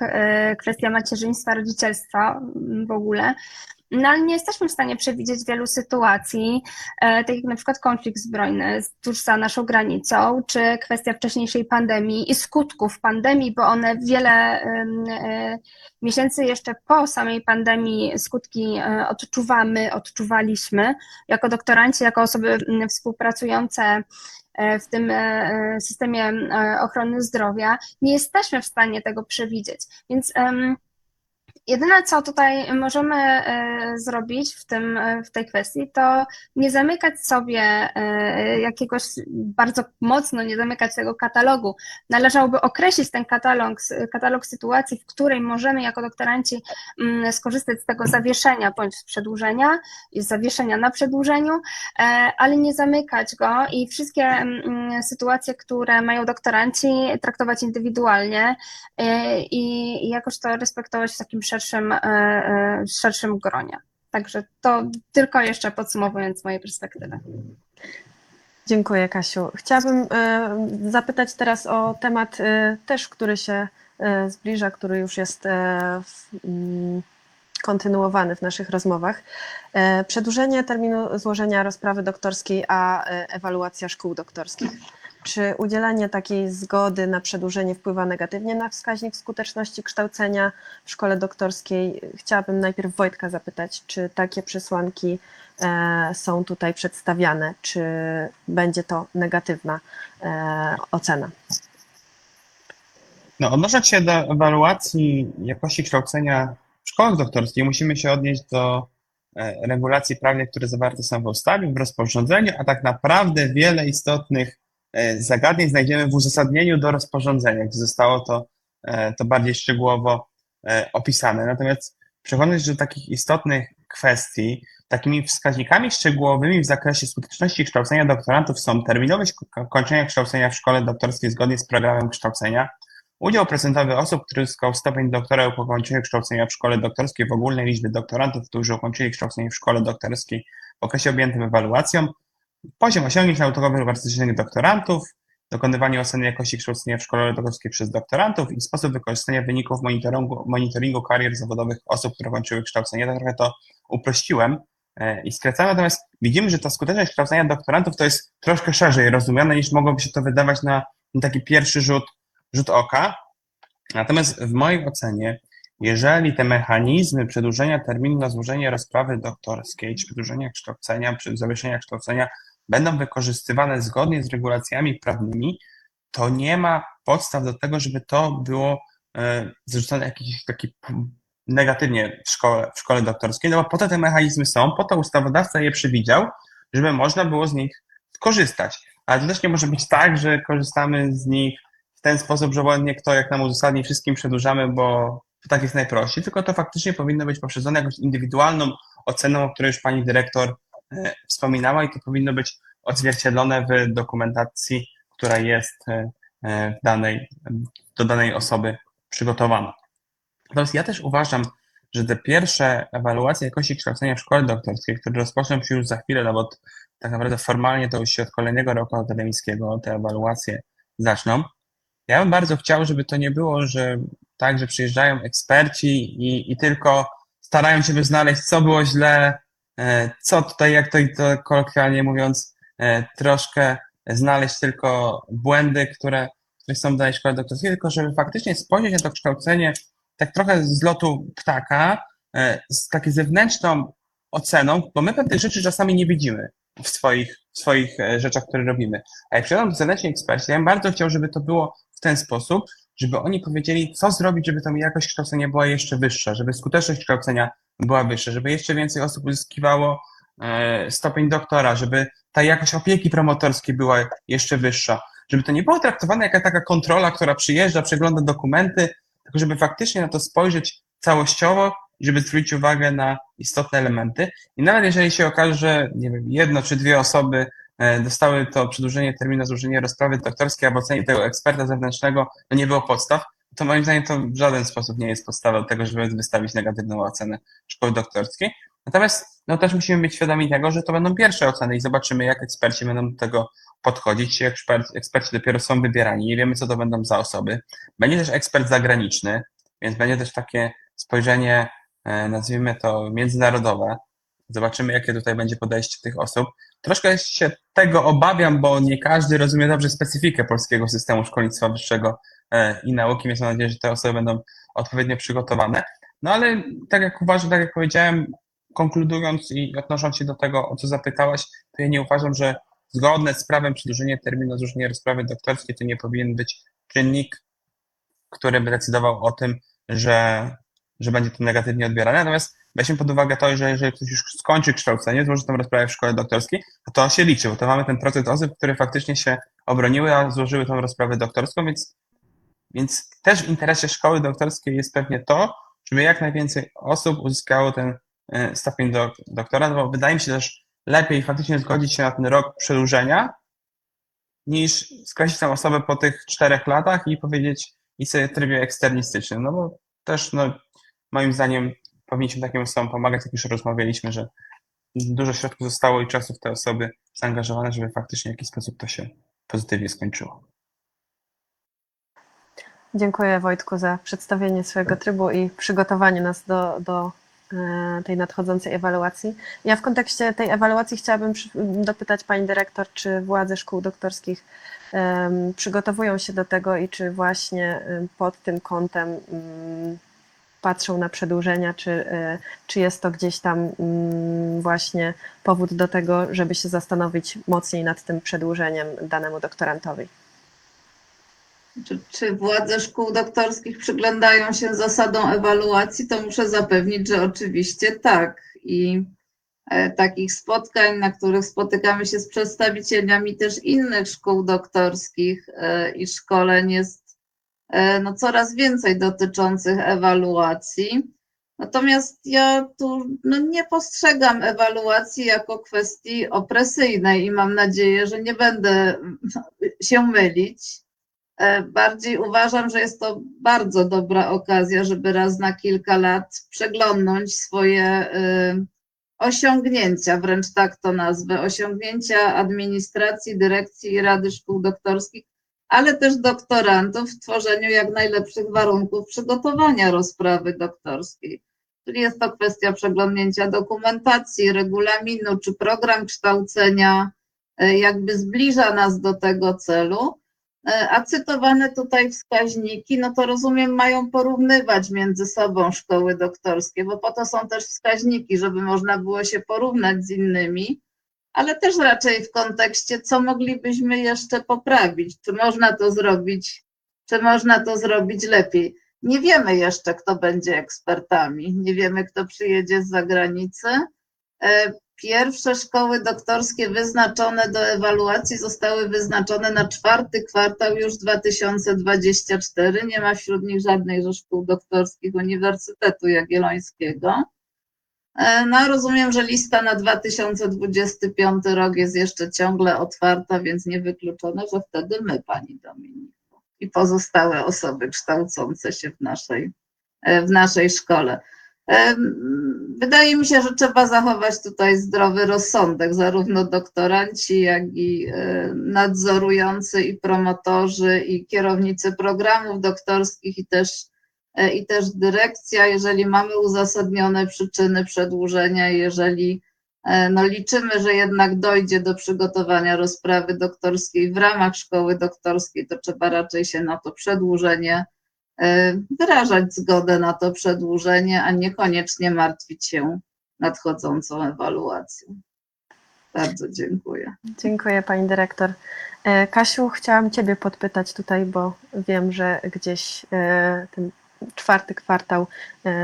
kwestia macierzyństwa, rodzicielstwa w ogóle. No ale nie jesteśmy w stanie przewidzieć wielu sytuacji, tak jak na przykład konflikt zbrojny tuż za naszą granicą, czy kwestia wcześniejszej pandemii i skutków pandemii, bo one wiele miesięcy jeszcze po samej pandemii skutki odczuwaliśmy jako doktoranci, jako osoby współpracujące w tym systemie ochrony zdrowia. Nie jesteśmy w stanie tego przewidzieć, więc jedyne, co tutaj możemy zrobić w tej kwestii, to nie zamykać sobie bardzo mocno nie zamykać tego katalogu. Należałoby określić ten katalog sytuacji, w której możemy jako doktoranci skorzystać z tego zawieszenia bądź przedłużenia, zawieszenia na przedłużeniu, ale nie zamykać go i wszystkie sytuacje, które mają doktoranci, traktować indywidualnie i jakoś to respektować w takim szerszym gronie. Także to tylko jeszcze podsumowując z mojej perspektywy. Dziękuję, Kasiu. Chciałabym zapytać teraz o temat też, który się zbliża, który już jest kontynuowany w naszych rozmowach. Przedłużenie terminu złożenia rozprawy doktorskiej, a ewaluacja szkół doktorskich. Czy udzielenie takiej zgody na przedłużenie wpływa negatywnie na wskaźnik skuteczności kształcenia w szkole doktorskiej? Chciałabym najpierw Wojtka zapytać, czy takie przesłanki są tutaj przedstawiane, czy będzie to negatywna ocena? No, odnosząc się do ewaluacji jakości kształcenia w szkołach doktorskich, musimy się odnieść do regulacji prawnych, które zawarte są w ustawie, w rozporządzeniu, a tak naprawdę wiele istotnych zagadnień znajdziemy w uzasadnieniu do rozporządzenia, gdzie zostało to bardziej szczegółowo opisane. Natomiast przechodząc do takich istotnych kwestii, takimi wskaźnikami szczegółowymi w zakresie skuteczności kształcenia doktorantów są terminowość kończenia kształcenia w szkole doktorskiej zgodnie z programem kształcenia, udział procentowy osób, który uzyskał stopień doktora po ukończeniu kształcenia w szkole doktorskiej w ogólnej liczbie doktorantów, którzy ukończyli kształcenie w szkole doktorskiej w okresie objętym ewaluacją, poziom osiągnięć naukowych lub artystycznych doktorantów, dokonywanie oceny jakości kształcenia w szkole doktorskiej przez doktorantów i sposób wykorzystania wyników monitoringu karier zawodowych osób, które kończyły kształcenie. Ja trochę to uprościłem i skracamy, natomiast widzimy, że ta skuteczność kształcenia doktorantów to jest troszkę szerzej rozumiane, niż mogłoby się to wydawać na taki pierwszy rzut oka. Natomiast w mojej ocenie, jeżeli te mechanizmy przedłużenia terminu na złożenie rozprawy doktorskiej, czy przedłużenia kształcenia, czy zawieszenia kształcenia będą wykorzystywane zgodnie z regulacjami prawnymi, to nie ma podstaw do tego, żeby to było zarzucane jakiś taki negatywnie w szkole doktorskiej, no bo po to te mechanizmy są, po to ustawodawca je przewidział, żeby można było z nich skorzystać. Ale to też nie może być tak, że korzystamy z nich w ten sposób, że obojętnie kto jak nam uzasadni, wszystkim przedłużamy, bo tak jest najprościej, tylko to faktycznie powinno być poprzedzone jakąś indywidualną oceną, o której już pani dyrektor wspominała i to powinno być odzwierciedlone w dokumentacji, która jest do danej osoby przygotowana. Natomiast ja też uważam, że te pierwsze ewaluacje jakości kształcenia w szkole doktorskiej, które rozpoczną się już za chwilę, no bo tak naprawdę formalnie to już się od kolejnego roku akademickiego te ewaluacje zaczną. Ja bym bardzo chciał, żeby to nie było, że tak, że przyjeżdżają eksperci i tylko starają się znaleźć, co było źle, co tutaj, jak to kolokwialnie mówiąc, troszkę znaleźć tylko błędy, które są w danej szkole doktorskiej, tylko żeby faktycznie spojrzeć na to kształcenie tak trochę z lotu ptaka, z taką zewnętrzną oceną, bo my pewnych rzeczy czasami nie widzimy w swoich rzeczach, które robimy. A jak przyjadą zewnętrzni eksperci, ja bym bardzo chciał, żeby to było w ten sposób, żeby oni powiedzieli, co zrobić, żeby ta jakość kształcenia była jeszcze wyższa, żeby skuteczność kształcenia była wyższa, żeby jeszcze więcej osób uzyskiwało stopień doktora, żeby ta jakość opieki promotorskiej była jeszcze wyższa, żeby to nie było traktowane jako taka kontrola, która przyjeżdża, przegląda dokumenty, tylko żeby faktycznie na to spojrzeć całościowo i żeby zwrócić uwagę na istotne elementy. I nawet jeżeli się okaże, że nie wiem, 1 czy 2 osoby dostały to przedłużenie terminu na złożenie rozprawy doktorskiej, albo ocenie tego eksperta zewnętrznego, no nie było podstaw, to moim zdaniem to w żaden sposób nie jest podstawa do tego, żeby wystawić negatywną ocenę szkoły doktorskiej. Natomiast no też musimy być świadomi tego, że to będą pierwsze oceny i zobaczymy, jak eksperci będą do tego podchodzić. Eksperci dopiero są wybierani, nie wiemy, co to będą za osoby. Będzie też ekspert zagraniczny, więc będzie też takie spojrzenie, nazwijmy to międzynarodowe. Zobaczymy, jakie tutaj będzie podejście tych osób. Troszkę się tego obawiam, bo nie każdy rozumie dobrze specyfikę polskiego systemu szkolnictwa wyższego i nauki, więc mam nadzieję, że te osoby będą odpowiednio przygotowane. No ale tak jak uważam, tak jak powiedziałem, konkludując i odnosząc się do tego, o co zapytałaś, to ja nie uważam, że zgodne z prawem przedłużenie terminu na złożenie rozprawy doktorskiej to nie powinien być czynnik, który by decydował o tym, że będzie to negatywnie odbierane. Natomiast weźmy pod uwagę to, że jeżeli ktoś już skończy kształcenie, złoży tę rozprawę w szkole doktorskiej, to się liczy, bo to mamy ten procent osób, które faktycznie się obroniły, a złożyły tę rozprawę doktorską, więc też w interesie szkoły doktorskiej jest pewnie to, żeby jak najwięcej osób uzyskało ten stopień doktora, bo wydaje mi się też lepiej faktycznie zgodzić się na ten rok przedłużenia, niż skreślić tę osobę po tych 4 latach i powiedzieć i sobie w trybie eksternistycznym, no bo też moim zdaniem powinniśmy takim osobom pomagać, jak już rozmawialiśmy, że dużo środków zostało i czasu w te osoby zaangażowane, żeby faktycznie w jakiś sposób to się pozytywnie skończyło. Dziękuję Wojtku za przedstawienie swojego trybu i przygotowanie nas do tej nadchodzącej ewaluacji. Ja w kontekście tej ewaluacji chciałabym dopytać Pani Dyrektor, czy władze szkół doktorskich przygotowują się do tego i czy właśnie pod tym kątem patrzą na przedłużenia, czy jest to gdzieś tam właśnie powód do tego, żeby się zastanowić mocniej nad tym przedłużeniem danemu doktorantowi. Czy władze szkół doktorskich przyglądają się zasadom ewaluacji, to muszę zapewnić, że oczywiście tak. I takich spotkań, na których spotykamy się z przedstawicielami też innych szkół doktorskich i szkoleń jest no, coraz więcej dotyczących ewaluacji. Natomiast ja tu nie postrzegam ewaluacji jako kwestii opresyjnej i mam nadzieję, że nie będę się mylić. Bardziej uważam, że jest to bardzo dobra okazja, żeby raz na kilka lat przeglądnąć swoje osiągnięcia, wręcz tak to nazwę, osiągnięcia administracji, dyrekcji i Rady Szkół Doktorskich, ale też doktorantów w tworzeniu jak najlepszych warunków przygotowania rozprawy doktorskiej. Czyli jest to kwestia przeglądnięcia dokumentacji, regulaminu, czy program kształcenia jakby zbliża nas do tego celu. A cytowane tutaj wskaźniki, no to rozumiem, mają porównywać między sobą szkoły doktorskie, bo po to są też wskaźniki, żeby można było się porównać z innymi, ale też raczej w kontekście, co moglibyśmy jeszcze poprawić, czy można to zrobić lepiej. Nie wiemy jeszcze, kto będzie ekspertami, nie wiemy, kto przyjedzie z zagranicy. Pierwsze szkoły doktorskie wyznaczone do ewaluacji zostały wyznaczone na 4. kwartał już 2024. Nie ma wśród nich żadnych ze szkół doktorskich Uniwersytetu Jagiellońskiego. No, rozumiem, że lista na 2025 rok jest jeszcze ciągle otwarta, więc niewykluczone, że wtedy my, Pani Dominiko, i pozostałe osoby kształcące się w naszej szkole. Wydaje mi się, że trzeba zachować tutaj zdrowy rozsądek, zarówno doktoranci, jak i nadzorujący, i promotorzy, i kierownicy programów doktorskich, i też dyrekcja, jeżeli mamy uzasadnione przyczyny przedłużenia, jeżeli liczymy, że jednak dojdzie do przygotowania rozprawy doktorskiej w ramach szkoły doktorskiej, to trzeba raczej się na to przedłużenie wyrażać zgodę na to przedłużenie, a niekoniecznie martwić się nadchodzącą ewaluacją. Bardzo dziękuję. Dziękuję Pani Dyrektor. Kasiu, chciałam Ciebie podpytać tutaj, bo wiem, że gdzieś ten 4. kwartał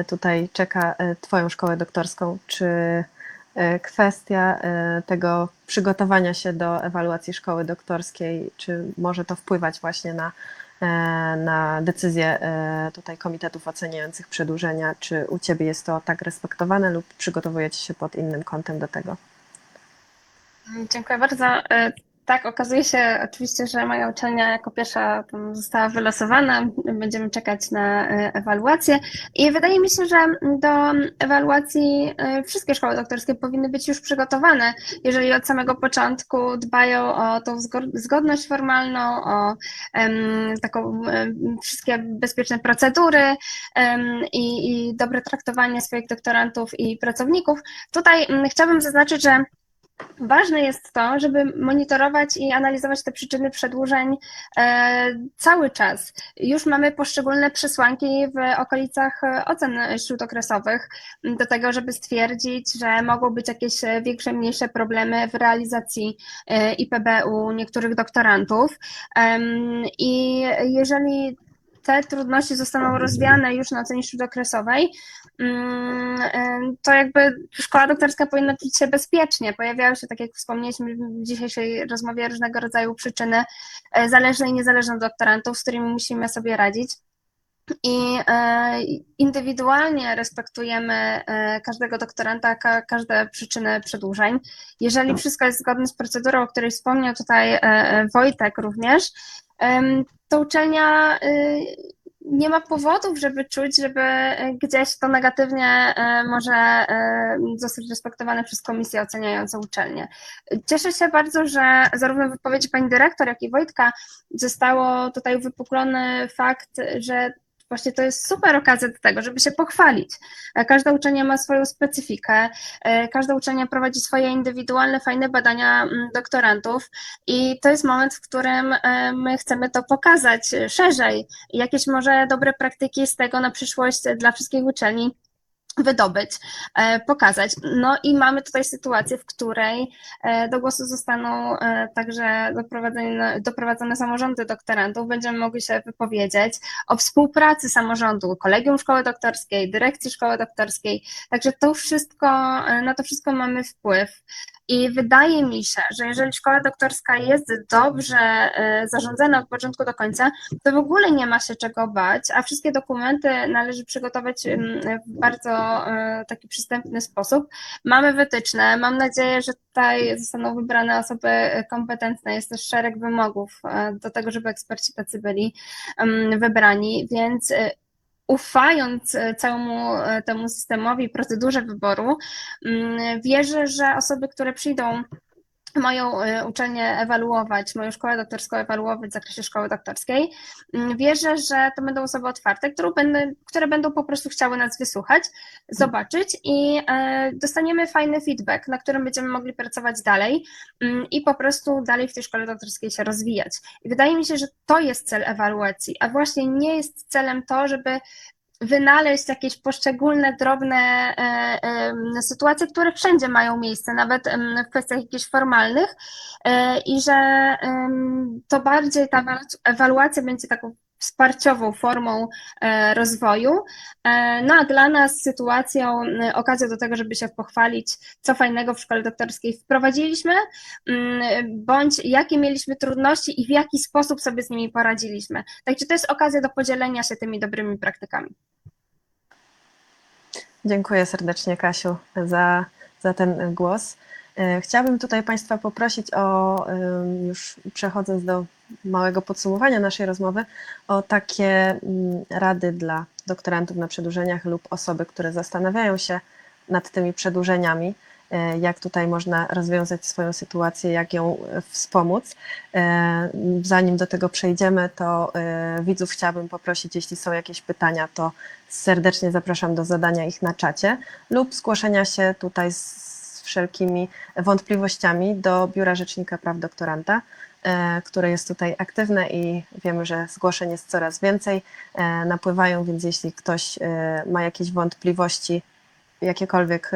tutaj czeka Twoją szkołę doktorską. Czy kwestia tego przygotowania się do ewaluacji szkoły doktorskiej, czy może to wpływać właśnie na decyzje tutaj komitetów oceniających przedłużenia? Czy u Ciebie jest to tak respektowane lub przygotowujecie się pod innym kątem do tego? Dziękuję bardzo. Tak, okazuje się oczywiście, że moja uczelnia jako pierwsza została wylosowana. Będziemy czekać na ewaluację i wydaje mi się, że do ewaluacji wszystkie szkoły doktorskie powinny być już przygotowane, jeżeli od samego początku dbają o tą zgodność formalną, o taką wszystkie bezpieczne procedury i dobre traktowanie swoich doktorantów i pracowników. Tutaj chciałabym zaznaczyć, że ważne jest to, żeby monitorować i analizować te przyczyny przedłużeń cały czas. Już mamy poszczególne przesłanki w okolicach ocen śródokresowych do tego, żeby stwierdzić, że mogą być jakieś większe, mniejsze problemy w realizacji IPB u niektórych doktorantów. I jeżeli te trudności zostaną rozwiane już na ocenie śródokresowej, to jakby szkoła doktorska powinna czuć się bezpiecznie. Pojawiały się, tak jak wspomnieliśmy w dzisiejszej rozmowie, różnego rodzaju przyczyny zależne i niezależne od doktorantów, z którymi musimy sobie radzić. I indywidualnie respektujemy każdego doktoranta, każde przyczyny przedłużeń. Jeżeli wszystko jest zgodne z procedurą, o której wspomniał tutaj Wojtek również, to uczelnia nie ma powodów, żeby czuć, żeby gdzieś to negatywnie może zostać respektowane przez komisję oceniającą uczelnię. Cieszę się bardzo, że zarówno w wypowiedzi pani dyrektor, jak i Wojtka zostało tutaj uwypuklony fakt, że właśnie to jest super okazja do tego, żeby się pochwalić. Każda uczelnia ma swoją specyfikę, każda uczelnia prowadzi swoje indywidualne, fajne badania doktorantów i to jest moment, w którym my chcemy to pokazać szerzej. Jakieś może dobre praktyki z tego na przyszłość dla wszystkich uczelni wydobyć, pokazać. No i mamy tutaj sytuację, w której do głosu zostaną także doprowadzone samorządy doktorantów. Będziemy mogli się wypowiedzieć o współpracy samorządu, kolegium szkoły doktorskiej, dyrekcji szkoły doktorskiej. Także to wszystko, na to wszystko mamy wpływ. I wydaje mi się, że jeżeli szkoła doktorska jest dobrze zarządzana od początku do końca, to w ogóle nie ma się czego bać, a wszystkie dokumenty należy przygotować w bardzo taki przystępny sposób. Mamy wytyczne, mam nadzieję, że tutaj zostaną wybrane osoby kompetentne, jest też szereg wymogów do tego, żeby eksperci tacy byli wybrani, więc ufając całemu temu systemowi, procedurze wyboru, wierzę, że osoby, które przyjdą moją uczelnię ewaluować, moją szkołę doktorską ewaluować w zakresie szkoły doktorskiej, wierzę, że to będą osoby otwarte, które będą po prostu chciały nas wysłuchać, zobaczyć i dostaniemy fajny feedback, na którym będziemy mogli pracować dalej i po prostu dalej w tej szkole doktorskiej się rozwijać. I wydaje mi się, że to jest cel ewaluacji, a właśnie nie jest celem to, żeby wynaleźć jakieś poszczególne, drobne sytuacje, które wszędzie mają miejsce, nawet w kwestiach jakichś formalnych i że to bardziej ta ewaluacja będzie taką wsparciową formą rozwoju, no a dla nas sytuacją, okazją do tego, żeby się pochwalić, co fajnego w szkole doktorskiej wprowadziliśmy, bądź jakie mieliśmy trudności i w jaki sposób sobie z nimi poradziliśmy. Także to jest okazja do podzielenia się tymi dobrymi praktykami. Dziękuję serdecznie, Kasiu, za ten głos. Chciałabym tutaj Państwa poprosić o, już przechodząc do małego podsumowania naszej rozmowy, o takie rady dla doktorantów na przedłużeniach lub osoby, które zastanawiają się nad tymi przedłużeniami, jak tutaj można rozwiązać swoją sytuację, jak ją wspomóc. Zanim do tego przejdziemy, to widzów chciałabym poprosić, jeśli są jakieś pytania, to serdecznie zapraszam do zadania ich na czacie lub zgłoszenia się tutaj z wszelkimi wątpliwościami do Biura Rzecznika Praw Doktoranta, które jest tutaj aktywne i wiemy, że zgłoszeń jest coraz więcej, napływają, więc jeśli ktoś ma jakieś wątpliwości, jakiekolwiek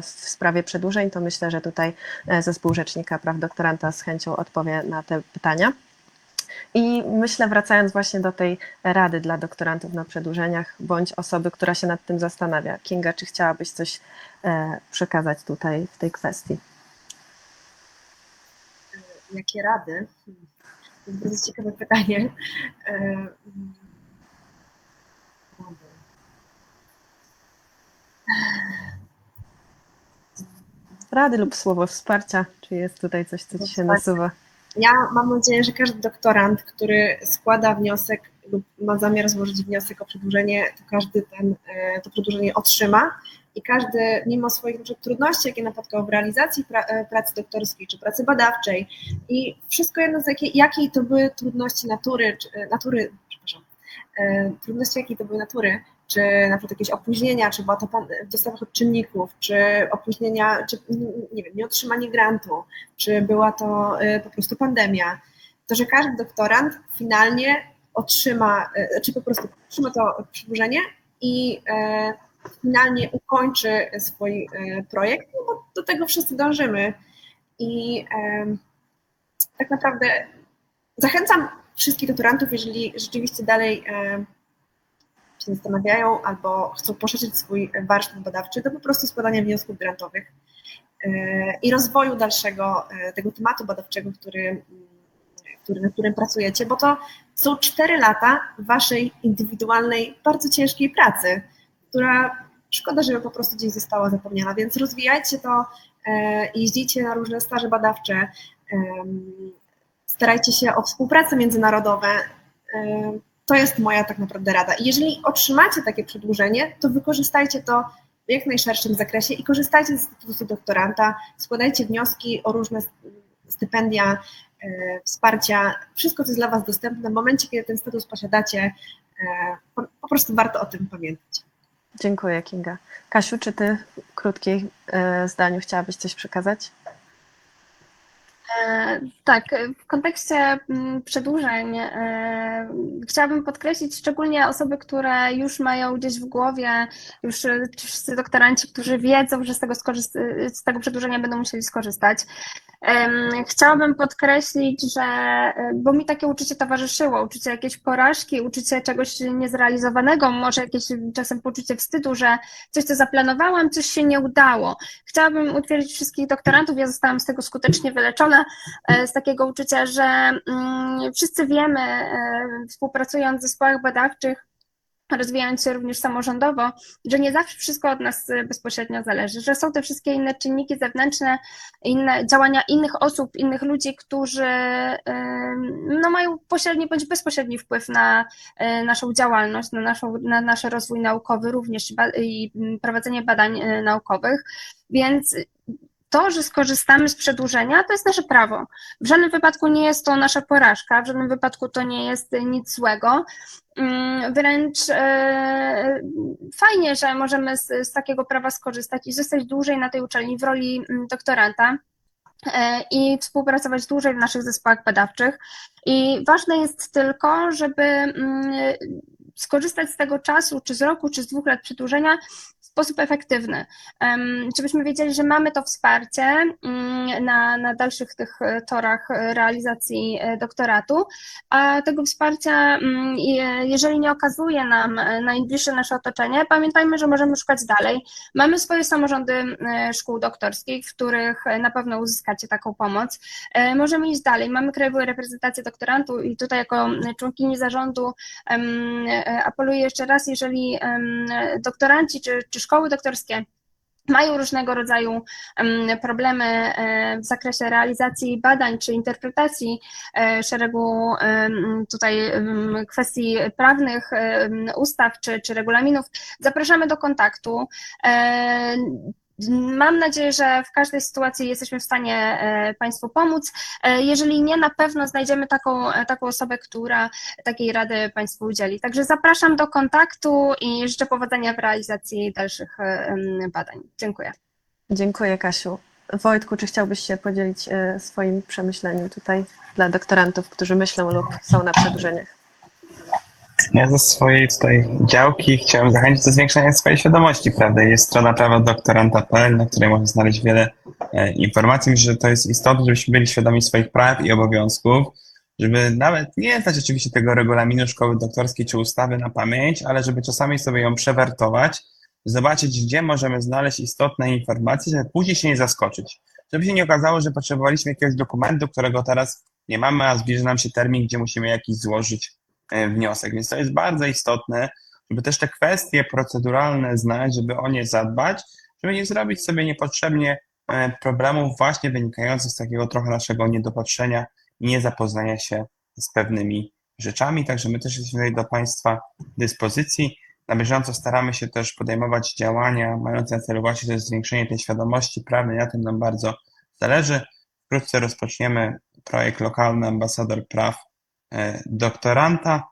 w sprawie przedłużeń, to myślę, że tutaj zespół Rzecznika Praw Doktoranta z chęcią odpowie na te pytania. I myślę, wracając właśnie do tej rady dla doktorantów na przedłużeniach, bądź osoby, która się nad tym zastanawia. Kinga, czy chciałabyś coś przekazać tutaj w tej kwestii? Jakie rady? To jest bardzo ciekawe pytanie. Rady lub słowo wsparcia, czy jest tutaj coś, co Ci się nasuwa? Ja mam nadzieję, że każdy doktorant, który składa wniosek lub ma zamiar złożyć wniosek o przedłużenie, to każdy to przedłużenie otrzyma i każdy, mimo swoich trudności, jakie napotkał w realizacji pracy doktorskiej czy pracy badawczej i wszystko jedno z jakiej to były trudności trudności jakiej to były natury, czy na przykład jakieś opóźnienia, czy była to w dostawach czynników, czy opóźnienia, czy nie wiem, nieotrzymanie grantu, czy była to po prostu pandemia, to że każdy doktorant finalnie otrzyma, czy po prostu otrzyma to przedłużenie i finalnie ukończy swój projekt, no bo do tego wszyscy dążymy. I tak naprawdę zachęcam wszystkich doktorantów, jeżeli rzeczywiście dalej się zastanawiają albo chcą poszerzyć swój warsztat badawczy, do po prostu składania wniosków grantowych i rozwoju dalszego tego tematu badawczego, nad którym pracujecie, bo to są 4 lata waszej indywidualnej, bardzo ciężkiej pracy, która szkoda, żeby po prostu gdzieś została zapomniana, więc rozwijajcie to, jeździcie na różne staże badawcze, starajcie się o współpracę międzynarodową. To jest moja tak naprawdę rada. I jeżeli otrzymacie takie przedłużenie, to wykorzystajcie to w jak najszerszym zakresie i korzystajcie z statusu doktoranta, składajcie wnioski o różne stypendia, wsparcia, wszystko, co jest dla was dostępne. W momencie, kiedy ten status posiadacie, po prostu warto o tym pamiętać. Dziękuję, Kinga. Kasiu, czy ty w krótkim zdaniu chciałabyś coś przekazać? Tak, w kontekście przedłużeń chciałabym podkreślić szczególnie osoby, które już mają gdzieś w głowie, już wszyscy doktoranci, którzy wiedzą, że z tego przedłużenia będą musieli skorzystać. Chciałabym podkreślić, że, bo mi takie uczucie towarzyszyło, uczucie jakiejś porażki, uczucie czegoś niezrealizowanego, może jakieś czasem poczucie wstydu, że coś, co zaplanowałam, coś się nie udało. Chciałabym utwierdzić wszystkich doktorantów, ja zostałam z tego skutecznie wyleczona, z takiego uczucia, że wszyscy wiemy, współpracując w zespołach badawczych, rozwijając się również samorządowo, że nie zawsze wszystko od nas bezpośrednio zależy, że są te wszystkie inne czynniki zewnętrzne, inne działania innych osób, innych ludzi, którzy no, mają pośredni bądź bezpośredni wpływ na naszą działalność, na nasz rozwój naukowy również i prowadzenie badań naukowych, więc to, że skorzystamy z przedłużenia, to jest nasze prawo. W żadnym wypadku nie jest to nasza porażka, w żadnym wypadku to nie jest nic złego. Wręcz fajnie, że możemy z takiego prawa skorzystać i zostać dłużej na tej uczelni w roli doktoranta i współpracować dłużej w naszych zespołach badawczych. I ważne jest tylko, żeby skorzystać z tego czasu, czy z roku, czy z 2 lat przedłużenia w sposób efektywny, żebyśmy wiedzieli, że mamy to wsparcie na dalszych tych torach realizacji doktoratu, a tego wsparcia, jeżeli nie okazuje nam najbliższe nasze otoczenie, pamiętajmy, że możemy szukać dalej. Mamy swoje samorządy szkół doktorskich, w których na pewno uzyskacie taką pomoc. Możemy iść dalej. Mamy krajową reprezentację doktorantów i tutaj jako członkini zarządu apeluję jeszcze raz, jeżeli doktoranci czy szkoły doktorskie mają różnego rodzaju problemy w zakresie realizacji badań czy interpretacji szeregu tutaj kwestii prawnych, ustaw czy regulaminów, zapraszamy do kontaktu. Mam nadzieję, że w każdej sytuacji jesteśmy w stanie Państwu pomóc. Jeżeli nie, na pewno znajdziemy taką osobę, która takiej rady Państwu udzieli. Także zapraszam do kontaktu i życzę powodzenia w realizacji dalszych badań. Dziękuję. Dziękuję, Kasiu. Wojtku, czy chciałbyś się podzielić swoim przemyśleniem tutaj dla doktorantów, którzy myślą lub są na przedłużeniach? Ja ze swojej tutaj działki chciałem zachęcić do zwiększenia swojej świadomości, prawda? Jest strona prawodoktoranta.pl, na której można znaleźć wiele informacji. Myślę, że to jest istotne, żebyśmy byli świadomi swoich praw i obowiązków, żeby nawet nie znać oczywiście tego regulaminu szkoły doktorskiej czy ustawy na pamięć, ale żeby czasami sobie ją przewertować, zobaczyć, gdzie możemy znaleźć istotne informacje, żeby później się nie zaskoczyć. Żeby się nie okazało, że potrzebowaliśmy jakiegoś dokumentu, którego teraz nie mamy, a zbliży nam się termin, gdzie musimy jakiś złożyć wniosek. Więc to jest bardzo istotne, żeby też te kwestie proceduralne znać, żeby o nie zadbać, żeby nie zrobić sobie niepotrzebnie problemów właśnie wynikających z takiego trochę naszego niedopatrzenia i niezapoznania się z pewnymi rzeczami. Także my też jesteśmy tutaj do Państwa dyspozycji. Na bieżąco staramy się też podejmować działania mające na celu właśnie też zwiększenie tej świadomości prawnej. Na tym nam bardzo zależy. Wkrótce rozpoczniemy projekt Lokalny Ambasador Praw Doktoranta.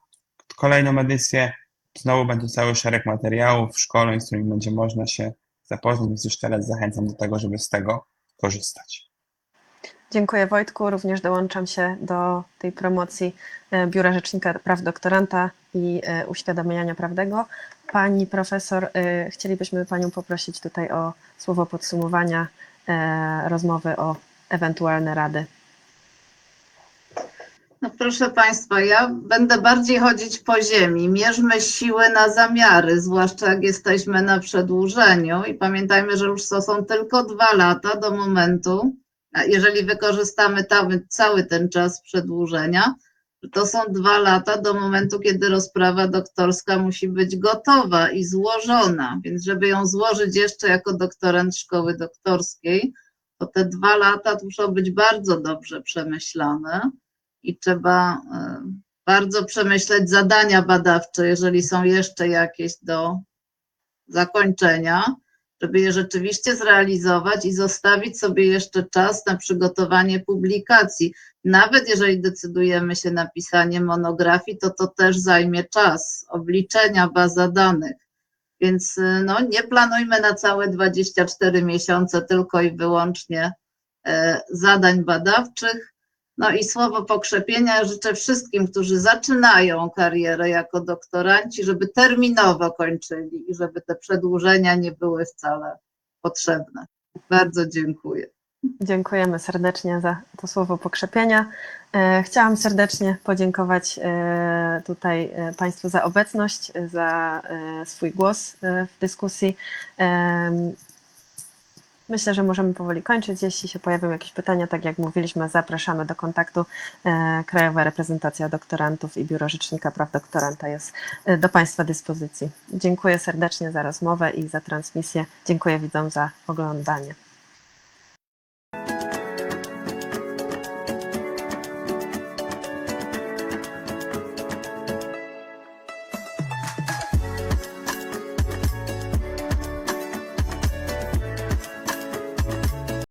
Kolejną edycję. Znowu będzie cały szereg materiałów, szkoleń, z którymi będzie można się zapoznać, więc już teraz zachęcam do tego, żeby z tego korzystać. Dziękuję, Wojtku. Również dołączam się do tej promocji Biura Rzecznika Praw Doktoranta i uświadamiania prawnego. Pani profesor, chcielibyśmy Panią poprosić tutaj o słowo podsumowania rozmowy, o ewentualne rady. No proszę Państwa, ja będę bardziej chodzić po ziemi. Mierzmy siły na zamiary, zwłaszcza jak jesteśmy na przedłużeniu i pamiętajmy, że już to są tylko 2 lata do momentu, jeżeli wykorzystamy cały ten czas przedłużenia, to są 2 lata do momentu, kiedy rozprawa doktorska musi być gotowa i złożona, więc żeby ją złożyć jeszcze jako doktorant szkoły doktorskiej, to te 2 lata muszą być bardzo dobrze przemyślane. I trzeba bardzo przemyśleć zadania badawcze, jeżeli są jeszcze jakieś do zakończenia. żeby je rzeczywiście zrealizować i zostawić sobie jeszcze czas na przygotowanie publikacji. Nawet jeżeli decydujemy się na pisanie monografii, to też zajmie czas, obliczenia, baza danych. Więc no, nie planujmy na całe 24 miesiące tylko i wyłącznie zadań badawczych. No i słowo pokrzepienia życzę wszystkim, którzy zaczynają karierę jako doktoranci, żeby terminowo kończyli i żeby te przedłużenia nie były wcale potrzebne. Bardzo dziękuję. Dziękujemy serdecznie za to słowo pokrzepienia. Chciałam serdecznie podziękować tutaj Państwu za obecność, za swój głos w dyskusji. Myślę, że możemy powoli kończyć. Jeśli się pojawią jakieś pytania, tak jak mówiliśmy, zapraszamy do kontaktu. Krajowa Reprezentacja Doktorantów i Biuro Rzecznika Praw Doktoranta jest do Państwa dyspozycji. Dziękuję serdecznie za rozmowę i za transmisję. Dziękuję widzom za oglądanie.